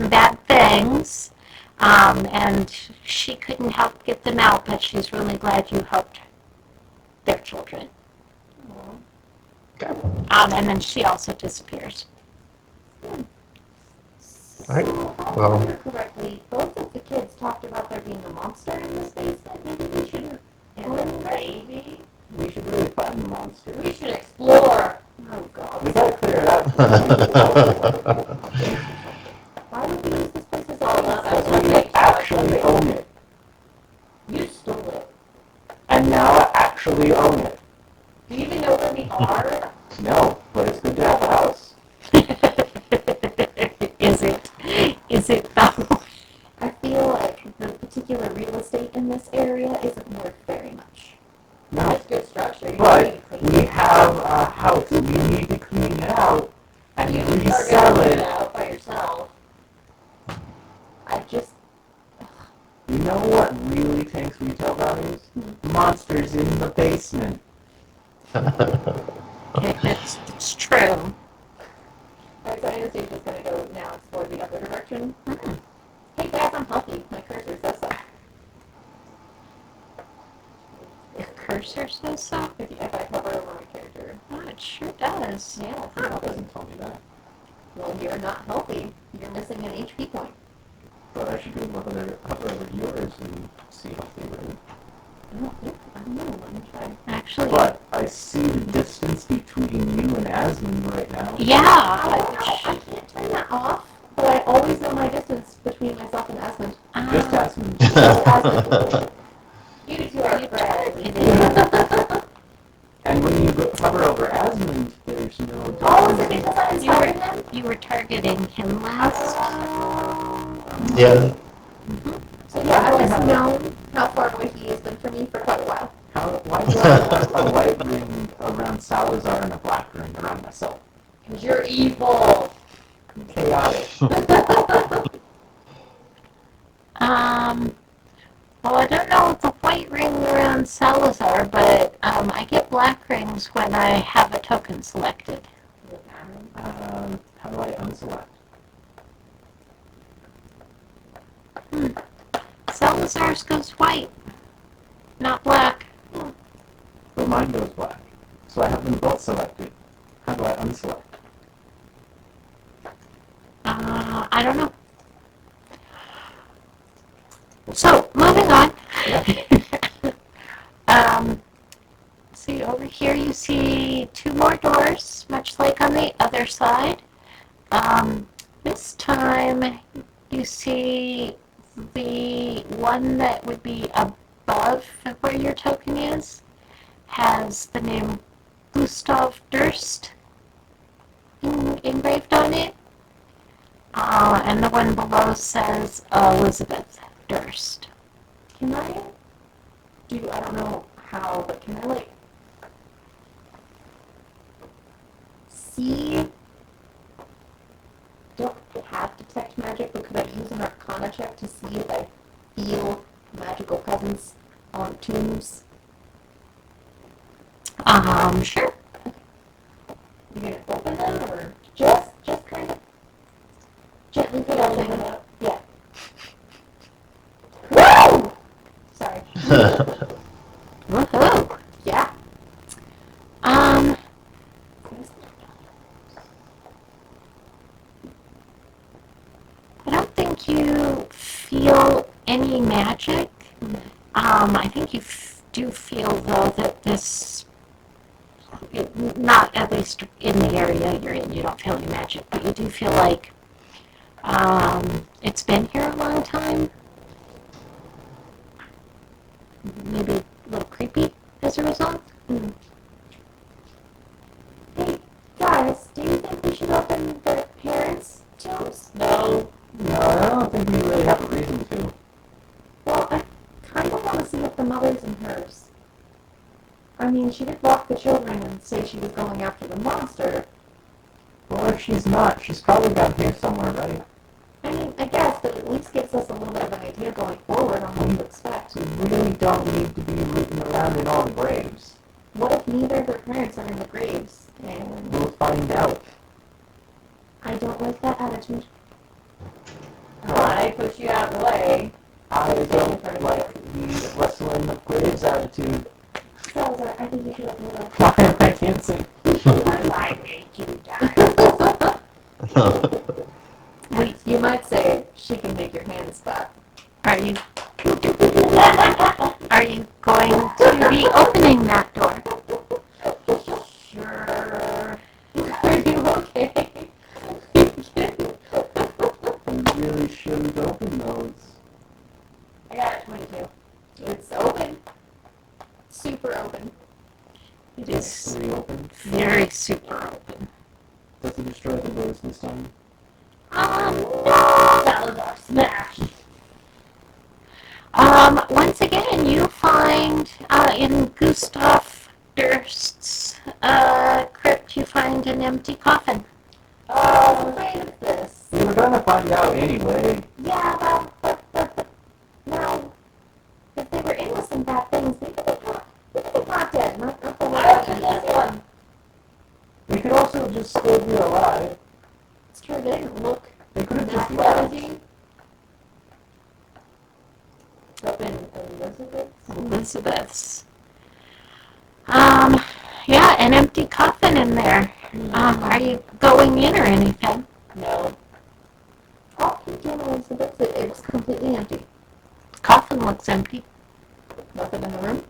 bad things, and she couldn't help get them out, but she's really glad you helped their children. Okay. And then she also disappears. Right. So, if I Well. remember correctly, both of the kids talked about there being a monster in this basement. Maybe we should. Maybe. We should really find the monster. We should explore. Oh God. We gotta clear it out. Why would we use this place as all Because we actually own it. You stole it. And now I actually own it. Do you even know where we are? No, but it's good to have a house. Is it though? I feel like the particular real estate in this area isn't worth very much. No. It's good structure. You But need to clean we it. have a house. We need to clean it out and You can start resell cleaning it it. out by yourself. I just. You know what really takes retail values? Monsters in the basement. It's true. Alright, so Anastasia's gonna go now explore the other direction. Hey guys, I'm healthy. My cursor says so. The cursor says so. If I hover over my character. Oh, it sure does. Yeah, It doesn't tell me that. well, you're not healthy. You're missing an HP point. But I should be able to hover over yours and see how they were. I don't know. Let me try. Actually, But I see the distance between you and Az Asmund right now? Yeah. I can't turn that off, but I always know my distance between myself and Asmund. Just Asmund. You two are friends. And when you hover over Asmund, there's no... Oh, is it because I inspired him? You were targeting him last. Yeah. So yeah, I've just known how far away he has been from me for quite a while. Why do I have a white ring around Salazar and a black ring around myself? Because you're evil. Chaotic. Well, I don't know the white ring around Salazar, but I get black rings when I have a token selected. How do I unselect? Salazar's goes white, not black. Well, mine goes black. So I have them both selected. How do I unselect? I don't know. So, moving on. See, over here you see two more doors, much like on the other side. This time you see the one that would be above where your token is has the name Gustav Durst engraved on it. And the one below says Elizabeth Durst. Can I do, I don't know how, but can I, see? Don't have detect magic, but could I use an arcana check to see if I feel magical presence on tombs? Sure. You gonna open them, or just kind of gently put everything up? Yeah. Woo! Sorry. Woohoo! Yeah. I don't think you feel any magic. I think you do feel, though, that this, not at least in the area you're in, you don't feel any magic, but you do feel like it's been here a long time. Maybe a little creepy as a result. Hey, guys, do you think we should open their parents' tombs? No. No, I don't think we really have a reason to. Well, I kind of want to see if the mother's in hers. I mean, she did block the children and say she was going after the monster. Well, if she's not, she's probably down here somewhere, right? I mean, I guess, but at least gives us a little bit of an idea going forward on what to expect. We really don't need to be rooting around in all the graves. What if neither of their parents are in the graves? And We'll find out. I don't like that attitude. I put you out of the way. I don't like the wrestling of graves attitude. Salazar, I think you should open the door. I can't sing. I make you die. You might say she can make your hands clap. Are you going to be opening that door? Sure. Are you okay? You really shouldn't open those. I got a 22. It's open. Super open. It is Really open. very super open. Does it destroy the doors this time? No. Salazar smash. Once again, you find in Gustav Durst's crypt, you find an empty coffin. I was afraid of this. We were gonna find out anyway. Yeah, but now, if they were innocent bad things, they could be not dead, not the one. We could also just still be alive. It's true, they didn't look They could have that just left. damaging. Up in Elizabeth's. Elizabeth's. Yeah, an empty coffin in there. Are you going in or anything? No. Oh, he came in Elizabeth's. It was completely empty. Coffin looks empty. Nothing in the room.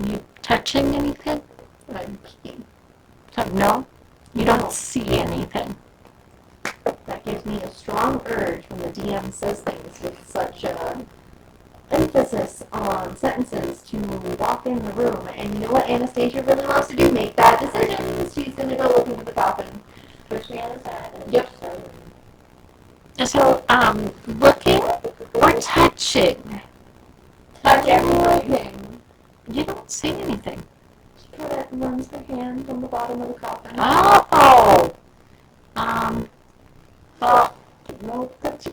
You touching anything? I'm peeing. So no, you don't see anything. That gives me a strong urge when the DM says things with such emphasis on sentences to walk in the room. And you know what Anastasia really wants to do? Make bad decisions. She's going to go look into the coffin. Which we understand. Yep. So, looking or touching? Touch everything. You don't see anything. Colette runs her hand on the bottom of the coffin. Oh! Well, No, touchy.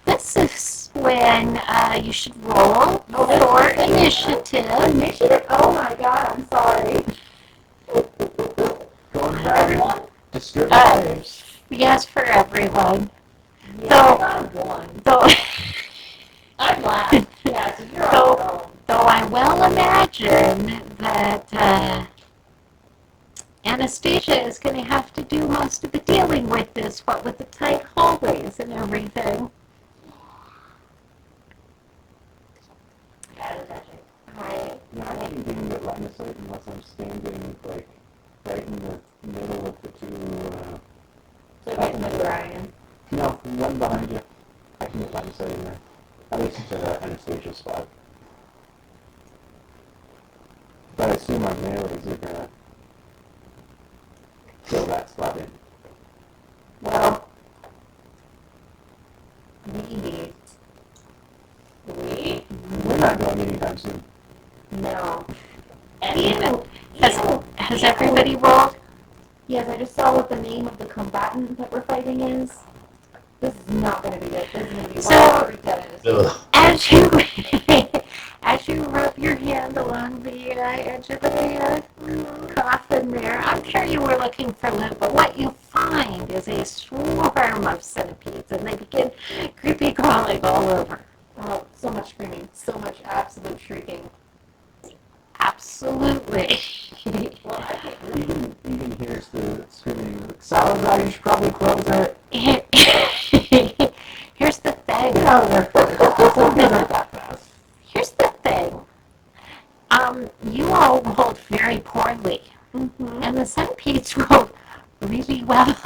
this is when you should roll for initiative. Initiative? Oh my god, I'm sorry. Going For everyone? Disturb Uh, players. Yes, for everyone. Yeah, So- I got a 1. Though, I'm glad. Yeah, so you're So- on your own. though I will imagine that Anastasia is going to have to do most of the dealing with this, what with the tight hallways and everything. Yeah, I can't even get line of sight unless I'm standing, like, right in the middle of the two, So you can move Ryan. no, one behind you. I can get line of sight in there. At least to Anastasia's spot. But I assume I'm there, or is it gonna fill that spot in? Well, maybe. We? We're not going anytime soon. No. Even- Has everybody rolled? Yes, I just saw what the name of the combatant that we're fighting is. This is not going to be good. This is going to be So- wild freak out of this. Ugh. As you rub your hand along the edge of the coffin there, I'm sure you were looking for loot, but what you find is a swarm of centipedes, and they begin creepy crawling all over. Oh, so much screaming. So much absolute shrieking. Absolutely. Well, I can't really. Even here's the screaming, Salazar, you should probably close it. Here's the thing. Get out of there first. Something not that fast. Here's the thing. You all rolled very poorly, Mm-hmm. and the centipedes rolled really well.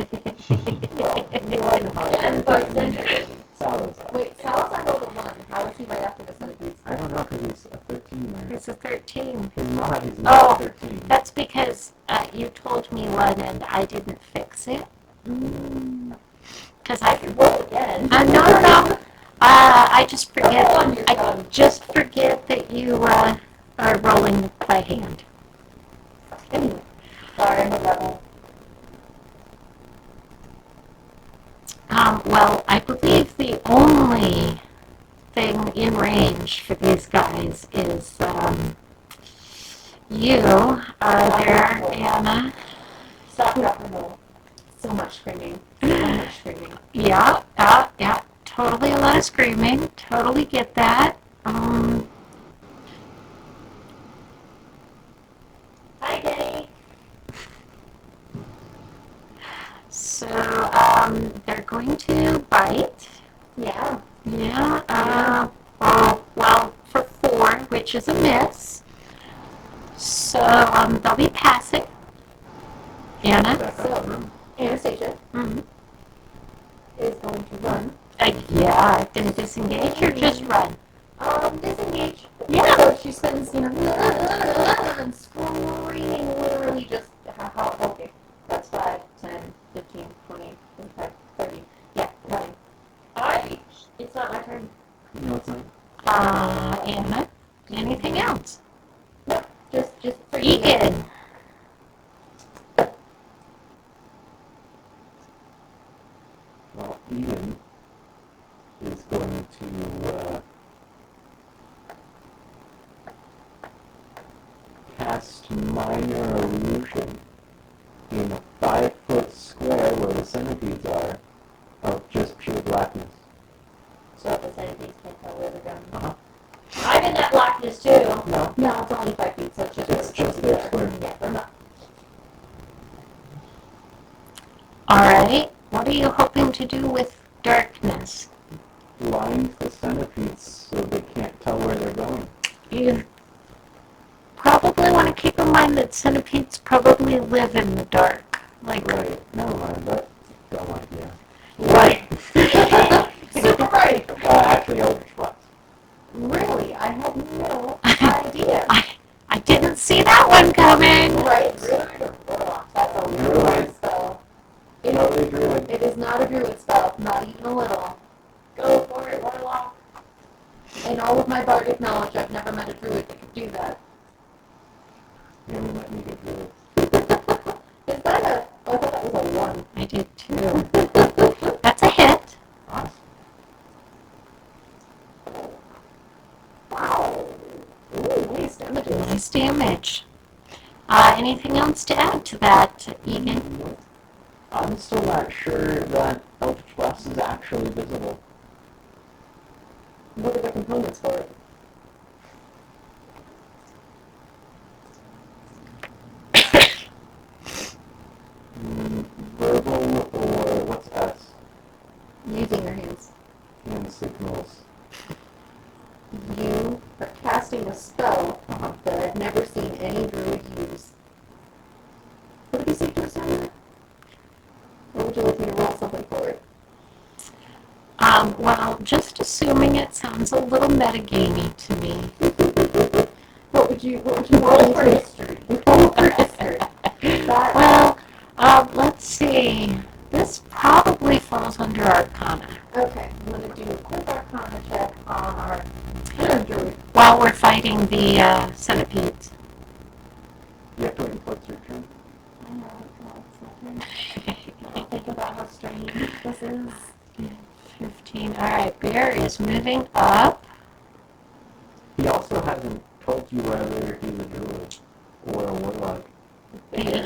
And but then, Salazar. wait, Salazar rolled a 1. How is he right after the centipedes? I don't know, because he's a 13 there. It's a 13. He's not Oh. a 13. That's because you told me one and I didn't fix it. Because I... Roll again. No. I just forget. Roll on your I tongue. just forget that you are rolling by hand. Anyway, sorry, I'm a rebel. Well, I believe the only thing in range for these guys is you there, Anna. Stop rock and roll. So much screaming. So much screaming. Yeah. Totally a lot of screaming. Totally get that. Hi, Jenny. So, they're going to bite. Yeah. Yeah, well, for 4, which is a miss. So, they'll be passing. Anna? Back out of the room. Anastasia Mm-hmm. is going to run. Yeah, gonna disengage or just run? Disengage. Yeah. So she spends, and screaming literally just, okay. That's 5, 10, 15, 20, 25, 30. Yeah, running. It's not my turn. No, it's not. Anna? Anything else? No, just freaking out. Egan? Well, Ian is going to cast Minor Illusion in a 5-foot square where the centipedes are of just pure blackness. So if the centipedes can't tell where they're going. Uh-huh. I'm in that blackness too. No. No, it's only 5 feet, so it's just It's just their square. Yeah, I'm not. Alright, what are you hoping to do with darkness? Blind the centipedes so they can't tell where they're going. You probably want to keep them in mind that centipedes probably live in the dark. Like, Right. Never mind. That's a dumb idea. right. Super right. Actually, Eldritch Blast. Really? I had no idea. I didn't see that one coming. Right? Really? That's a weird spell. Totally druid. It is not a druid spell, not even a little. Go for it, Warlock. In all of my bardic knowledge, I've never met a druid that could do that. You only let me get druid. Is that a... Oh, I thought that was a 1. I did too. That's a hit. Awesome. Wow. Ooh, nice damages. Nice damage. Anything else to add to that, Egan? I'm still not sure that Eldritch Blast is actually visible. What are the components for it? Verbal or what's S? Using your hands. Hand signals. You are casting a spell that I've never seen any druid use. What did you say just on that? Or would you like me to roll something for it? Well, just assuming it sounds a little metagamey to me. What would you roll for history? Roll for history. That, Well, let's see. This probably falls under Arcana. okay, I'm going to do a quick arcana check on our druid. While we're fighting the centipedes. You have to wait until it's your turn. I know, I'll think about how strange this is. 15. Alright, Bear is moving up. He also hasn't told you whether he's a druid or a warlock.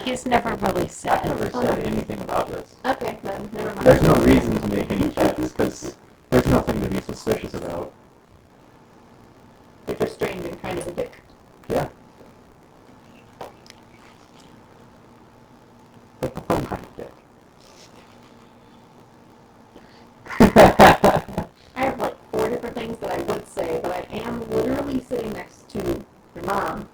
He's never really I've said. never said anything about this. Okay, then, never mind. There's no reason to make any checks because there's nothing to be suspicious about. If you're strange and kind of a dick. Yeah. Like a fun kind of dick. I have like 4 different things that I would say, but I am literally sitting next to your mom.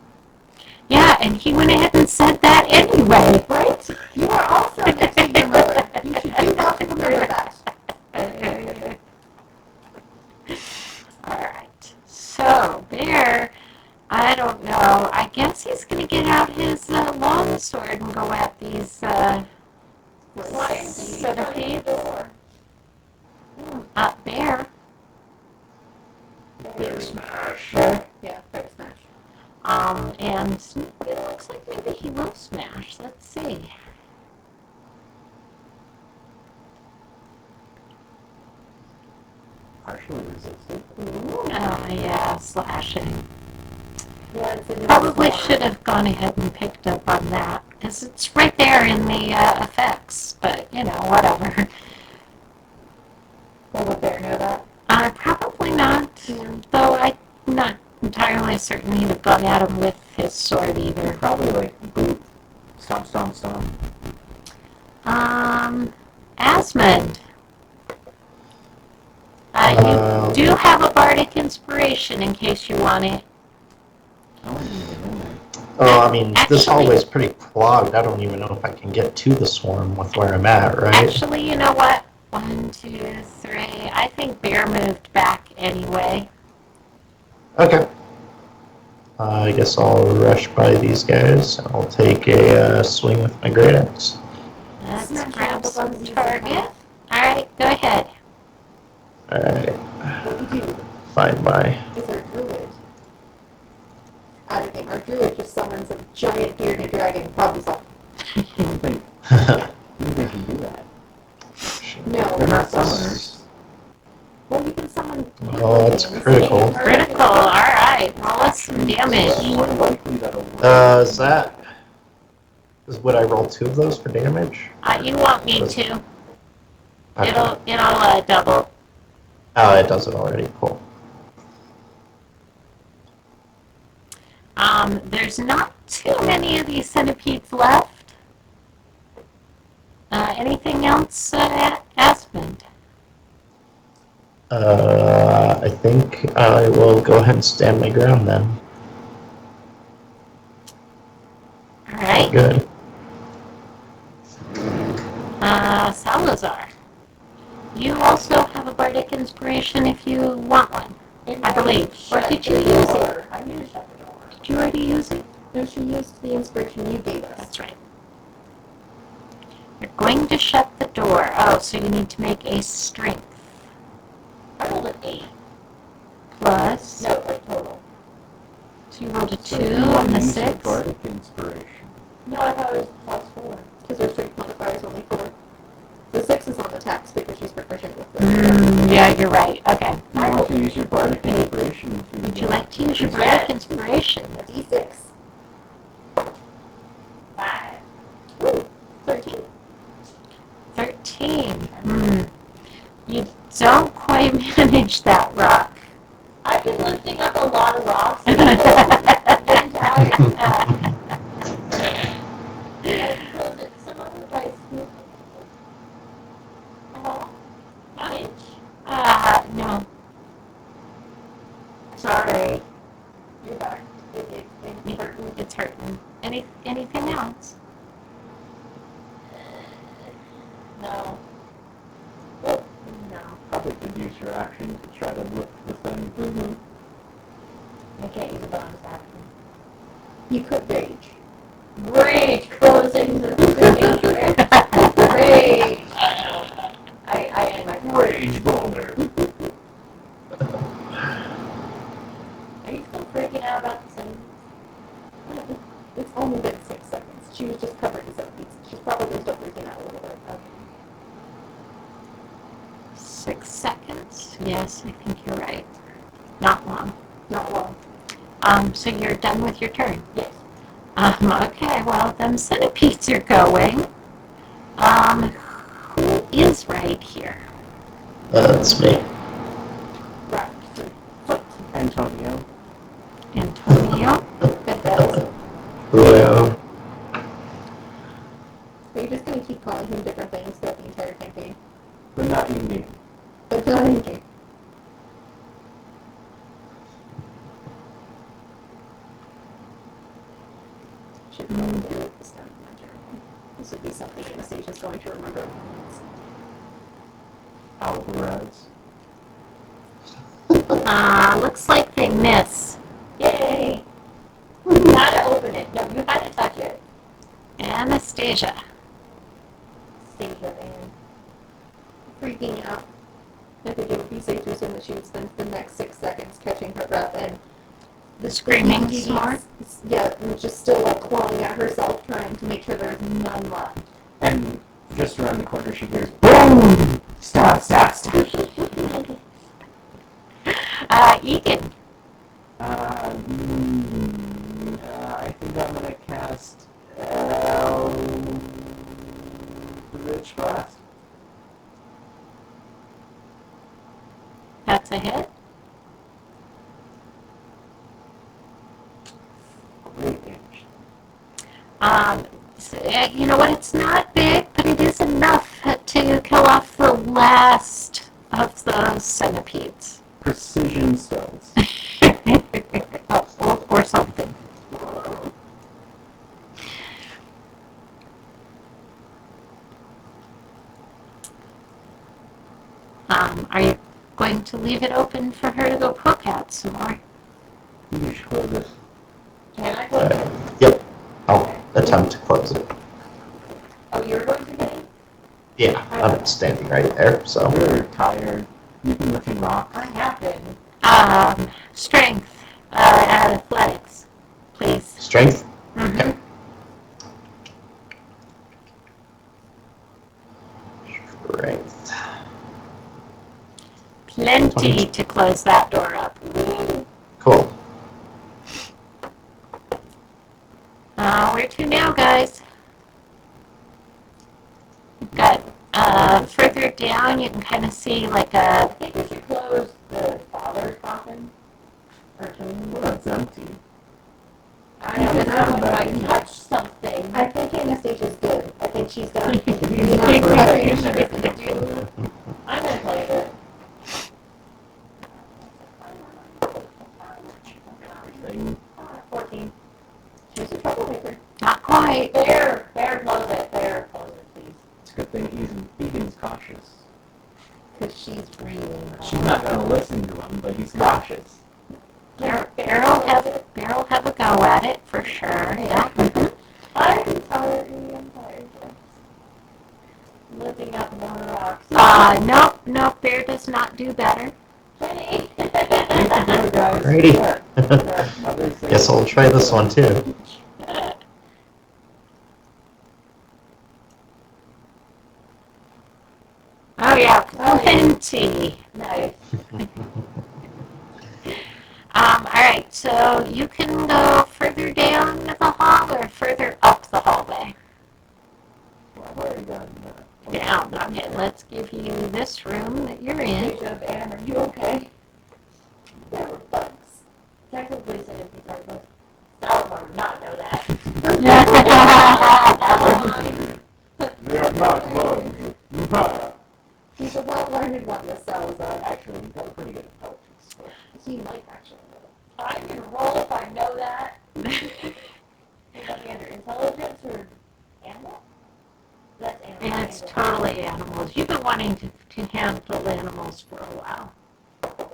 Yeah, and he went ahead and said that anyway. Right? You are also next to your mother. You should do not remember that. Alright, so Bear, I don't know. I guess he's going to get out his long sword and go at these centipedes. Bear. Bear smash. Yeah, bear smash. And it looks like maybe he will smash. Let's see. Partially resistant. Oh, yeah, slashing. Yeah, it's in Probably should have gone ahead and picked up on that, because it's right there in the effects, but, you know, whatever. Will the bear know that? Probably not, though I'm not entirely certain he'd have gone at him with his sword either. Probably like boot. Stomp, stomp, stomp. Asmund. You do have a bardic inspiration in case you want it. I wasn't even in there. Oh, I mean, this Actually- hallway's pretty clogged. I don't even know if I can get to the swarm with where I'm at, right? Actually, you know what? 1, 2, 3. I think Bear moved back anyway. Okay. I guess I'll rush by these guys. I'll take a swing with my great axe. Let's Smash grab all the some buttons you target. Alright, go ahead. Alright, What do you do? find my... Is our druid? I don't think our druid just summons a giant bearded dragon problem solved. You think they can do that? No. They're not summoners. Well, you can summon... Oh, that's critical. Critical, alright. Roll us some It's damage. more likely that a Is that... Would I roll 2 of those for damage? You want me to. Okay. It'll double. Oh, it does it already. Cool. There's not too many of these centipedes left. Anything else, Asmund? I think I will go ahead and stand my ground then. right. Good. Salazar. You also have a bardic inspiration if you want one, I believe. Or did you use it? I used shut the door. Did you already use it? No, she used the inspiration you gave us. That's right. You're going to shut the door. Oh, so you need to make a strength. I rolled an 8. Plus. No, like total. So you rolled a 2 you and a use your 6. bardic inspiration. No, I thought it was plus 4. Because her strength modifier is only 4. The 6 is on the text because she's proficient with the Yeah, you're right. Okay. You want to use your bardic inspiration to... Would you like to use your bardic inspiration? A D6. 5. Ooh, 13. 13. You don't quite manage that rock. I've been lifting up a lot of rocks. I'm getting tired. I close it some other place. Pinch. No. Sorry. You're back. It hurt. It's hurting. Anything else? No. Oh, no. Probably could use your action to try to lift the thing. Mm-hmm. I can't use a bonus action. You could rage. Rage! Closing the rage! I am my Rage boulder. Are you still freaking out about the same? It's only been 6 seconds. She was just covered in something. She's probably still freaking out a little bit. Okay. 6 seconds? Yes, I think you're right. Not long. Not long. So you're done with your turn? Yes. Okay, well, them centipedes are going. Who is right here? That's me. Right. Foot. Antonio. Antonio? Julio. Are you just going to keep calling him different things throughout the entire campaign? But not in game. But not in game. Should probably do it this time in my journal. This would be something Anastasia's going to remember. Alvarez. Looks like they miss. Yay! You gotta open it. No, you gotta touch it. Anastasia. Stasia, man. Freaking out. I think it would be safe to assume that she would spend the next 6 seconds catching her breath and the Screaming DDs, some more? Yeah, and just still like clawing at herself, trying to make sure there's none left. And just around the corner she hears, BOOM! Stop, stop, stop. Egan. I think I'm gonna cast Rich Blast. That's a hit. Great damage. You know what? It's not big, but it is enough to kill off the last of the centipedes. Precision spells. or something. Are you going to leave it open for her to go poke at some more? You should close it. Can I close it? Yep. I'll attempt to close it. Oh, you're going to get it? Yeah, I'm standing right there, so. You're tired. You've been lifting rocks. I have been. Strength, athletics, please. Strength? Mm-hmm. Okay. Strength. Plenty to close that door up. Cool. Where to now, guys? We've got, further down, you can kind of see like I a, think we should close the father's coffin. Or tomb. Well, that's empty. I don't know if I touched something. I think Anastasia's good. I think she's done. I'm gonna play it. Thing. 14. She's a troublemaker. not quite. Hey, Bear, close it. Bear, close it, please. It's a good thing Egan's cautious. Because she's really She's not gonna listen to him, but he's cautious. Bear'll have a go at it for sure. Yeah. I'm tired. Lifting up more rocks. No, Bear does not do better. Kenny. Alrighty. Guess I'll try this one too. Oh yeah, plenty. Nice. Alright, so you can go further down the hall or further up the hallway. Well, I've already done that. Down. Okay, let's give you this room that you're in. Bishop, Anne, are you okay? There were bugs. Technically, said if you are bugs. Salazar would not know that. They are not bugs. He's a well-learned one, this Salazar. Actually, he's got a pretty good intelligence. So he might actually know that. I can roll if I know that. Is that under intelligence or animal? That's animal. And it's totally animals. You've been wanting to handle animals for a while.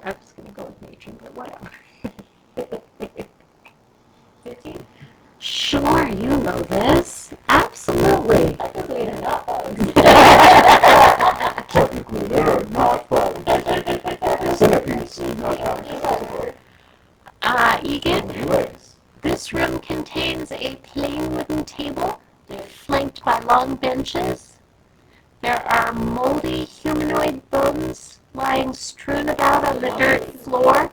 I'm just going to go with nature, but whatever. 15? Sure, you know this. Absolutely. I think they're not bugs. Technically, they're not bugs. Centipedes do not have Egan, legs. this room contains a plain wooden table flanked by long benches. There are moldy humanoid bones lying strewn about on the dirt floor.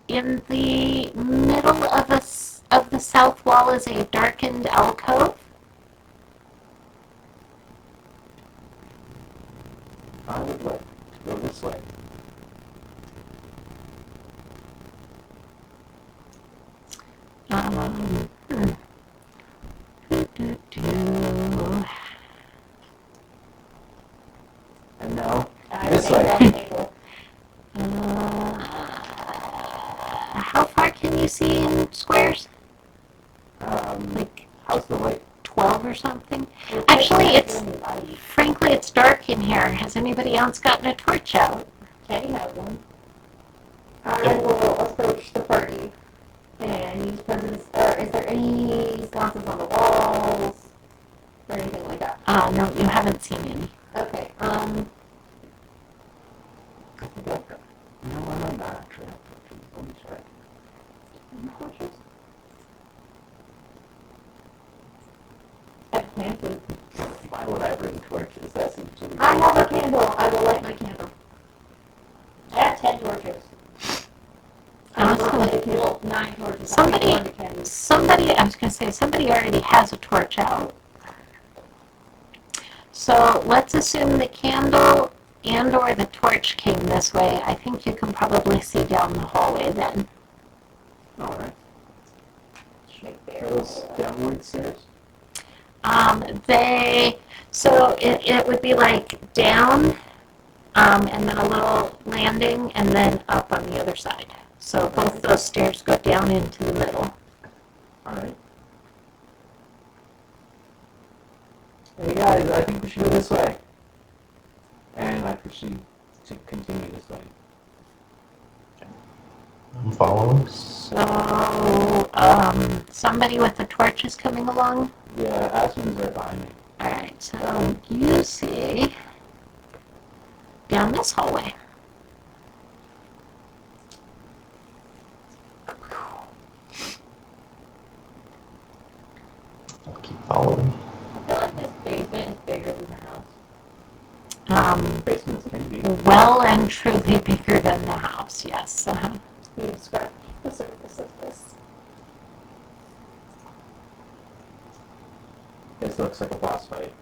In the middle of the south wall is a darkened alcove. I would like to go this way. And now, this way. How far can you see in squares? Like How's the light? 12 or something? Actually, frankly, it's dark in here. Has anybody else gotten a torch out? Kenny has one. I will approach the party and use presence. Is there any sconces on the walls or anything like that? No, you haven't seen any. Okay. No, I'm not actually. Let me try. Torches? I have candles. Why would I bring torches? That seems to be... I have a candle. I will light my candle. I have 10 torches. I will 9 torches. Somebody, I was going to say, somebody already has a torch out. So let's assume the candle and or the torch came this way. I think you can probably see down the hallway then. Alright. Those downward stairs? So it would be like down, and then a little landing, and then up on the other side. So both those stairs go down into the middle. Alright. Hey guys, I think we should go this way. And I proceed to continue this way. I'm following. So, somebody with a torch is coming along. Yeah, Aspen's right behind me. Alright, so you see down this hallway. I'll keep following. I feel like this basement is bigger than the house. Basements can be. Well and truly bigger than the house, yes. We have scratched the surface of this. This looks like a boss fight.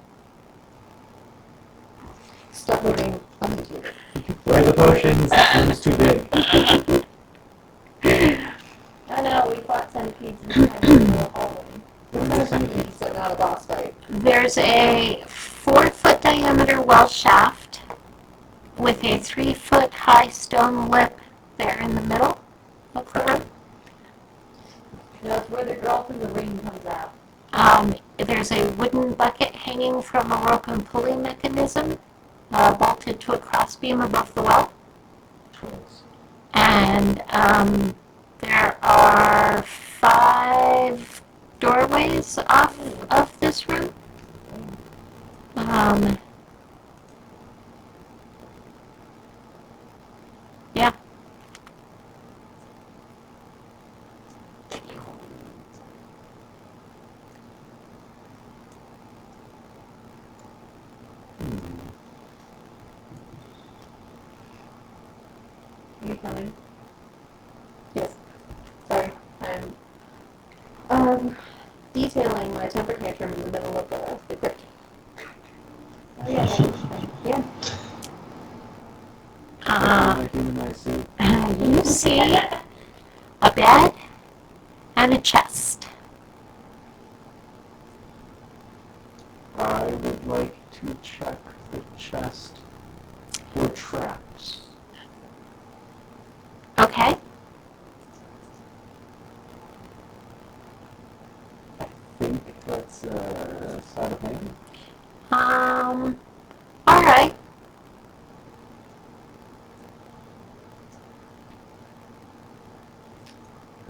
Stop moving. I'm here. Where are the potions? It was too big. I know, we fought centipedes in the hallway. We're centipedes, so not a boss fight. There's a 4-foot diameter well shaft with a 3-foot high stone lip there in the middle of the room. That's where the girl from the ring comes out. There's a wooden bucket hanging from a rope and pulley mechanism, bolted to a crossbeam above the well. Trolls. And there are 5 doorways off of this room. Yeah. Are you coming? Yes. Sorry, I'm detailing my temper tantrum in the middle of the crypt. Oh, yeah. My humanized suit. You see a bed and a chest. I would like to check the chest for traps. Okay. I think that's side of hand. All right.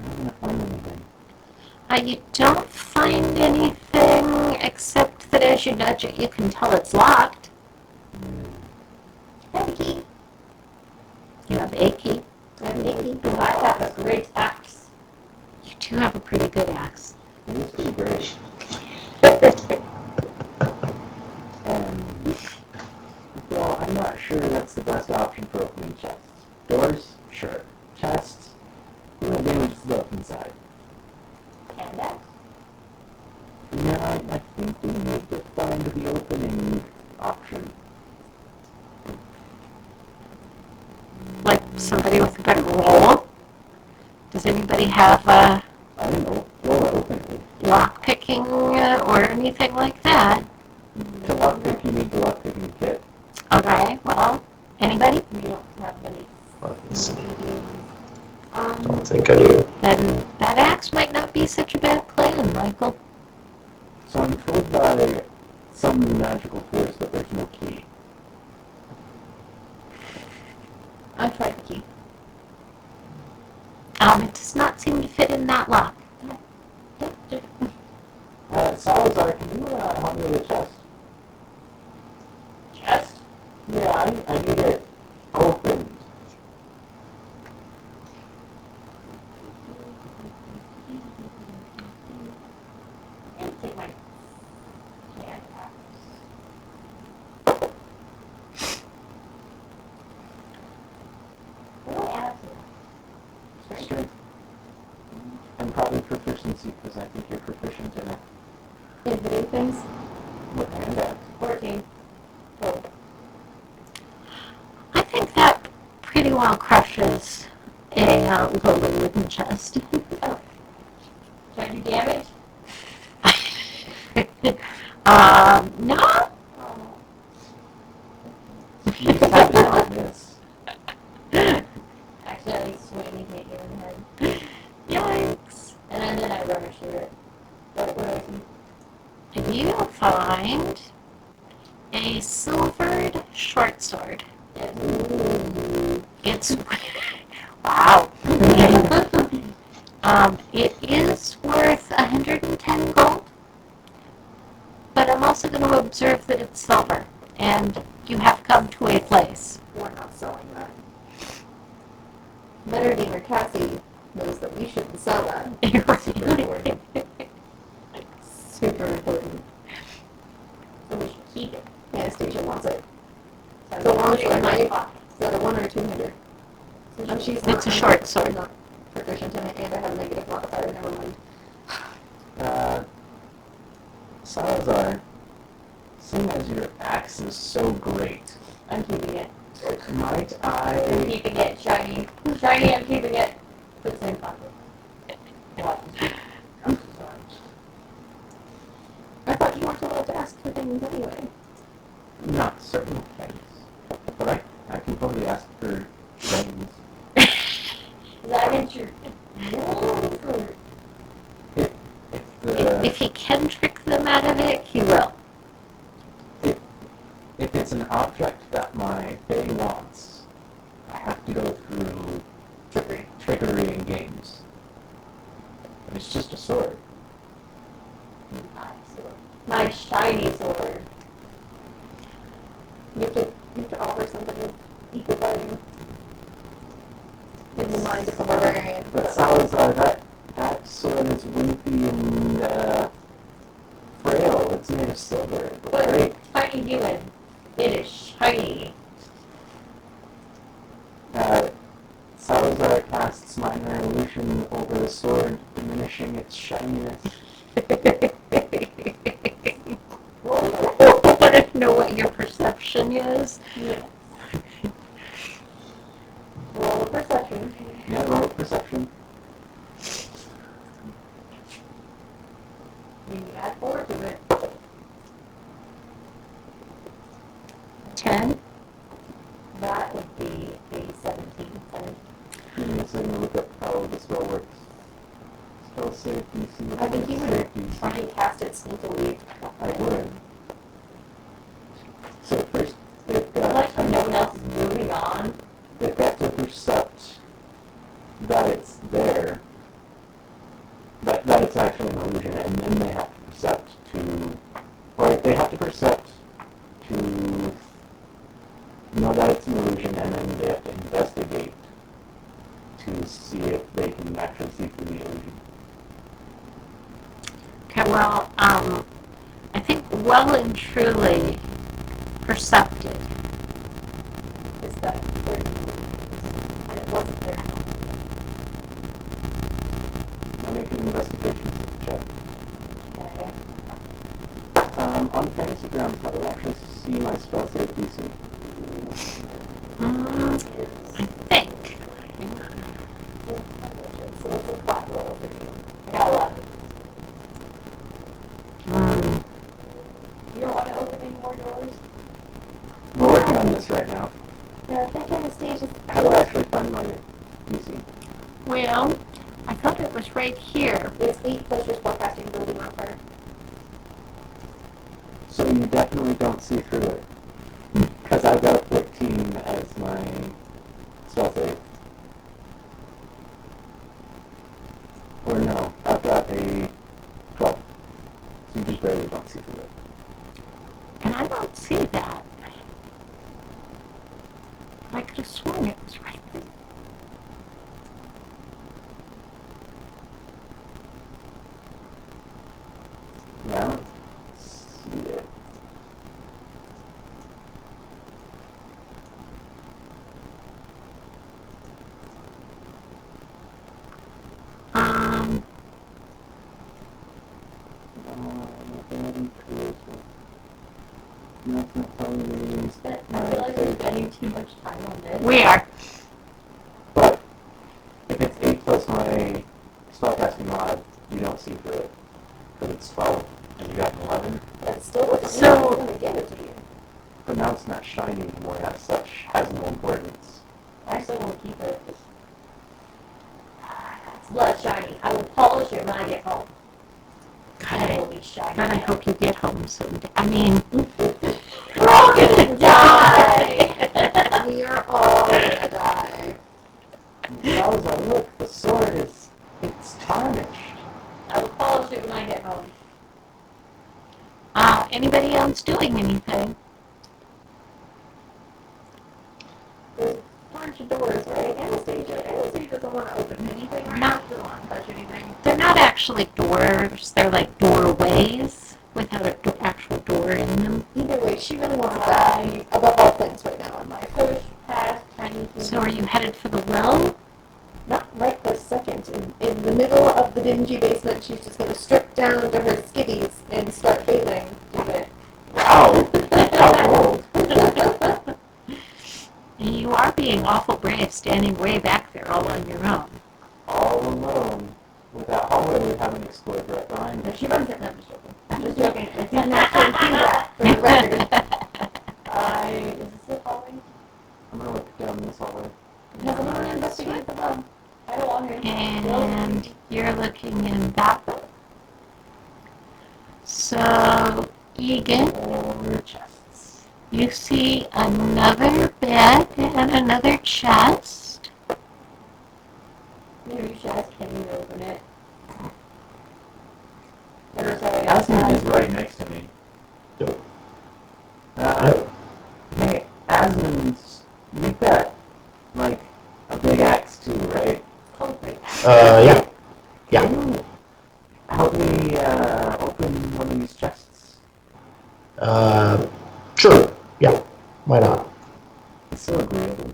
I'm not gonna find anything. You don't find anything except that as you nudge it, you can tell it's locked. I have a key. You have a key. I have a key. I have a great axe. You do have a pretty good axe. It is pretty great. Well, I'm not sure that's the best option for opening chests. Doors? Sure. Chests? Little damage to the inside. And axe. Yeah, I think we need to find the opening option. Like somebody with a good roll. Does anybody have a I don't know. Roll it open. lock picking or anything like that? To lockpick, you need the lockpicking kit. Okay, well, anybody? We don't have any. Let's see. Um, Don't think I do. Then that axe might not be such a bad plan, Michael. So I'm told by some magical force that there's no key. I tried the key. It does not seem to fit in that lock. Salazar, can you help me with the chest? Chest? Yeah, I need it opened. And take my hand axe. What do I add to that? Strength. And probably proficiency, because I think you're proficient in it. In video things? With hand axe. 14. Oh. I think that pretty well crushes a lowly wooden chest. Can I do damage? No. Oh. You just have to not miss. Accidentally swing and hit you in the head. Yikes. And then I rubber shoot it. What do I see? You find a silvered short sword. It's wow. It is worth 110 gold, but I'm also going to observe that it's silver, and you have come to a place. We're not selling that. Better Gamer Cassie knows that we shouldn't sell that. Super important. Super important. So we should keep it. Yeah, Stacia wants it. So long as it's in my pocket. Is that a 1 or 200? So she's It's a short sword. not proficient in it, and I have a negative modifier, never mind. Salazar, seeing as your axe is so great, I'm keeping it. might I'm I... keeping it. Shiny. Shiny, I'm keeping it. Put the same pocket. What? I'm sorry. I thought you weren't allowed to ask for things anyway. Not certain things, but I can probably ask for things. Is that against your rules or If he can trick them out of it, he will. If it's an object that my Fae wants, I have to go through trickery and games. But it's just a sword. My shiny sword. You have to offer something with equal value. In the mind of a barbarian. But Salazar, that sword is wimpy and frail. It's made of silver. What is shiny doing? It is shiny. Salazar casts minor illusion over the sword, diminishing its shininess. Want to know what your perception is? Yeah. Roll perception. Yeah, roll perception. You add 4 to it. 10? That would be a 17. Give me a second to look up how the spell works. Spell save DC. I think you would save DC. try and cast it sneakily. I would. So first, they've Like got, no one else is moving on. they've got to percept that it's there, that it's actually an illusion, and then they have to percept to, or they have to percept to know that it's an illusion, and then they have to investigate to see if they can actually see through the illusion. Okay, well, I think well and truly percepted. Is that 30? And it wasn't there. I'll make an investigation check. Okay. On fantasy grounds, how do I actually see my spell save DC? I think. So it's a 5 roll for you. I got 11. You don't want to open any more doors? We're working on this right now. Yeah, I think Anastasia. How do I actually find my DC? Well, I thought it was right here. It's 8 plus your spellcasting building offer. So you definitely don't see through it. Because I've got a 14 as my spell save. Or no, I've got a 12. So you just barely don't see through it. And I don't see that. I could have sworn it was right there. Yeah, I don't see it. That's not telling me. But I feel like we're spending too much time on this. We are. But if it's 8 plus my spellcasting mod, you don't see through it. Because it's 12 and you got an 11. That still wasn't So- going to give it to you. But now it's not shiny anymore, as such, has no importance. I actually want to keep it. It's less shiny. I will polish it when I get home. And it will be shiny. God, I hope you get home soon. I mean, We're all gonna die! We are all gonna die. Salazar, look, the sword it's tarnished. I will polish it when I get home. anybody else doing anything? There's a bunch of doors, right? Anastasia doesn't want to open anything, right? No. Doesn't want to touch anything. They're not actually doors. They're like doorways without an actual door in them. Either way, she really wants to die above all things right now in life. Push past tiny things. So are you headed for the well? Not right this second. In the middle of the dingy basement, she's just going to strip down to her skivvies and start bathing. Do it. Wow! How bold! You are being awful brave, standing way back there all on your own. All alone. With that hallway we haven't explored right behind No, me. she runs it. No, I'm just joking. I did not do that for the record. Is this it hallway? I'm gonna look down this hallway. Has anyone investigated the bug? I don't want her. And you're looking in that So, Egan, More chests. you see another bed and another chest. Maybe you should ask Kenny to open it. Asmund is right next to me. Yep. Hey, Asmund, you've got, like, a big axe too, right? Hopefully. Yeah. Yeah. Can you help me open one of these chests? Sure. Yeah. Why not? It's so agreeable.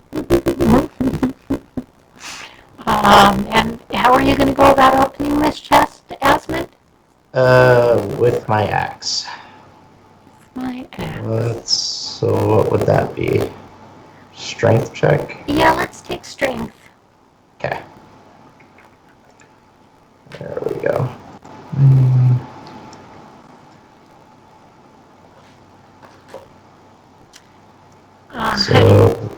And how are you going to go about opening this chest, Asmund? With my axe. My axe. So what would that be? Strength check? Yeah, let's take strength. Okay. There we go. So,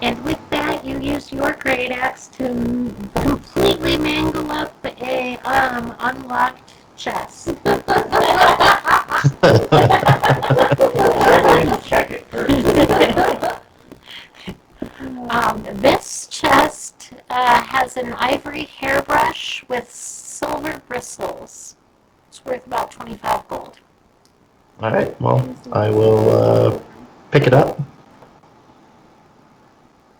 And with that, you use your great axe to completely mangle up a unlocked chest. Check it first. This chest has an ivory hairbrush with silver bristles. It's worth about 25 gold. alright, well, I will pick it up.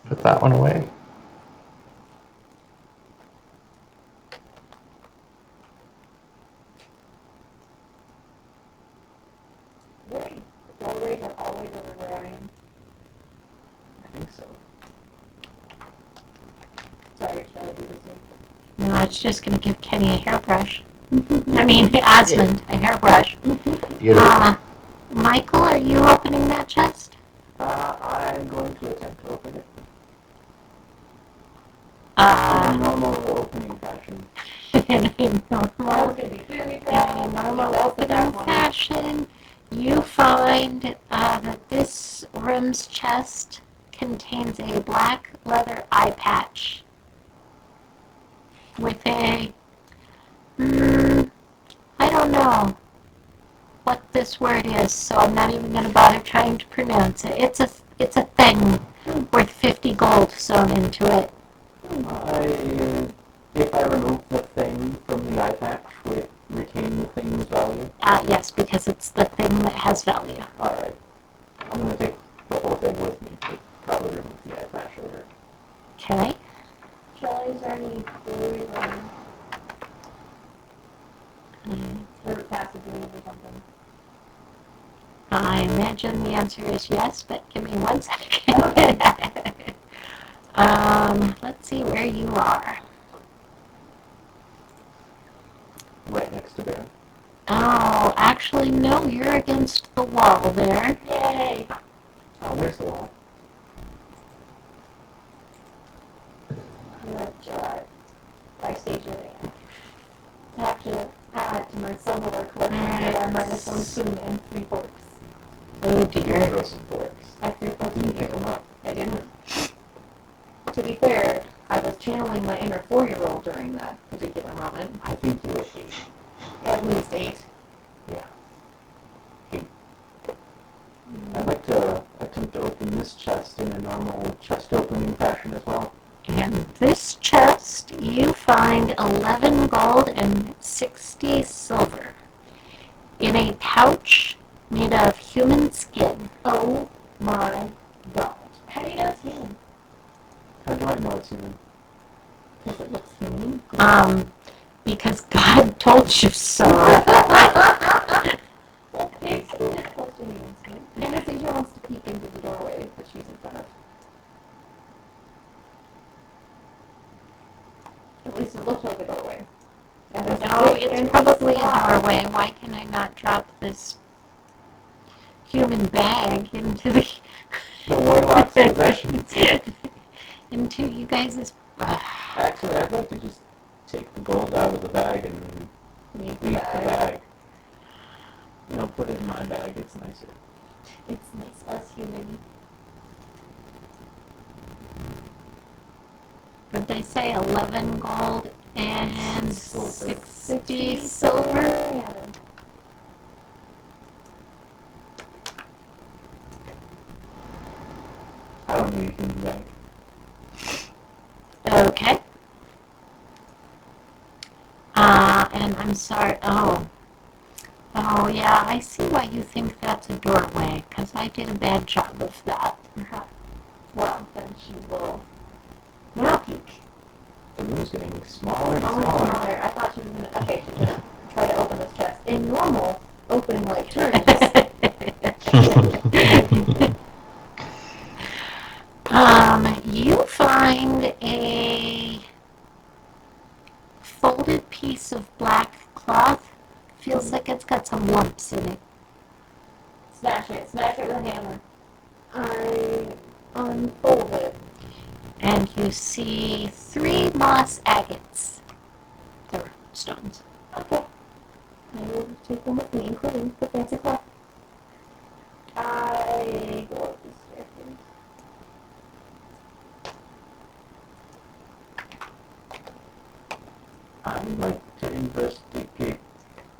Put that one away. Really? The doorways are always over where I am. I think so. Sorry, shall I do this one? No, it's just going to give Kenny a hairbrush. I mean, Osmond, a hairbrush. Beautiful. Michael, are you opening that chest? I'm going to attempt to open it. Uh, Normal opening fashion. in a That was normal, going to be really in a normal opening fashion, you find that this room's chest contains a black leather eye patch with a, I don't know what this word is, so I'm not even going to bother trying to pronounce it. It's a thing worth 50 gold sewn into it. If I remove the thing from the eye patch, will it retain the thing's value? Yes, because it's the thing that has value. Alright. I'm going to take the whole thing with me, but probably remove the eye patch later. Okay. Shall I use any clues or passive moves or something? I imagine the answer is yes, but give me 1 second. Let's see where you are. Right next to Bear. Oh, actually, no, you're against the wall there. Yay! Oh, where's the wall? Backstage area. I have to add to my silverware collection that I minus 1 spoon and 3 forks. Oh You dear. throw some forks. I threw forks Didn't in pick here. them up. I didn't. To be fair, I was channeling my inner 4-year-old during that particular moment. I think you were 8. At least 8. Yeah. I'd like to attempt to open this chest in a normal chest opening fashion as well. And this chest, you find 11 gold and 60 silver in a pouch made of human skin. Oh my god. How do you know it's human? How do I know it's human? Because it looks human. Because God told you so. Well, it's close to human skin. Anastasia wants to peek into the doorway that she's in front of. At least it looks like a doorway. And there's No, it's probably a doorway. Why can I not drop this human bag into the The warlock's possessions. into you guys' Actually, I'd like to just take the gold out of the bag and leave the bag. You know, put it in my bag. It's nicer. It's nice, less human. Did they say 11 gold and Silver. 60 silver? Yeah. and I'm sorry. Oh, yeah, I see why you think that's a doorway, because I did a bad job of that. Well, then she will now peek. The room's getting smaller and Smaller. smaller. I thought she was gonna. Okay, she's gonna try to open this chest. In normal opening like turns. You find a folded piece of black cloth. Feels like it's got some lumps in it. Smash it with a hammer. I unfold it. And you see 3 moss agates. They're stones. Okay. I will take them with me, including the fancy cloth. I go up the staircase. I'd like to investigate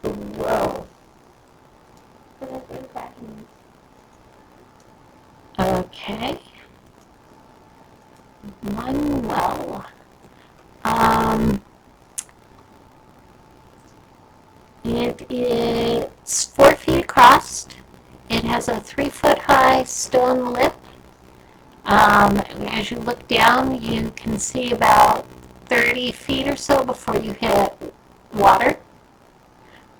the well. But I've been cracking. Okay. One well. It is 4 feet across. It has a 3-foot high stone lip. As you look down, you can see about 30 feet or so before you hit water.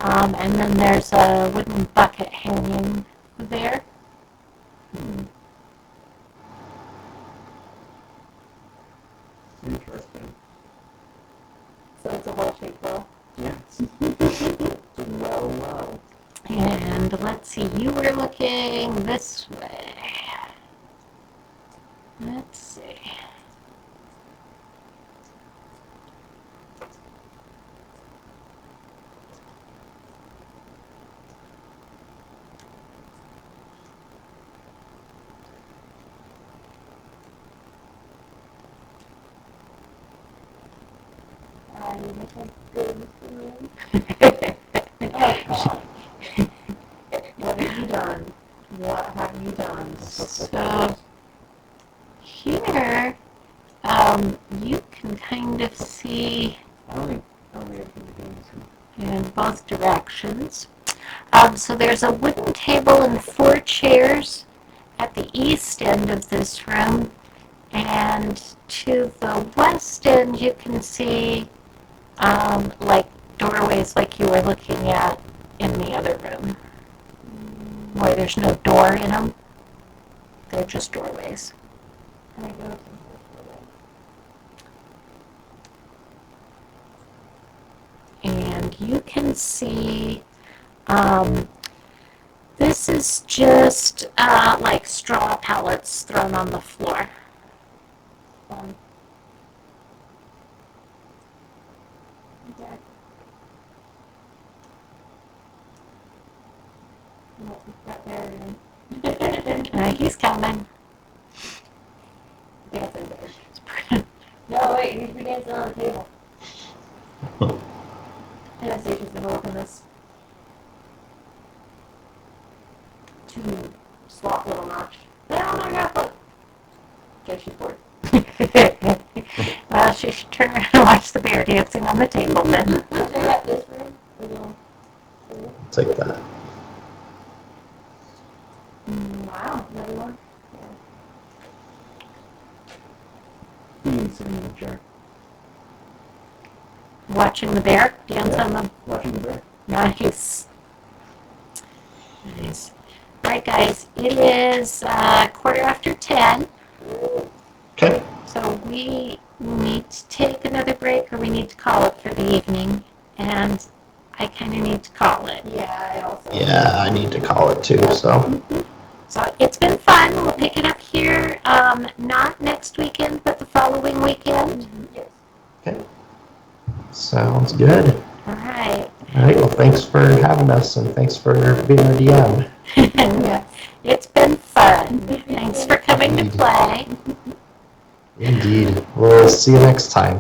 And then there's a wooden bucket hanging there. Interesting. So it's a well-shaped well. Yes. Well. And let's see, you were looking this way. Let's see. I make a good room. What have you done? What have you done? So here, you can kind of see I don't think I can do this. in both directions. So there's a wooden table and 4 chairs at the east end of this room, and to the west end you can see like doorways like you were looking at in the other room, where there's no door in them. They're just doorways. Can I go to the And you can see this is just like straw pallets thrown on the floor. Okay. What we've got there. He's coming. Dancing there. No, wait, you need to be dancing on the table. Anastasia's gonna open this. 2 slot little notch. Oh my god, look! Okay, she's bored. Well, she should turn around and watch the bear dancing on the table then. Should I got this room? Or no? Take that. Wow, no more? He's sitting in the chair. Watching the bear dance on the... Watching the bear. Nice. Nice. Alright guys, it is 10:15. Okay. So we need to take another break, or we need to call it for the evening. And I kind of need to call it. Yeah, I also. Yeah, I need to call it too, so. So it's been fun. We'll pick it up here, not next weekend, but the following weekend. Yes. Okay. Sounds good. All right. All right, well, thanks for having us, and thanks for being our DM. Yeah. It's been fun. Thanks for coming to play. Indeed. We'll see you next time.